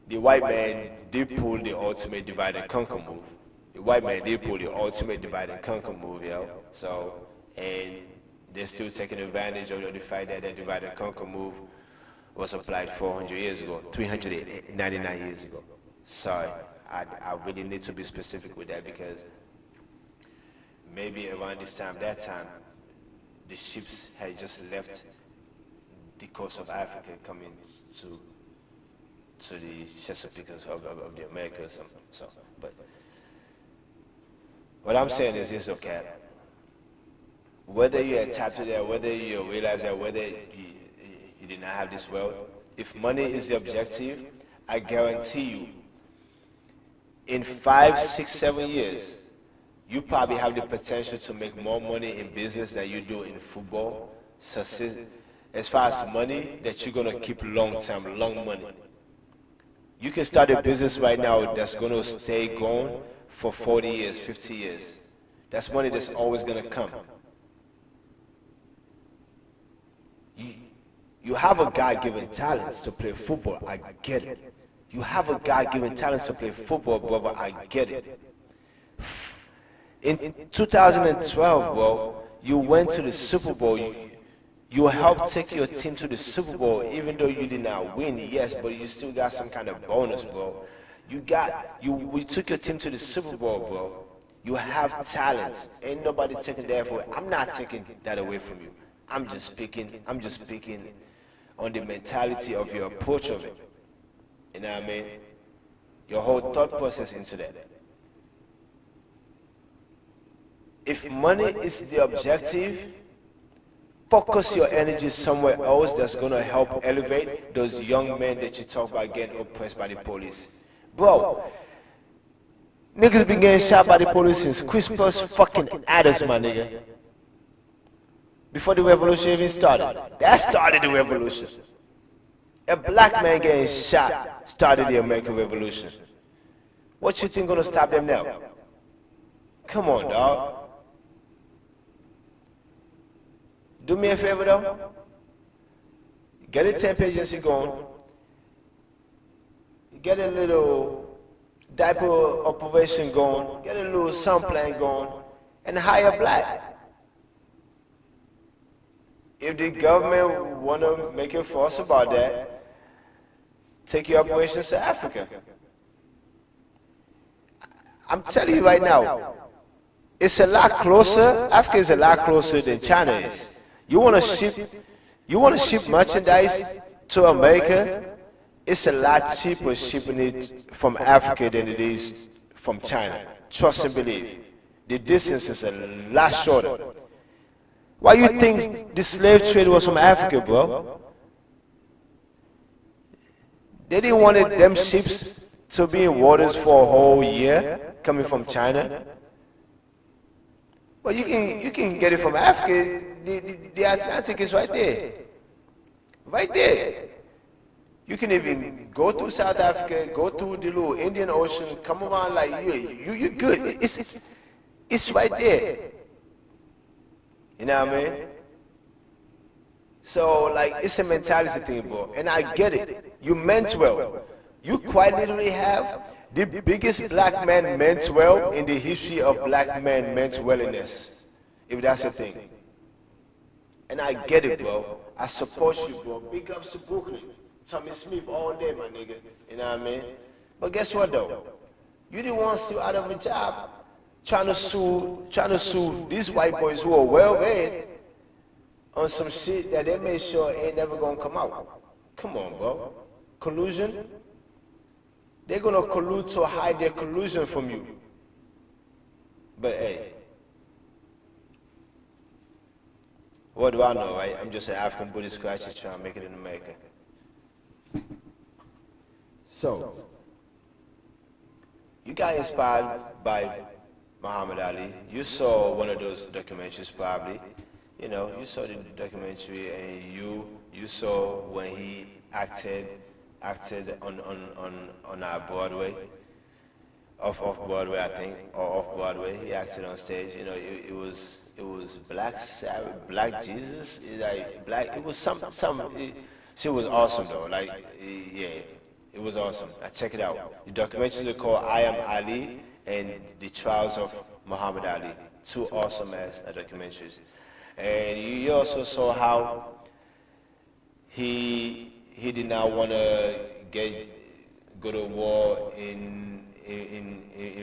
the white man did pull the ultimate divide and conquer move. The white man did pull the ultimate divide and conquer move, yo. So, and they're still taking advantage of the fact that divide and conquer move was applied 400 years ago, 399 years ago. Sorry, I really need to be specific with that because maybe around this time, that time, the ships had just left the coast of Africa coming to the Chesapeake of the Americas. So, but What I'm saying is this, okay? Whether you're tapped to that, whether you realize that, whether you did not have this wealth, if money is the objective, I guarantee you, in 5, 6, 7 years, you probably have the potential to make more money in business than you do in football. Success, as far as money that you're gonna keep long term, long money. You can start a business right now that's gonna stay going for 40 years, 50 years. That's money that's always gonna come. You have a God-given talents to play football, I get it. You have a God-given talents to play football, brother, I get it. In 2012, bro, you went to the Super Bowl. You helped take your team to the Super Bowl, even though you did not win, yes, but you still got some kind of bonus, bro. We took your team to the Super Bowl, bro. You have talent. Ain't nobody taking that away. I'm not taking that away from you. I'm just speaking on the mentality of your approach of it. You know what I mean? Your whole thought process into that. If money is the objective, focus your energy somewhere else that's gonna help elevate those young men that you talk about getting oppressed by the police. Bro, niggas been getting shot by the police since Crispus fucking Adams, my nigga. Before the revolution even started. That started the revolution. A black man getting shot started the American Revolution. What you think gonna stop them now? Come on, dog. Do me a favor though. Get a temp agency going. Get a little diaper operation going. Get a little sound plan going. And hire black. If the government want to make a fuss about that, take your operations to Africa. I'm telling you right now, it's a lot closer. Africa is a lot closer than China is. You want to ship merchandise to America, it's a lot cheaper shipping it from Africa than it is from China. Trust and believe. The distance is a lot shorter. Why you think the slave trade was from Africa, bro? They didn't want them ships to be in waters for a whole year coming from China. But you can get it from Africa. The Atlantic is right there. Right there. You can even go through South Africa, go through the little Indian Ocean, come around like you're good. It's right there. You know what I mean? So, like, it's a mentality thing, bro. And I get it. You meant well. You quite literally have the biggest black man meant well in the history of black men meant welliness. If that's a thing. And I get it, bro. I support you, bro. Big ups to Brooklyn. Tommy Smith all day, my nigga. You know what I mean? But guess what, though? You didn't want to still out of a job trying to sue these white boys who are well read on some shit that they made sure ain't never gonna come out. Come on, bro. Collusion? They're gonna collude to hide their collusion from you. But hey, what do I know, right? I'm just an African Buddhist scratcher trying to make it in America. So, you got inspired by Muhammad Ali. You saw one of those documentaries probably. You know, you saw the documentary and you saw when he acted on our Broadway, off Broadway I think, or off Broadway. He acted on stage. You know, it was Black Sabbath, Black Jesus, like black. It was she was awesome though. Like yeah, it was awesome. Check it out. The documentaries are called I Am Ali and The Trials of Muhammad Ali. Two awesome ass documentaries. And you also saw how he did not want to go to war in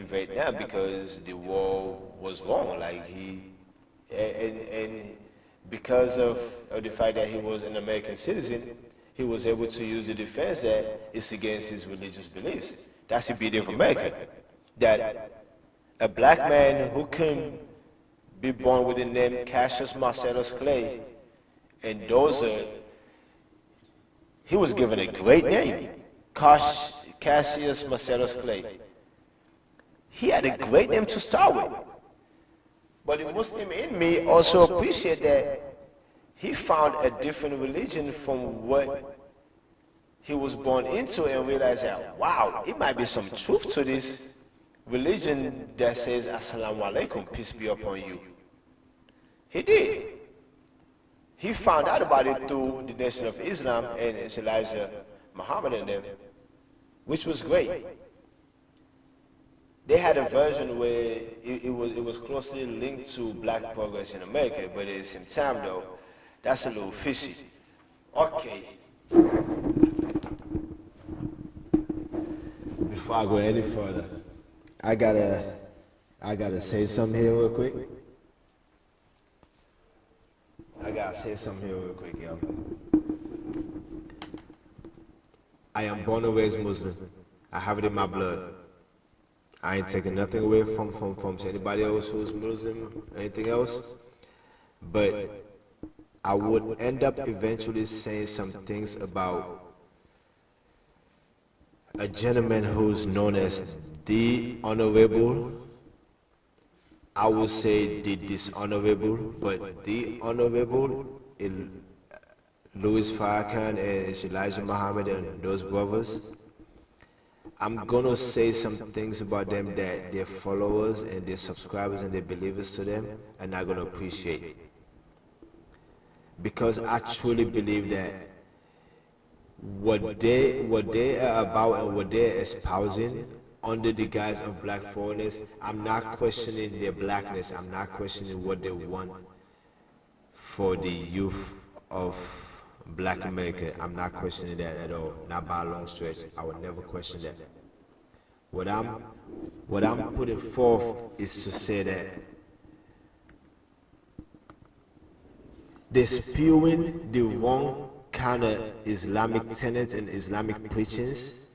Vietnam because the war was wrong. Like and because of the fact that he was an American citizen, he was able to use the defense that it's against his religious beliefs. That's the beauty of America. That a black man who can be born with the name Cassius Marcellus Clay, and he was given a great name, Cassius Marcellus Clay. He had a great name to start with. But the Muslim in me also appreciate that he found a different religion from what he was born into and realized that, wow, it might be some truth to this religion that says, Assalamu alaikum, peace be upon you. He did. He found out about it through the Nation of Islam and it's Elijah Muhammad and them, which was great. They had a version where it was closely linked to black progress in America, but at the same time though, that's a little fishy. Okay. Before I go any further, I gotta say something here real quick. Yo. I am born and raised Muslim. I have it in my blood. I ain't taking nothing away from anybody else who's Muslim or anything else. But I would end up eventually saying some things about a gentleman who's known as the Honorable. I would say the Dishonorable, but the Honorable Louis Farrakhan and Elijah Muhammad and those brothers. I'm gonna say some things about them that their followers and their subscribers and their believers to them are not gonna appreciate. Because I truly believe that what they are about and what they're espousing under the guise of black foreigners, I'm not questioning their blackness. I'm not questioning what they want for the youth of black America. I'm not questioning that at all, not by a long stretch. I would never question that. What I'm putting forth is to say that they're spewing the wrong kind of Islamic tenets and Islamic preachings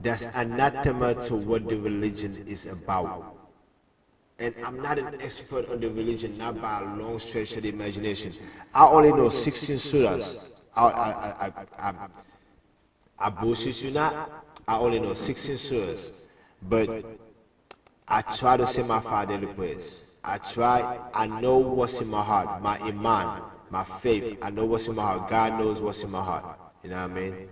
that's anathema to what the religion is about. And I'm not an expert on the religion, not by a long stretch of the imagination. I only know 16 surahs. I bullshit you not. I only know 16 surahs. But I try to say my 5 daily prayers. I know what's in my heart, my iman, my faith. I know what's in my heart. God knows what's in my heart. You know what I mean?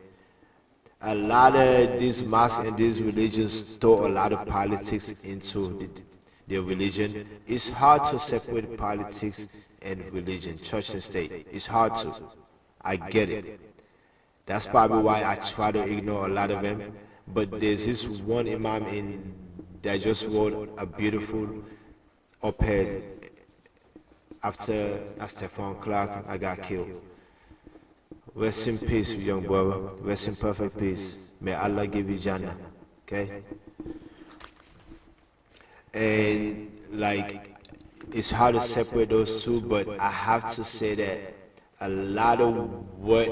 A lot of these mosques and these religions throw a lot of politics into their religion. It's hard to separate politics and religion, church and state. It's hard to. I get it. That's probably why I try to ignore a lot of them. But there's this one imam that just wrote a beautiful op-ed after Stephon Clark, I got killed. Rest in peace, young brother. Rest in perfect peace. May Allah give you Jannah. Okay? And like, it's hard to separate those two, but I have to say that a lot of what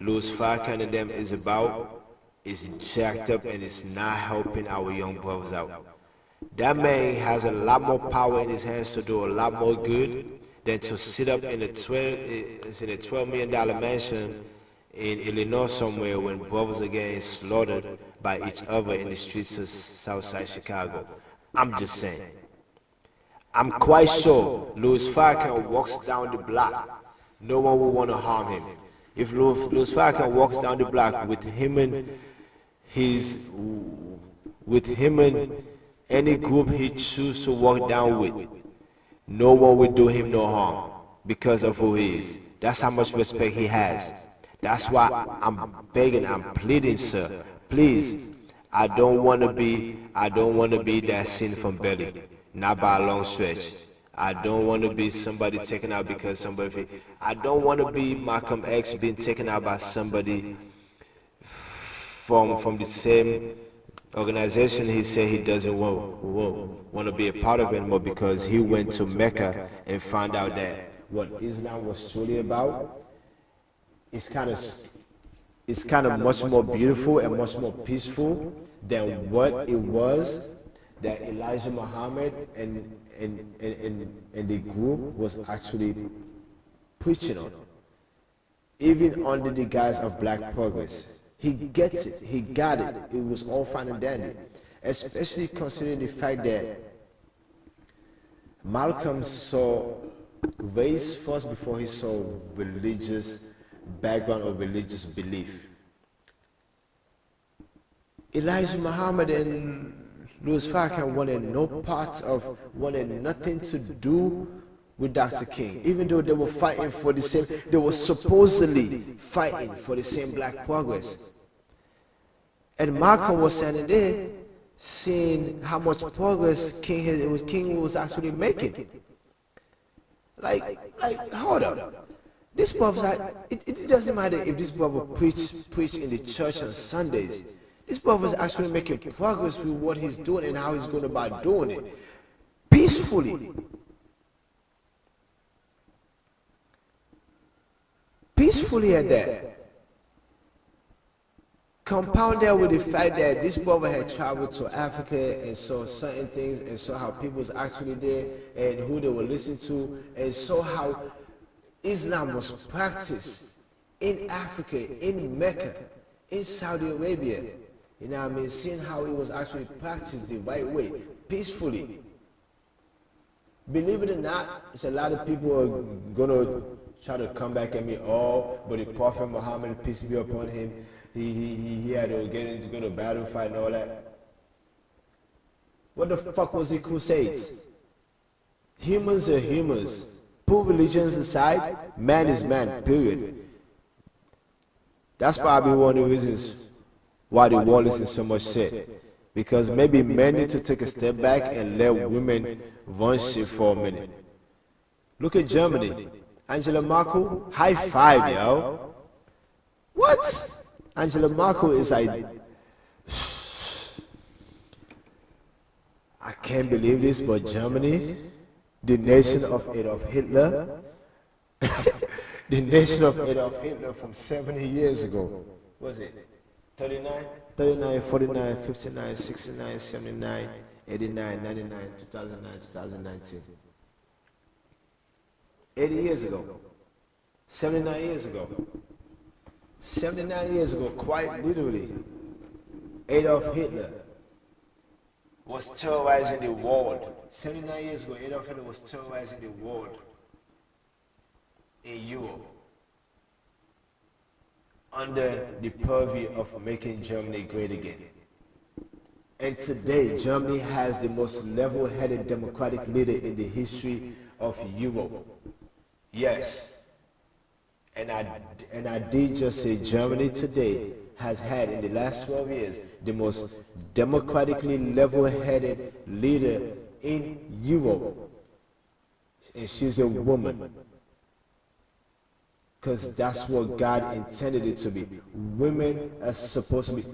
Louis Farrakhan and them is about is jacked up and it's not helping our young brothers out. That man has a lot more power in his hands to do a lot more good than to sit up in a $12 million mansion in Illinois somewhere when brothers are getting slaughtered by each other in the streets of Southside Chicago. I'm just saying. I'm quite sure Louis Farrakhan walks down the block, no one will want to harm him. If Louis Farrakhan walks down the block with him and any group he chooses to walk down with, no one will do him no harm because of who he is. That's how much respect he has. That's why I'm begging, I'm pleading, sir. Please, I don't want to be that sin from belly, not by a long stretch. I don't want to be somebody taken out because somebody. I don't want to be Malcolm X being taken out by somebody from the same organization he said he doesn't want to be a part of anymore because he went to Mecca and found out that what Islam was truly about is kind of is kind of much more beautiful and much more peaceful than what it was that Elijah Muhammad and the group was actually preaching on. Even under the guise of black progress. He gets it, he got it, it was all fine and dandy. Especially considering the fact that Malcolm saw race first before he saw religious background or religious belief. Elijah Muhammad and Louis Farrakhan wanted nothing to do with Dr. King, even though they were fighting for the same, they were supposedly fighting for the same black progress. And Malcolm was standing there, seeing how much progress King was actually making. Like, hold up. This brother, it doesn't matter if this brother preach in the church on Sundays. This brother is actually making progress with what he's doing and how he's going about doing it peacefully. Peacefully at that. Compound that with the fact that this brother had traveled to Africa and saw certain things and saw how people was actually there and who they were listening to and saw how Islam was practiced in Africa, in Mecca, in Saudi Arabia. You know what I mean? Seeing how it was actually practiced the right way, peacefully. Believe it or not, it's a lot of people are gonna try to come back at me, oh, but the Prophet Muhammad, peace be upon him, he had to go to battle fight and all that. What the fuck was the Crusades? Humans are humans. Put religions aside, man is man, period. That's probably one of the reasons why the world is in so much shit. Because maybe men need to take a step back and let women run shit for a minute. Look at Germany. Angela Merkel, high five, yo. What? Angela Merkel is like, I can't believe this, but Germany, the nation of Adolf Hitler, the nation of Adolf Hitler from 70 years ago, what was it? 39? 39, 49, 59, 69, 79, 89, 99, 2009, 2019. 80 years ago. 79 years ago. 79 years ago, quite literally, Adolf Hitler was terrorizing the world. 79 years ago, Adolf Hitler was terrorizing the world in Europe under the purview of making Germany great again. And today, Germany has the most level-headed democratic leader in the history of Europe. Yes. And I did just say Germany today has had in the last 12 years the most democratically level-headed leader in Europe. And she's a woman. Because that's what God intended it to be. Women are supposed to be.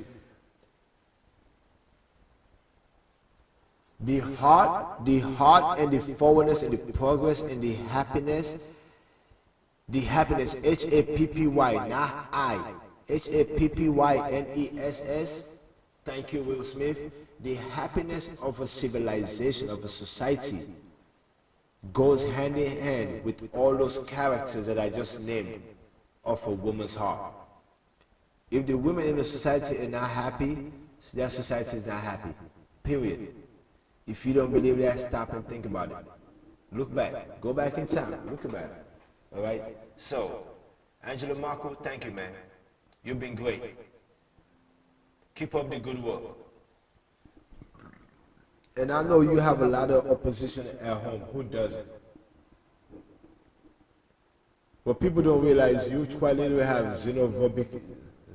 The heart and the forwardness and the progress and the happiness, H-A-P-P-Y, not I, H-A-P-P-Y-N-E-S-S, thank you, Will Smith. The happiness of a civilization, of a society, goes hand in hand with all those characters that I just named of a woman's heart. If the women in the society are not happy, that society is not happy, period. If you don't believe that, stop and think about it. Look back, go back in time, look about it. All right? So, Angela Merkel, thank you, man. You've been great. Keep up the good work. And I know you have a lot of opposition at home. Who doesn't? But people don't realize you quite literally have xenophobic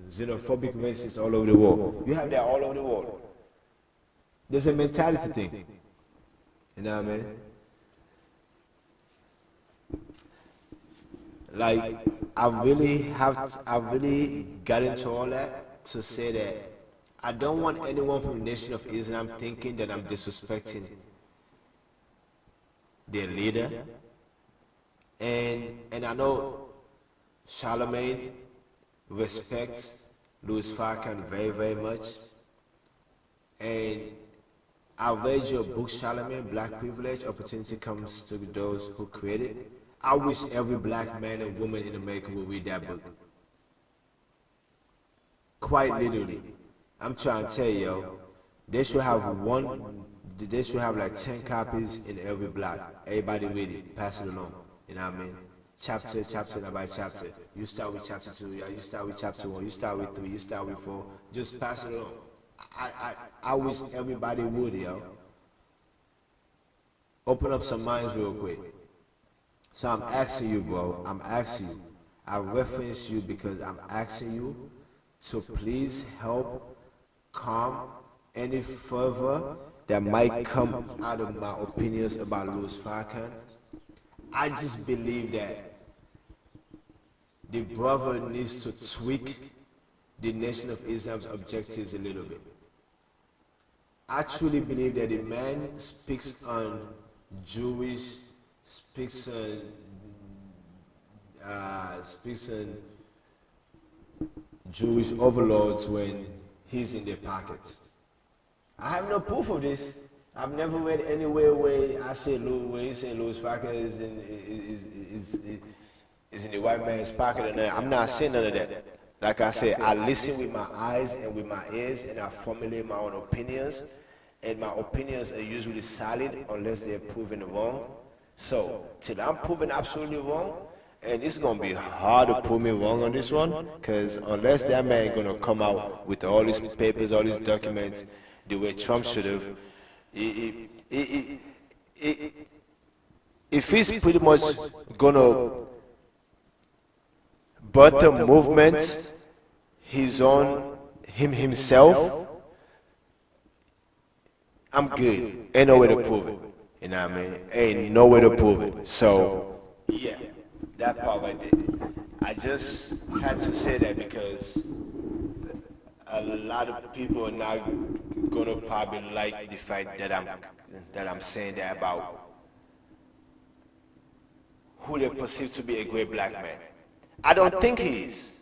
racists all over the world. You have that all over the world. There's a mentality thing. You know what I mean? Like, I really got into all that to say that I don't want anyone from the Nation of Islam thinking that I'm disrespecting their leader. And I know Charlemagne respect Louis Farrakhan very, very much. And I read your book, Charlemagne, Black Privilege, Opportunity Comes to Those Who Create It. I wish every black man and woman in America would read that book. Quite literally. I'm trying to tell you, yo, they should have like 10 copies in every block. Everybody read it, pass it along. You know what I mean? Chapter by chapter. You start with chapter 2, yeah, you start with chapter 1, you start with 3, you start with 4. Just pass it along. I wish everybody would, yo. Open up some minds real quick. So I'm asking you, bro. I'm asking you. I reference you because I'm asking you to please help calm any further that might come out of my opinions about Louis Farrakhan. I just believe that the brother needs to tweak the Nation of Islam's objectives a little bit. I truly believe that the man speaks on Jewish, speaks on Jewish overlords when he's in their pockets. I have no proof of this. I've never read anywhere where I say Louis Farrakhan is in the white man's pocket, and I'm not saying none of that. Like I said, I listen with my eyes and with my ears, and I formulate my own opinions. And my opinions are usually solid unless they're proven wrong. So, till I'm proven absolutely wrong, and it's gonna be hard to prove me wrong on this one, because unless that man gonna come out with all these papers, all these documents, the way Trump should have, if he's pretty much gonna birth a movement, his own, himself, I'm good. Ain't no way to prove it. You know what I mean? Ain't no way to prove it. So, yeah, that part right there. I just had to say that because a lot of people are not gonna probably like the fact that I'm saying that about who they perceive to be a great black man. I don't think he is.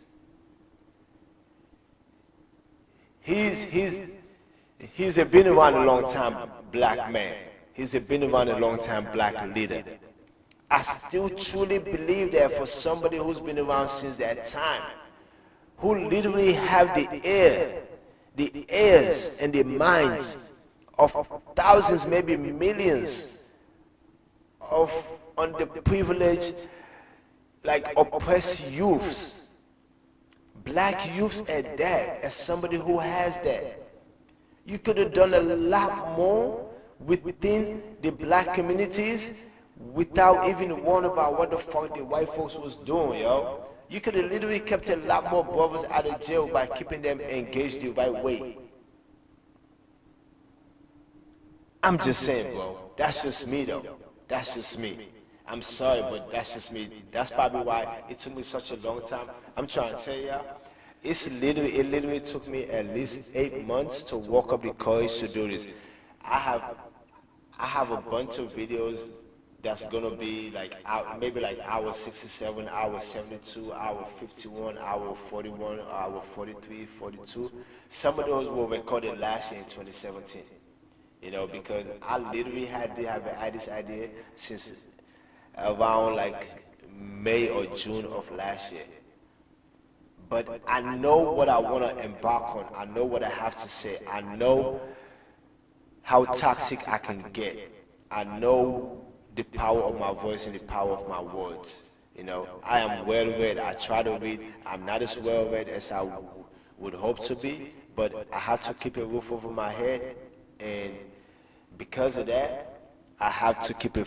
He's a been around a long time black man. He's a been around a long time black leader. I still truly believe that for somebody who's been around since that time, who literally have the ears and the minds of thousands, maybe millions of underprivileged, like oppressed youths, black youths at that, as somebody who has that. You could have done a lot more within the black communities without even worrying about what the fuck the white folks was doing, yo. You could have literally kept a lot more brothers out of jail by keeping them engaged the right way. I'm just saying, bro. That's just me, though. That's just me. I'm sorry, but that's just me. That's probably why it took me such a long time. I'm trying to tell y'all. It literally took me at least 8 months to walk up the courage to do this. I have a bunch of videos that's gonna be like maybe like hour 67, hour 72, hour 51, hour 41, hour 43, 42. Some of those were recorded last year in 2017. You know, because I literally had this idea since around like May or June of last year. But I know what I want to embark on. I know what I have to say. I know how toxic I can get. I know the power of my voice and the power of my words. You know, I am well read. I try to read. I'm not as well read as I would hope to be, but I have to keep a roof over my head, and because of that, I have to keep a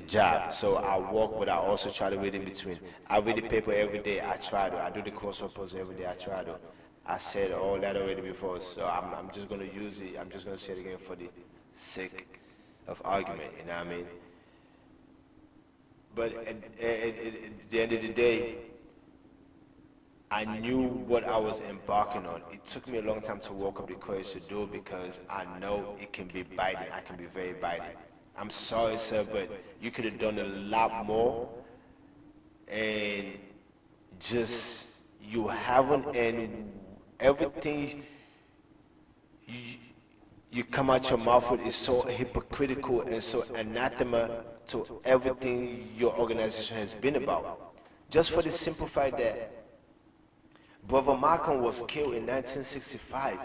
job. So I work, but I also try to read in between. I read the paper every day. I try to. I do the crossword puzzle every day. I try to. I said all that already before, so I'm just going to use it. I'm just going to say it again for the sake of argument, you know what I mean? But at the end of the day, I knew what I was embarking on. It took me a long time to walk up the courage to do it because I know it can be biting. I can be very biting. I'm sorry, sir, but you could have done a lot more and just you haven't, and everything you come out your mouth with is so hypocritical and so anathema to everything your organization has been about. Just for the simple fact that Brother Malcolm was killed in 1965,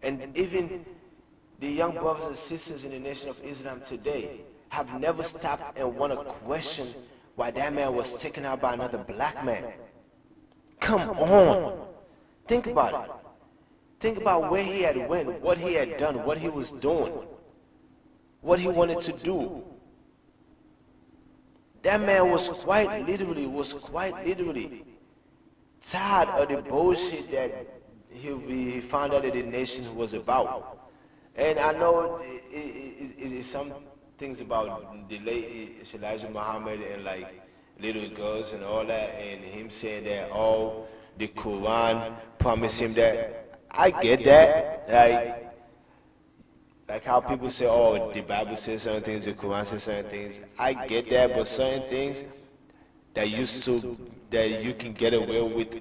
and even the young brothers and sisters in the Nation of Islam today have never stopped and want to question why that man was taken out by another black man. Come on. Think about it. Think about where he had went, what he had done, what he was doing, what he wanted to do. That man was quite literally tired of the bullshit that he found out that the nation was about. And I know it's some things about the late Elijah Muhammad and like little girls and all that, and him saying that, oh, the Quran promised him that. I get that. Like how people say, oh, the Bible says certain things, the Quran says certain things. I get that, but certain things that you can get away with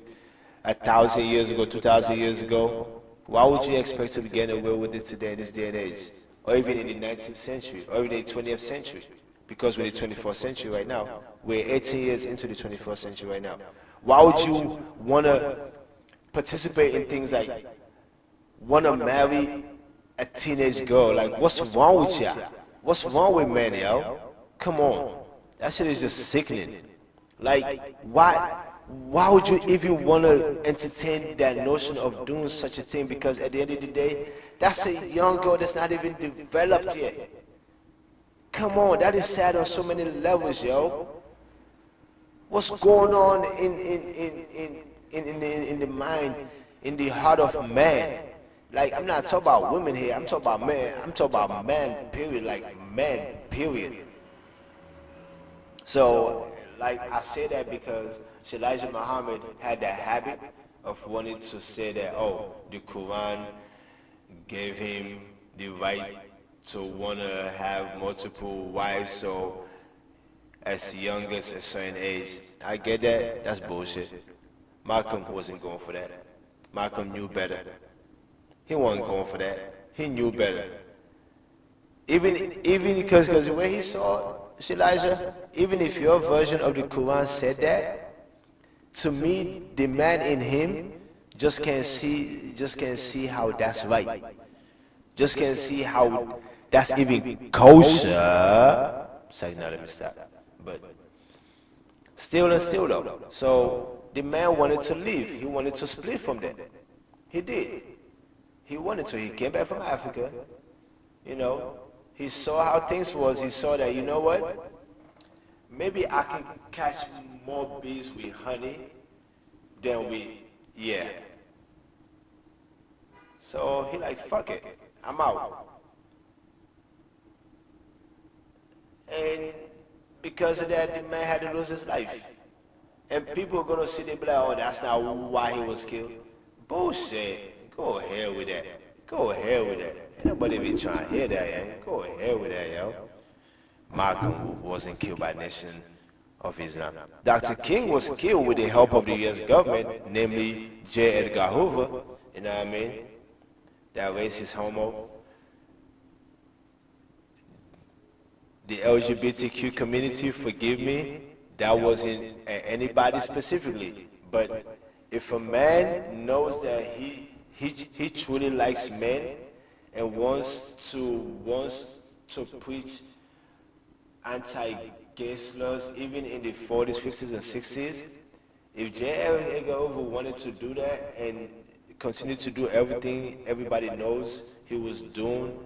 1,000 years ago, 2,000 years ago, why would you expect to be getting away with it today in this day and age? Or even in the 19th century, or even in the 20th century? Because we're in the 21st century right now. We're 18 years into the 21st century right now. Why would you want to participate in things like want to marry a teenage girl? Like, what's wrong with y'all? What's wrong with men, yo? Come on. That shit is just sickening. Like, why would you even want to entertain that notion of doing such a thing? Because at the end of the day, that's a young girl that's not even developed yet. Come on, that is sad on so many levels, yo. What's going on in the mind, in the heart of man? Like, I'm not talking about women here, I'm talking about men. I'm talking about man, period, like men, period. So, like, I say that because Elijah Muhammad had that habit of wanting to say that, oh, the Quran gave him the right to want to have multiple wives, so as young as a certain age. I get that, that's bullshit. Malcolm wasn't going for that. Malcolm knew better. He wasn't going for that. He knew better. Even because the way he saw Elijah, even if your version of the Quran said that, to me, the man in him just can't see how that's right. Just can't see how that's even kosher. Sorry, now let me stop. But still though. So the man wanted to leave. He wanted to split from that. He did. He wanted to. He came back from Africa. You know, he saw how things was. He saw that, you know what? Maybe I can catch more bees with honey than with, yeah. So he like, fuck it, I'm out. And because of that, the man had to lose his life. And people are gonna sit there and be like, oh, that's not why he was killed. Bullshit. Go ahead with that. Go ahead with that. Ain't nobody even trying to hear that, yo. Go ahead with that, yo. Malcolm wasn't killed by Nation of Islam. Dr. King was killed with the help of the U.S. government, namely J. Edgar Hoover, you know what I mean? That racist homo. The LGBTQ community, forgive me, that wasn't anybody specifically. But if a man knows that he truly likes men and wants to preach anti-gay slurs even in the 40s, 50s, and 60s, if J. Edgar Hoover wanted to do that and continue to do everything everybody knows he was doing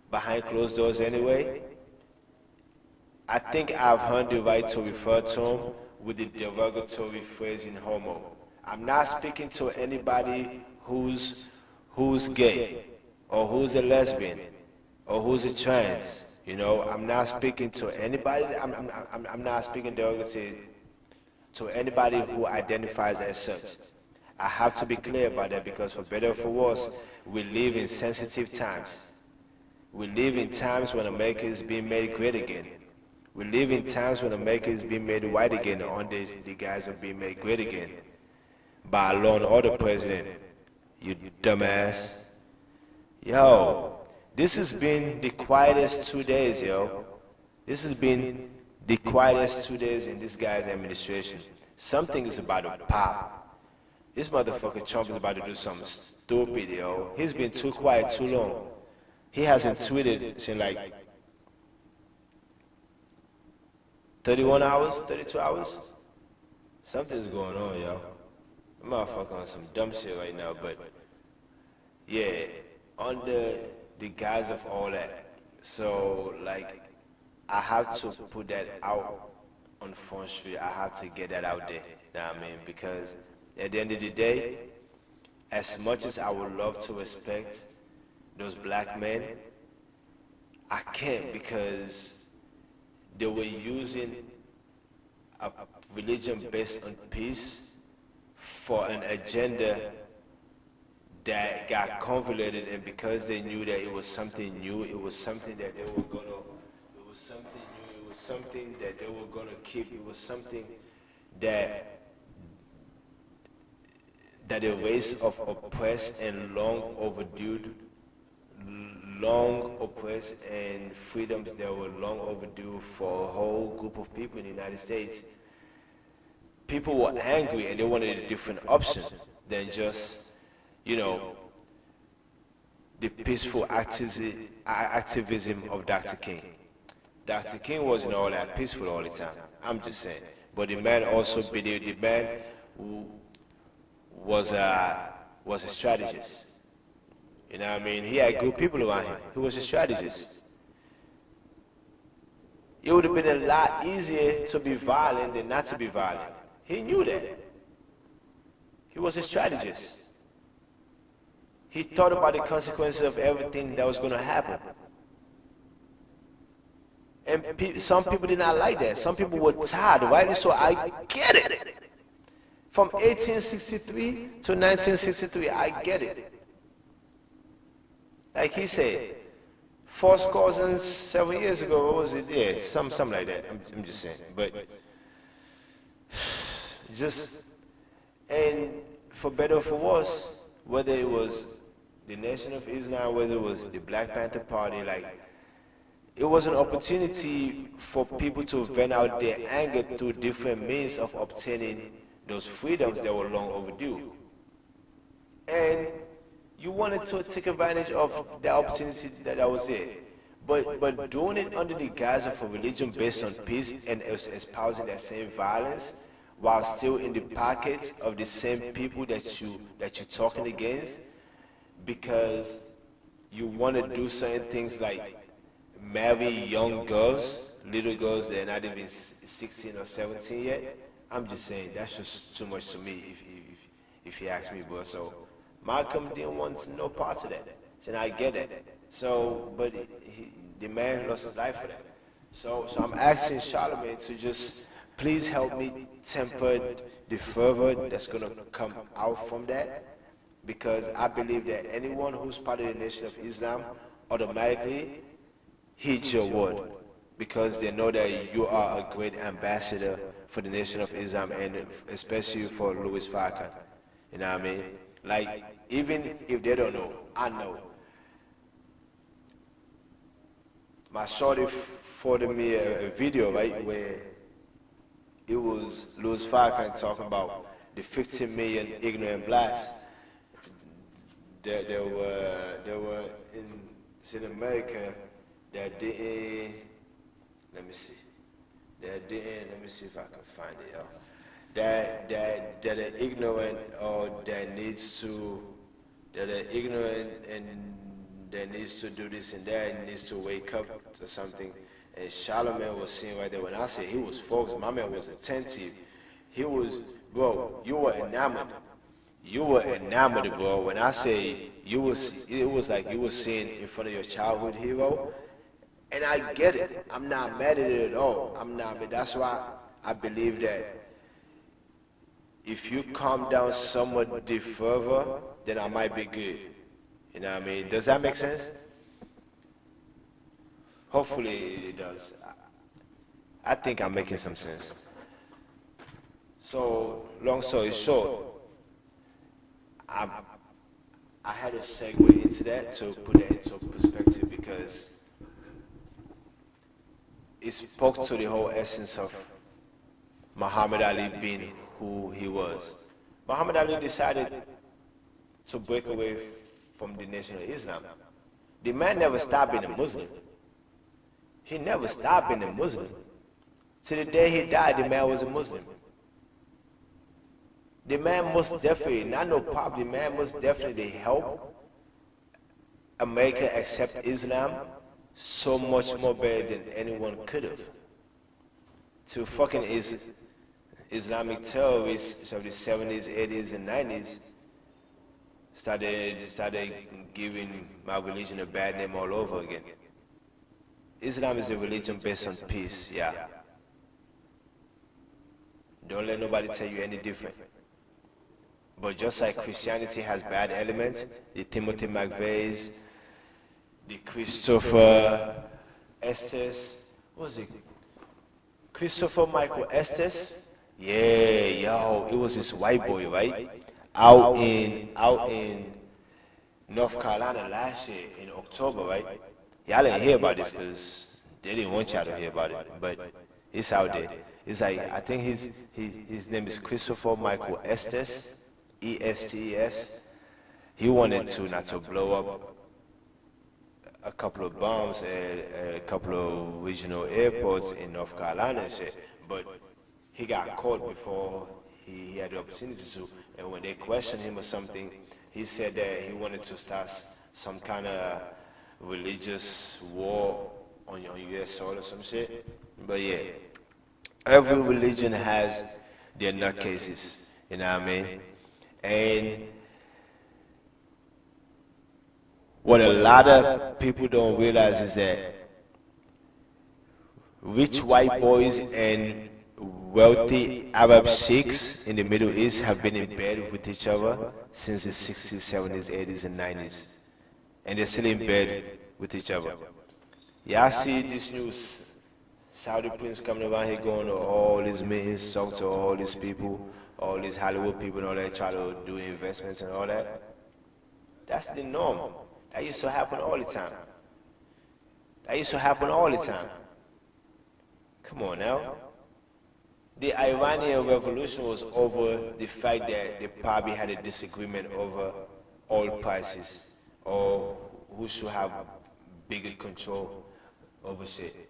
behind closed doors anyway, I think I've earned the right to refer to him with the derogatory phrase in homo. I'm not speaking to anybody who's gay, or who's a lesbian, or who's a trans. You know, I'm not speaking to anybody. I'm not speaking derogatory to anybody who identifies as such. I have to be clear about that because, for better or for worse, we live in sensitive times. We live in times when America is being made great again. We live in times when America is being made white again under the guise of being made great again. by a law and order president. You dumbass. Yo, this has been the quietest 2 days, yo. This has been the quietest 2 days in this guy's administration. Something is about to pop. This motherfucker Trump is about to do something stupid, yo. He's been too quiet too long. He hasn't tweeted in like 31 hours, 32 hours. Something's going on, yo. I'm motherfucker on some dumb shit right now, but yeah, under the guise of all that. So, like, I have to put that out on Front Street. I have to get that out there, you know what I mean? Because at the end of the day, as much as I would love to respect those black men, I can't, because they were using a religion based on peace for an agenda that got convoluted, and because they knew that it was something new, it was something that they were gonna, it was something new, it was something that they were gonna keep, it was something that the race of oppressed and long oppressed and freedoms that were long overdue for a whole group of people in the United States. People were angry and they wanted a different option than just, you know, the peaceful activism of Dr. King. Dr. King wasn't all that peaceful all the time, I'm just saying. But the man also believed, the man was a strategist. You know what I mean? He had good people around him. He was a strategist. It would have been a lot easier to be violent than not to be violent. He knew that. He was a strategist. He thought about the consequences of everything that was going to happen. And some people did not like that. Some people were tired, rightly so. I get it. From 1863 to 1963, I get it. Like he said, 7 years ago, what was it? Yeah, something like that. I'm just saying. But just, and for better or for worse, whether it was the Nation of Islam, whether it was the Black Panther Party, like, it was an opportunity for people to vent out their anger through different means of obtaining those freedoms that were long overdue. And you wanted to take advantage of the opportunity that was there. But doing it under the guise of a religion based on peace and espousing that same violence, while still in the pockets of the same people that you're talking against, because you want to do certain things like marry young girls, little girls that are not even 16 or 17 yet. I'm just saying, that's just too much to me if you ask me, bro. So Malcolm didn't want no parts of that. So I get it. So, but the man lost his life for that. So I'm asking Charlemagne to just please help me temper the fervor that's gonna come out from that, because I believe that anyone who's part of the Nation of Islam automatically heeds your word, because they know that you are a great ambassador for the Nation of Islam, and especially for Louis Farrakhan. You know what I mean? Like, even if they don't know, I know. My shorty forwarded me a video, right, where it was Louis Farrakhan talking about the 15 million ignorant blacks that there were in America that didn't, let me see if I can find it, yo. That are ignorant, or that are ignorant and that needs to do this and that, and needs to wake up to something. And Charlemagne was seeing right there. When I say he was focused, my man was attentive. He was, bro, you were enamored. You were enamored, bro. When I say it was like you were seeing in front of your childhood hero. And I get it. I'm not mad at it at all. I'm not, but that's why I believe that if you calm down somewhat the further, then I might be good. You know what I mean? Does that make sense? Hopefully it does. I think I'm making some sense. So, long story short, I had to segue into that to put that into perspective because it spoke to the whole essence of Muhammad Ali being who he was. Muhammad Ali decided to break away from the Nation of Islam. The man never stopped being a Muslim. He never stopped being a Muslim. To the day he died, the man was a Muslim. The man most definitely, not no problem, the man most definitely helped America accept Islam so much more better than anyone could have. To fucking Islamic terrorists of the 70s, 80s, and 90s started giving my religion a bad name all over again. Islam is a religion based on peace, yeah. Don't let nobody tell you any different. But just like Christianity has bad elements, the Timothy McVeighs, the Christopher Estes, what was it? Christopher Michael Estes? Yeah, yo, it was this white boy, right? Out in North Carolina last year in October, right? Y'all didn't hear about this because they didn't want y'all to hear about it, but it's out there. It's like, I think his name is Christopher Michael Estes, E-S-T-E-S. He wanted to not to blow up a couple of bombs at a couple of regional airports in North Carolina and shit, but he got caught before he had the opportunity to. And when they questioned him or something, he said that he wanted to start some kind of religious war on U.S. soil or some shit. But yeah, every religion has their nutcases, you know what I mean? And what a lot of people don't realize is that rich white boys and wealthy Arab sheikhs in the Middle East have been in bed with each other since the 60s, 70s, 80s, and 90s. And they're still in bed with each other. Y'all see this new Saudi prince coming around here going to all these meetings, talk to all these people, all these Hollywood people and all that, try to do investments and all that. That's the norm. That used to happen all the time. That used to happen all the time. Come on now. The Iranian Revolution was over the fact that they probably had a disagreement over oil prices or who should have bigger control over shit.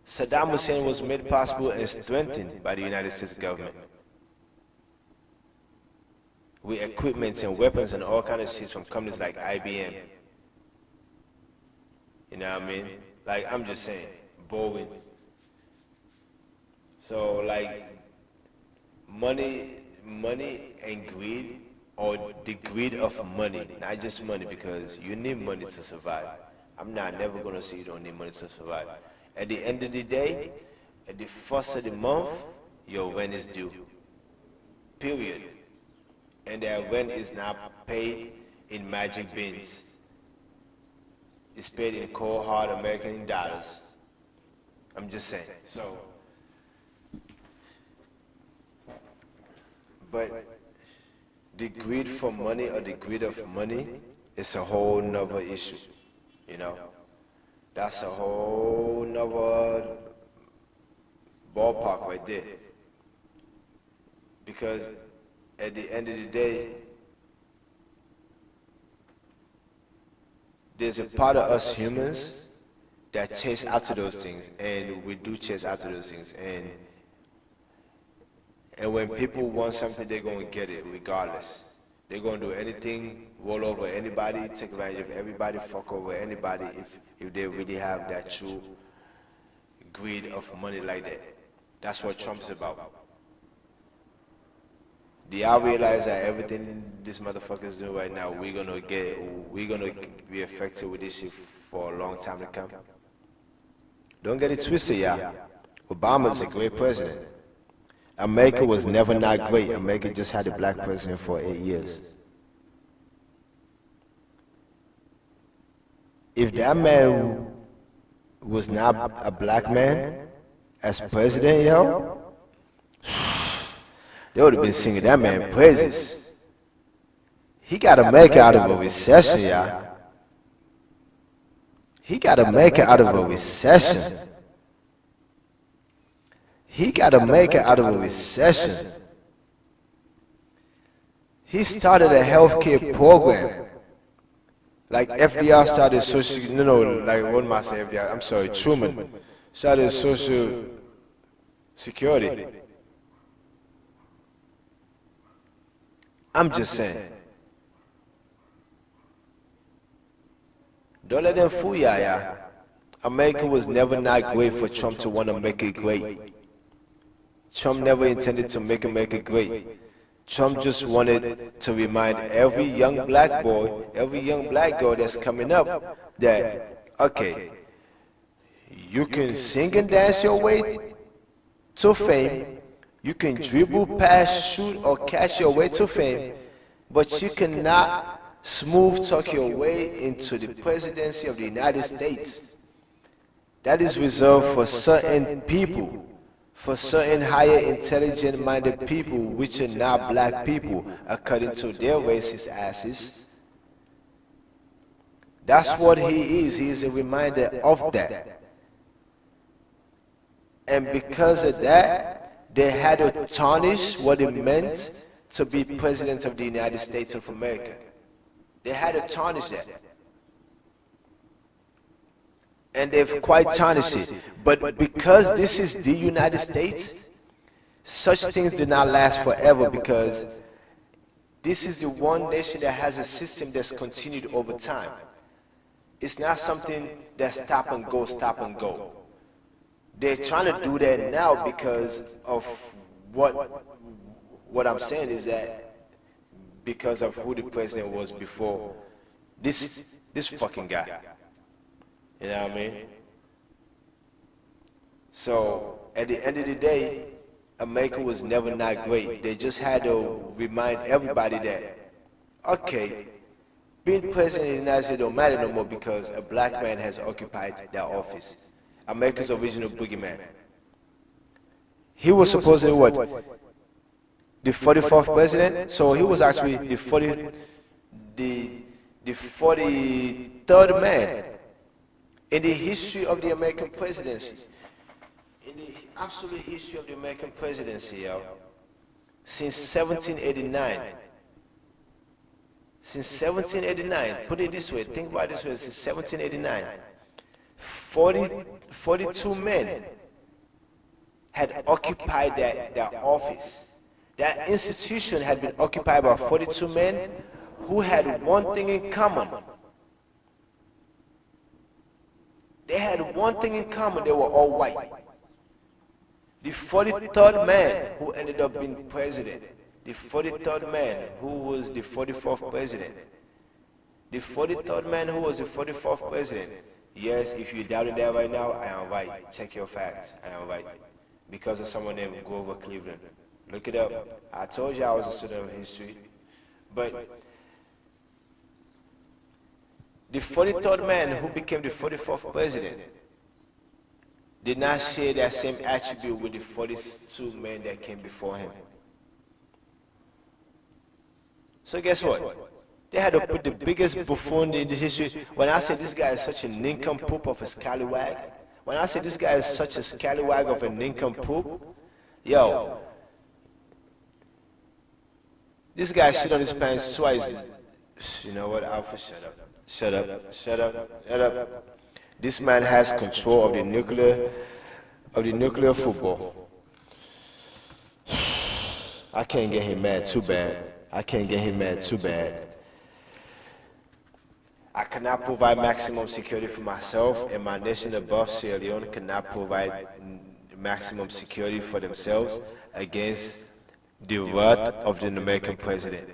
Saddam Hussein was made possible and strengthened by the United States government with equipment and weapons and all kinds of shit from companies like IBM. You know what I mean? Like, I'm just saying, Boeing. So, like, money and greed, or the greed of money, not just money, because you need money to survive. I'm never gonna say you don't need money to survive. At the end of the day, at the first of the month, your rent is due. Period. And that rent is not paid in magic beans. It's paid in cold hard American dollars. I'm just saying. So, but the greed for money or the greed of money is a whole nother issue, you know. That's a whole nother ballpark right there. Because at the end of the day, there's a part of us humans that chase after those things, and we do chase after those things. And when people want something, they're going to get it regardless. They're going to do anything, roll over anybody, take advantage of everybody, fuck over anybody if they really have that true greed of money like that. That's what Trump's about. Do y'all realize that everything this motherfucker's doing right now, we're gonna be affected with this shit for a long time to come? Don't get it twisted, y'all. Obama's a great president. America was never not great. America just had a black president for 8 years. If that man was not a black man as president, yo, they would have been singing that man praises. He got to make it out of a recession, y'all. He got to make it out of a recession. He got to make it out of a recession. He started a healthcare program. Like FDR started social, like what am I saying, FDR? I'm sorry, Truman started social security. I'm just saying. Don't let them fool ya. America was never not great for Trump to want to make it great. Trump never intended to make America great. Trump just wanted to remind every young black boy, every young black girl that's coming up that, okay, you can sing and dance your way to fame, you can dribble, pass, shoot, or catch your way to fame, but you cannot smooth talk your way into the presidency of the United States. That is reserved for certain people, for certain higher intelligent minded people, which are not black people, according to their racist asses. That's what he is. He is a reminder of that. And because of that, they had to tarnish what it meant to be president of the United States of America. They had to tarnish that. And they've quite tarnished it. But because this is the United States, such things do not last forever, because this is the one nation that has a system that's continued over time. It's not something that's stop and go, stop and go. They're trying to do that now because of what I'm saying is that because of who the president was before this fucking guy. You know what I mean? So at the end of the day, America was never not great. They just had to remind everybody that, okay, being president of the United States don't matter no more because a black man has occupied that office. America's original boogeyman. He was supposedly what? The 44th president? So he was actually the 43rd man in the history of the American presidency. In the absolute history of the American presidency, yo. Since 1789. Since 1789, put it this way, think about it this way, since 1789, 42 men had occupied that office. That institution had been occupied by 42 men who had one thing in common. They had one thing in common, they were all white. The 43rd man who ended up being president, the 43rd man who was the 44th president, the 43rd man who was the 44th president. Yes, if you're doubting that right now, I am right. Check your facts, I am right. Because of someone named Grover Cleveland. Look it up. I told you I was a student of history. But the 43rd man who became the 44th president did not share that same attribute with the 42 men that came before him. So guess what? They had to put the biggest buffoon in the history. When I say this guy is such a nincompoop of a scallywag, when I say this guy is such a scallywag of a nincompoop, yo, this guy shit on his pants twice. You know what, Alpha, shut up. Shut up, shut up, shut up. This man has control of the nuclear football. I can't get him mad too bad. I can't get him mad too bad. I cannot provide maximum security for myself, and my nation above Sierra Leone cannot provide maximum security for themselves against the wrath of the American president.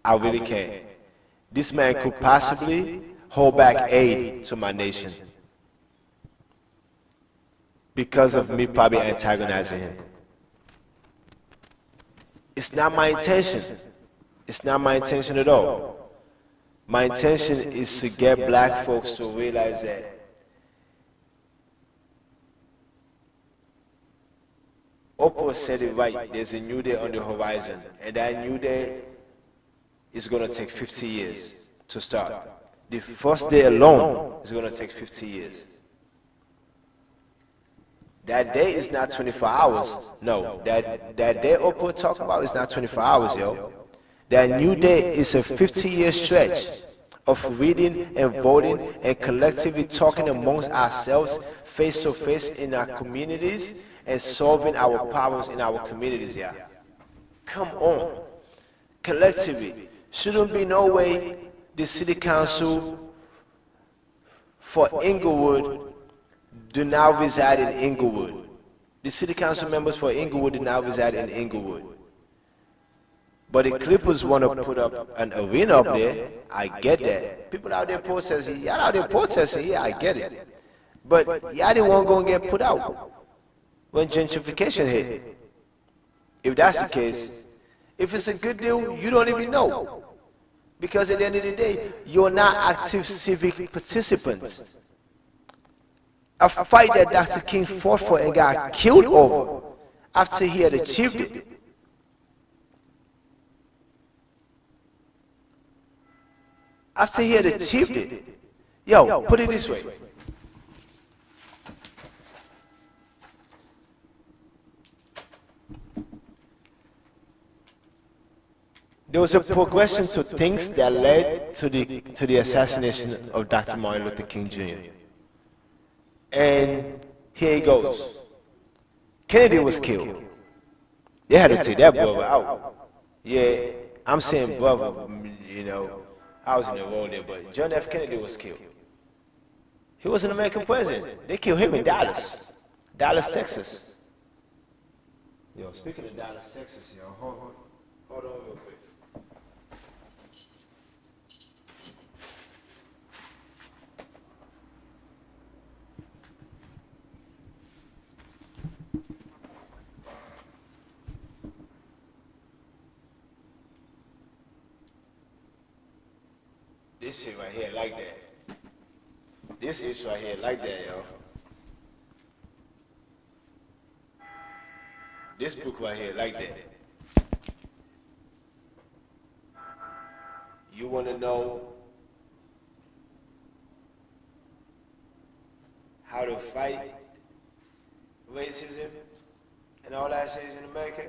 I really can't. This man could possibly hold back aid to my nation because of me probably antagonizing him. It's not my intention. It's not my intention at all. My intention is to get black folks to realize that Oprah said it right, there's a new day on the horizon, and that new day is going to take 50 years to start. The first day alone is going to take 50 years. That day is not 24 hours. No, that day Oprah talk about is not 24 hours, yo. That new day is a 50-year stretch of reading and voting and collectively talking amongst ourselves face to face in our communities and solving our problems in our communities, yeah. Come on. Collectively. Shouldn't be no way the city council for Inglewood do now reside in Inglewood. The city council members for Inglewood do now reside in Inglewood. But the Clippers want to put up an arena up there. I get that. People out there protesting. Y'all out there protesting. Yeah, I get it. But y'all didn't want to go and get put out when gentrification hit. If that's the case, if it's a good deal, you don't even know. Because at the end of the day, you're not active civic participants. A fight that Dr. King fought for and got killed over after he had achieved it. After he had achieved it. Yo, put it this way. There was a progression to things that led to the assassination of Dr. Martin Luther King Jr. And here he goes. Kennedy was killed. They had to take that brother out. Yeah, I'm saying brother, you know, I was in the role there, but John F. Kennedy was killed. He was an American president. They killed him in Dallas, Texas. Yo, speaking of Dallas, Texas, yo, hold on real quick. This shit right here like that. This is right here like that, yo. This book right here like that. You want to know how to fight racism and all that shit in America?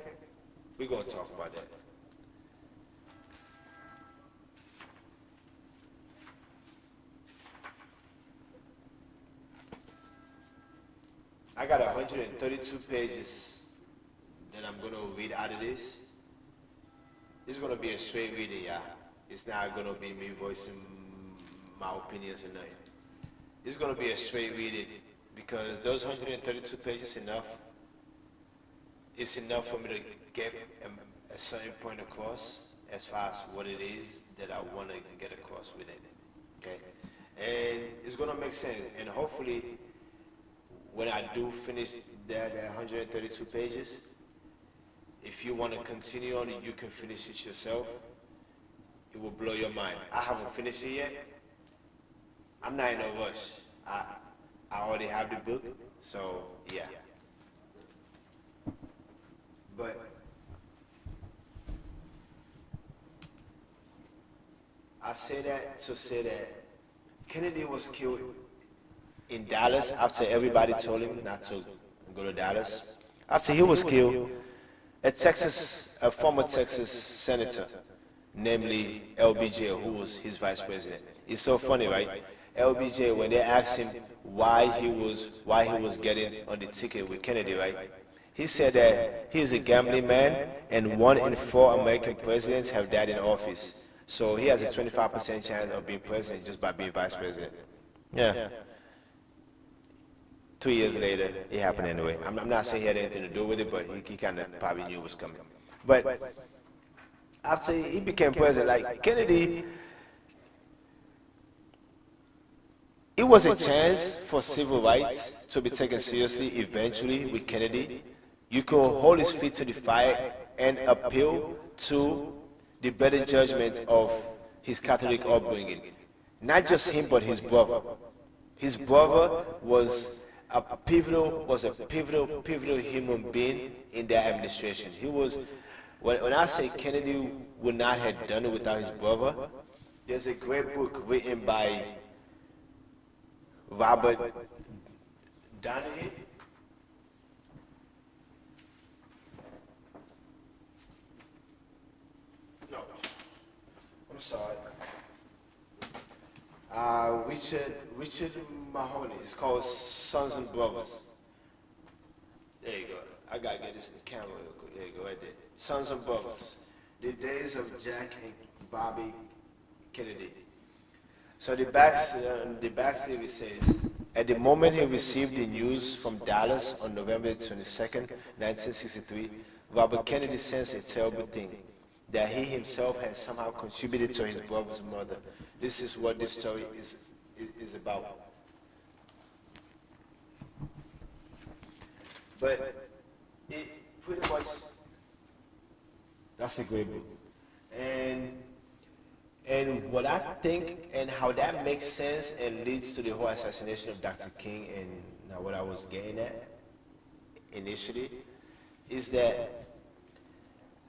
We're going to talk about that. I got 132 pages that I'm going to read out of this. It's going to be a straight reading, yeah. It's not going to be me voicing my opinions or nothing. It's going to be a straight reading because those 132 pages enough. It's enough for me to get a certain point across as far as what it is that I want to get across with it, okay? And it's going to make sense, and hopefully, when I do finish that 132 pages, if you want to continue on it, you can finish it yourself. It will blow your mind. I haven't finished it yet. I'm not in a rush. I already have the book, so yeah. But I say that to say that Kennedy was killed in Dallas after everybody told him not to go to Dallas. After he was killed, a former Texas senator, namely LBJ, who was his vice president. It's so funny, right? LBJ, when they asked him why he was getting on the ticket with Kennedy, right? He said that he's a gambling man, and 1 in 4 American presidents have died in office. So he has a 25% chance of being president just by being vice president. Yeah. 2 years later, it happened anyway. I'm not saying he had anything to do with it, but he kind of probably knew it was coming. But after he became president, like Kennedy, it was a chance for civil rights to be taken seriously eventually with Kennedy. You could hold his feet to the fire and appeal to the better judgment of his Catholic upbringing. Not just him, but his brother. His brother was a pivotal human being in their administration. He was when I say Kennedy would not have done it without his brother, there's a great book written by Robert Donahue. No, I'm sorry. Richard Mahoney. It's called Sons and Brothers. There you go. I gotta get this in the camera real quick. There you go, right there. Sons and Brothers. The Days of Jack and Bobby Kennedy. So the back series says, at the moment he received the news from Dallas on November 22nd, 1963, Robert Kennedy sensed a terrible thing, that he himself had somehow contributed to his brother's murder. This is what this story is about. But it pretty much, that's a great book. And what I think and how that makes sense and leads to the whole assassination of Dr. King and now what I was getting at initially is that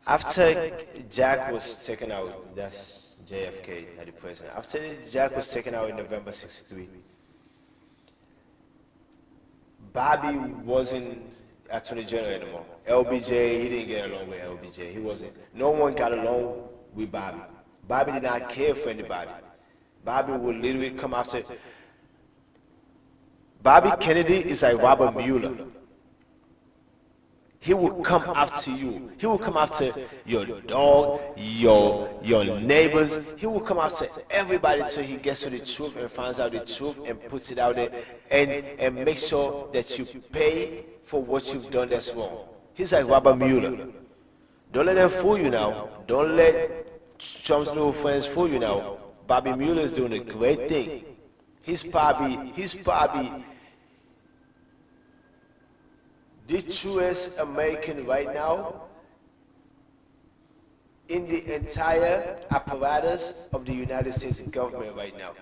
after Jack was taken out, that's JFK, not the president. After Jack was taken out in November 63, Bobby wasn't Attorney General anymore. LBJ, he didn't get along with LBJ. He wasn't. No one got along with Bobby. Bobby did not care for anybody. Bobby would literally come after. Bobby Kennedy is like Robert Mueller. He will come after you. He will come after your dog, your neighbors. He will come after everybody till he gets to the truth and finds out the truth and puts it out there and make sure that you pay for what you've done that's wrong. He's like Robert Mueller. Don't let them fool you now. Don't let Trump's little friends fool you now. Bobby Mueller is doing a great thing. He's probably the truest American right now in the entire apparatus of the United States government right now.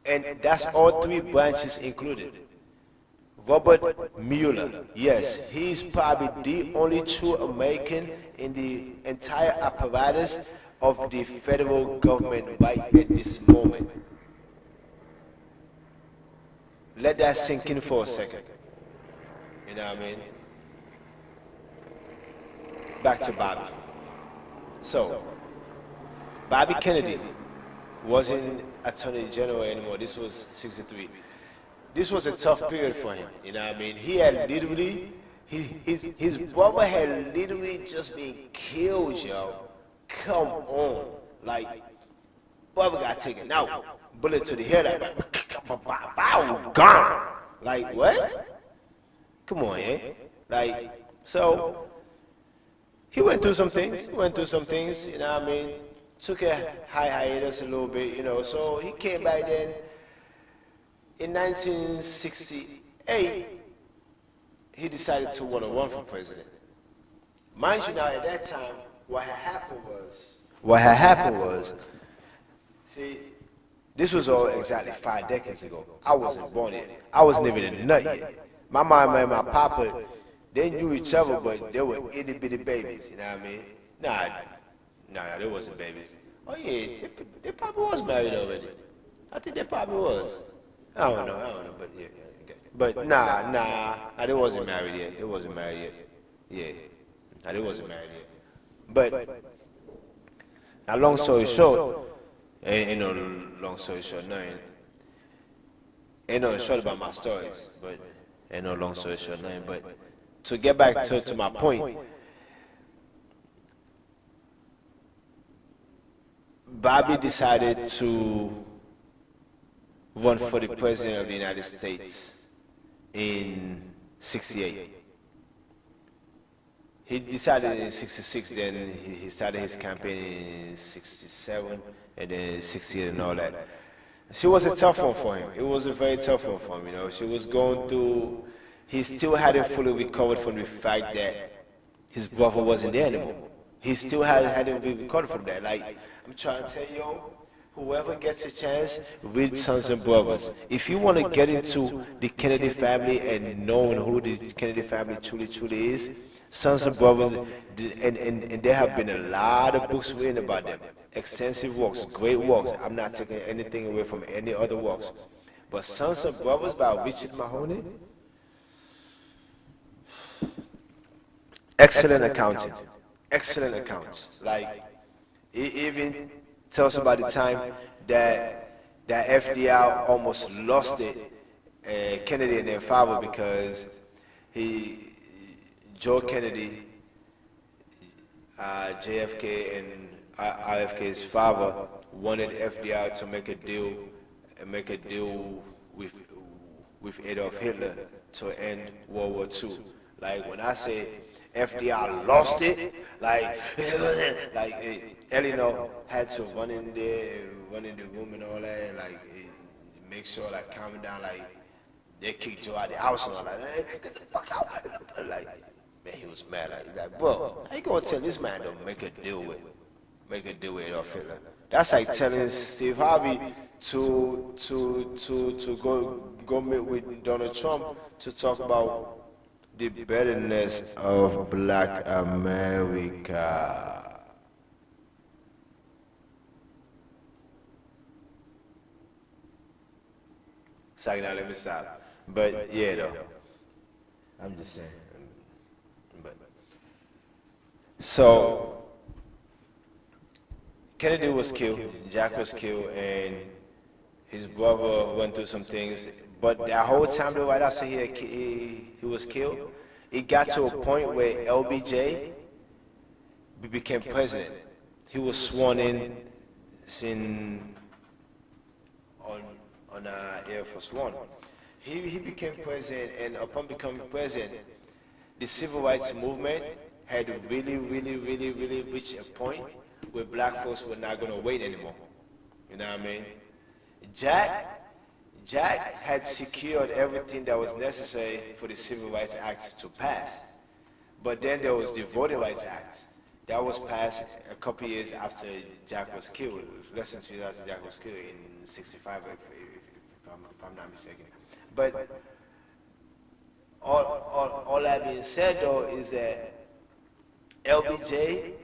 And that's all three branches included. Robert Mueller, yes, he's probably the only true American in the entire apparatus of the federal government right at this moment. Let that sink in for a second. You know what I mean? Back to Bobby. So, Bobby Kennedy wasn't Attorney General anymore. This was 63. This was a tough period for him. You know what I mean? He had literally, his brother had literally just been killed, yo. Come on. Like, brother got taken out. Bullet to the head, like, bow, gone. Like, what? Come on, eh? Like, so, he went through some things. You know what I mean? Took a hiatus a little bit, you know. So, he came back then. In 1968, he decided to want to run for president. Mind you now, at that time, what had happened was, see, this was all exactly 5 decades ago. I wasn't born yet. I wasn't even a nut yet. My mama and my papa, they knew each other, but they were itty bitty babies, you know what I mean? Nah, they wasn't babies. Oh yeah, they probably was married already. I think they probably was. I don't know, but yeah. Okay. But nah, they wasn't married yet. Yeah. Nah, they wasn't married yet. But, now long story short, ain't no long story short, nothing. Ain't no short about my stories, but ain't no long story short, nothing. But to get back to my point, Bobby decided to run for the president of the United States in 68. He decided in 66, then he started his campaign in 67, and then 68 and all that. She was a tough one for him. It was a very tough one for him, you know. She was going through, he still hadn't fully recovered from the fact that his brother wasn't there anymore. He still hadn't recovered from that. Like, I'm trying to tell you, Whoever gets a chance, read Sons and Brothers. If you want to get into the Kennedy family and knowing who the Kennedy family truly is, Sons and Brothers, and there have been a lot of books written about them. Extensive works, great works. I'm not taking anything away from any other works. But Sons and Brothers by Richard Mahoney, excellent accounting. Excellent accounts. Like, he even tells about the time that FDR almost lost it, Kennedy and their father, because he, Joe Kennedy, JFK and RFK's father wanted FDR to make a deal with Adolf Hitler to end World War II. Like when I say FDR lost it, like Eleanor had to run in there, run in the room and all that, and like make sure like calming down, like they kicked Joe out of the house and all that. Hey, get the fuck out! Like man, he was mad. Like bro, how you gonna tell this man to make a deal with Adolf Hitler? That's like telling Steve Harvey to go meet with Donald Trump to talk about the betterness of Black America. Sorry, now let me stop. But yeah, though, I'm just saying. But so Kennedy was killed, Jack was killed, and his brother went through some things. But that whole time, though, right after he was killed, it got to a point where LBJ became president. He was sworn in on Air Force One. He became president, and upon becoming president, the civil rights movement had really reached a point where black folks were not going to wait anymore. You know what I mean? Jack had secured everything that was necessary for the Civil Rights Act to pass. But then there was the Voting Rights Act. That was passed a couple years after Jack was killed, less than 2 years after Jack was killed in '65, if I'm not mistaken. But all that being said, though, is that LBJ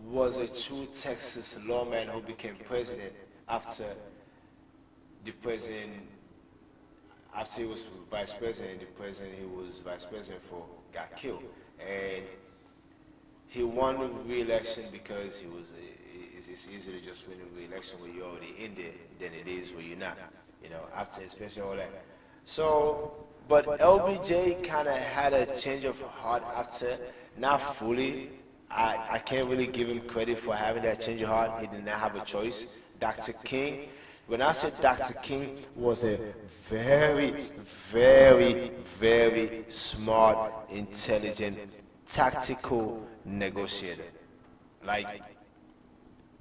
was a true Texas lawman who became president after the president, after he was vice president, the president he was vice president for got killed. And he won the re-election because it's easier to just win a re-election when you're already in there than it is when you're not, you know, after especially all that. So, but LBJ kind of had a change of heart after, not fully. I can't really give him credit for having that change of heart. He did not have a choice. Dr. King, when I said Dr. King was a very smart, intelligent, tactical negotiator. Like,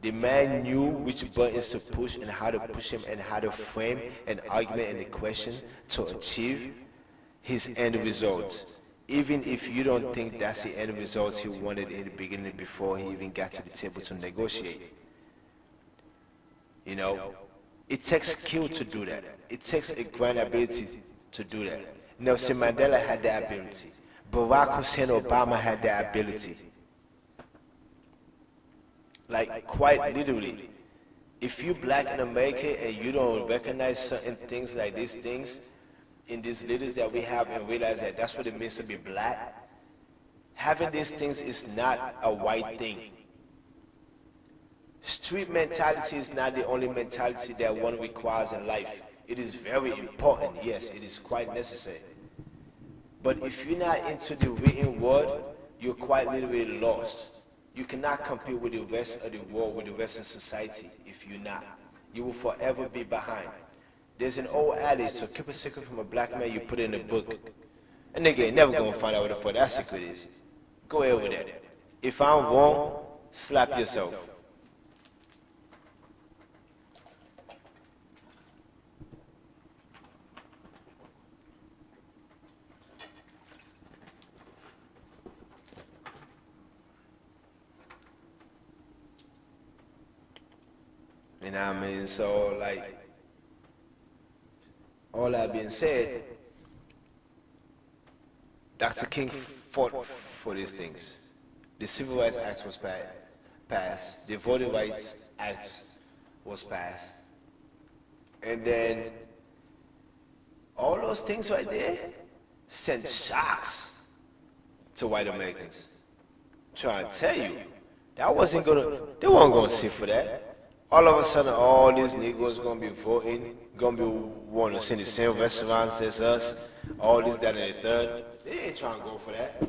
the man knew which buttons to push and how to push them and how to frame an argument and a question to achieve his end result. Even if you don't think that's the end result he wanted in the beginning before he even got to the table to negotiate. You know, it takes skill to do that. It takes a grand ability to do that. Nelson Mandela had that ability. Barack Hussein Obama had that ability. Like, quite literally, if you black in America and you don't recognize certain things like these things in these leaders that we have and realize that that's what it means to be black, having these things is not a white thing. Street mentality is not the only mentality that one requires in life. It is very important, yes, it is quite necessary. But if you're not into the written word, you're quite literally lost. You cannot compete with the rest of the world, with the rest of society, if you're not. You will forever be behind. There's an old adage, to keep a secret from a black man, you put it in a book. A nigga ain't never gonna find out what the fuck that secret is. Go ahead with that. If I'm wrong, slap yourself. You know what I mean? So, like, all that being said, Dr. King fought for these things. The Civil Rights Act was passed. The Voting Rights Act was passed. And then all those things right there sent shocks to white Americans. Trying to tell you, they weren't gonna sit for that. All of a sudden, all these Negroes gonna be voting, gonna be wanting to send the same restaurants as us, all this, that, and the third. They ain't trying to go for that.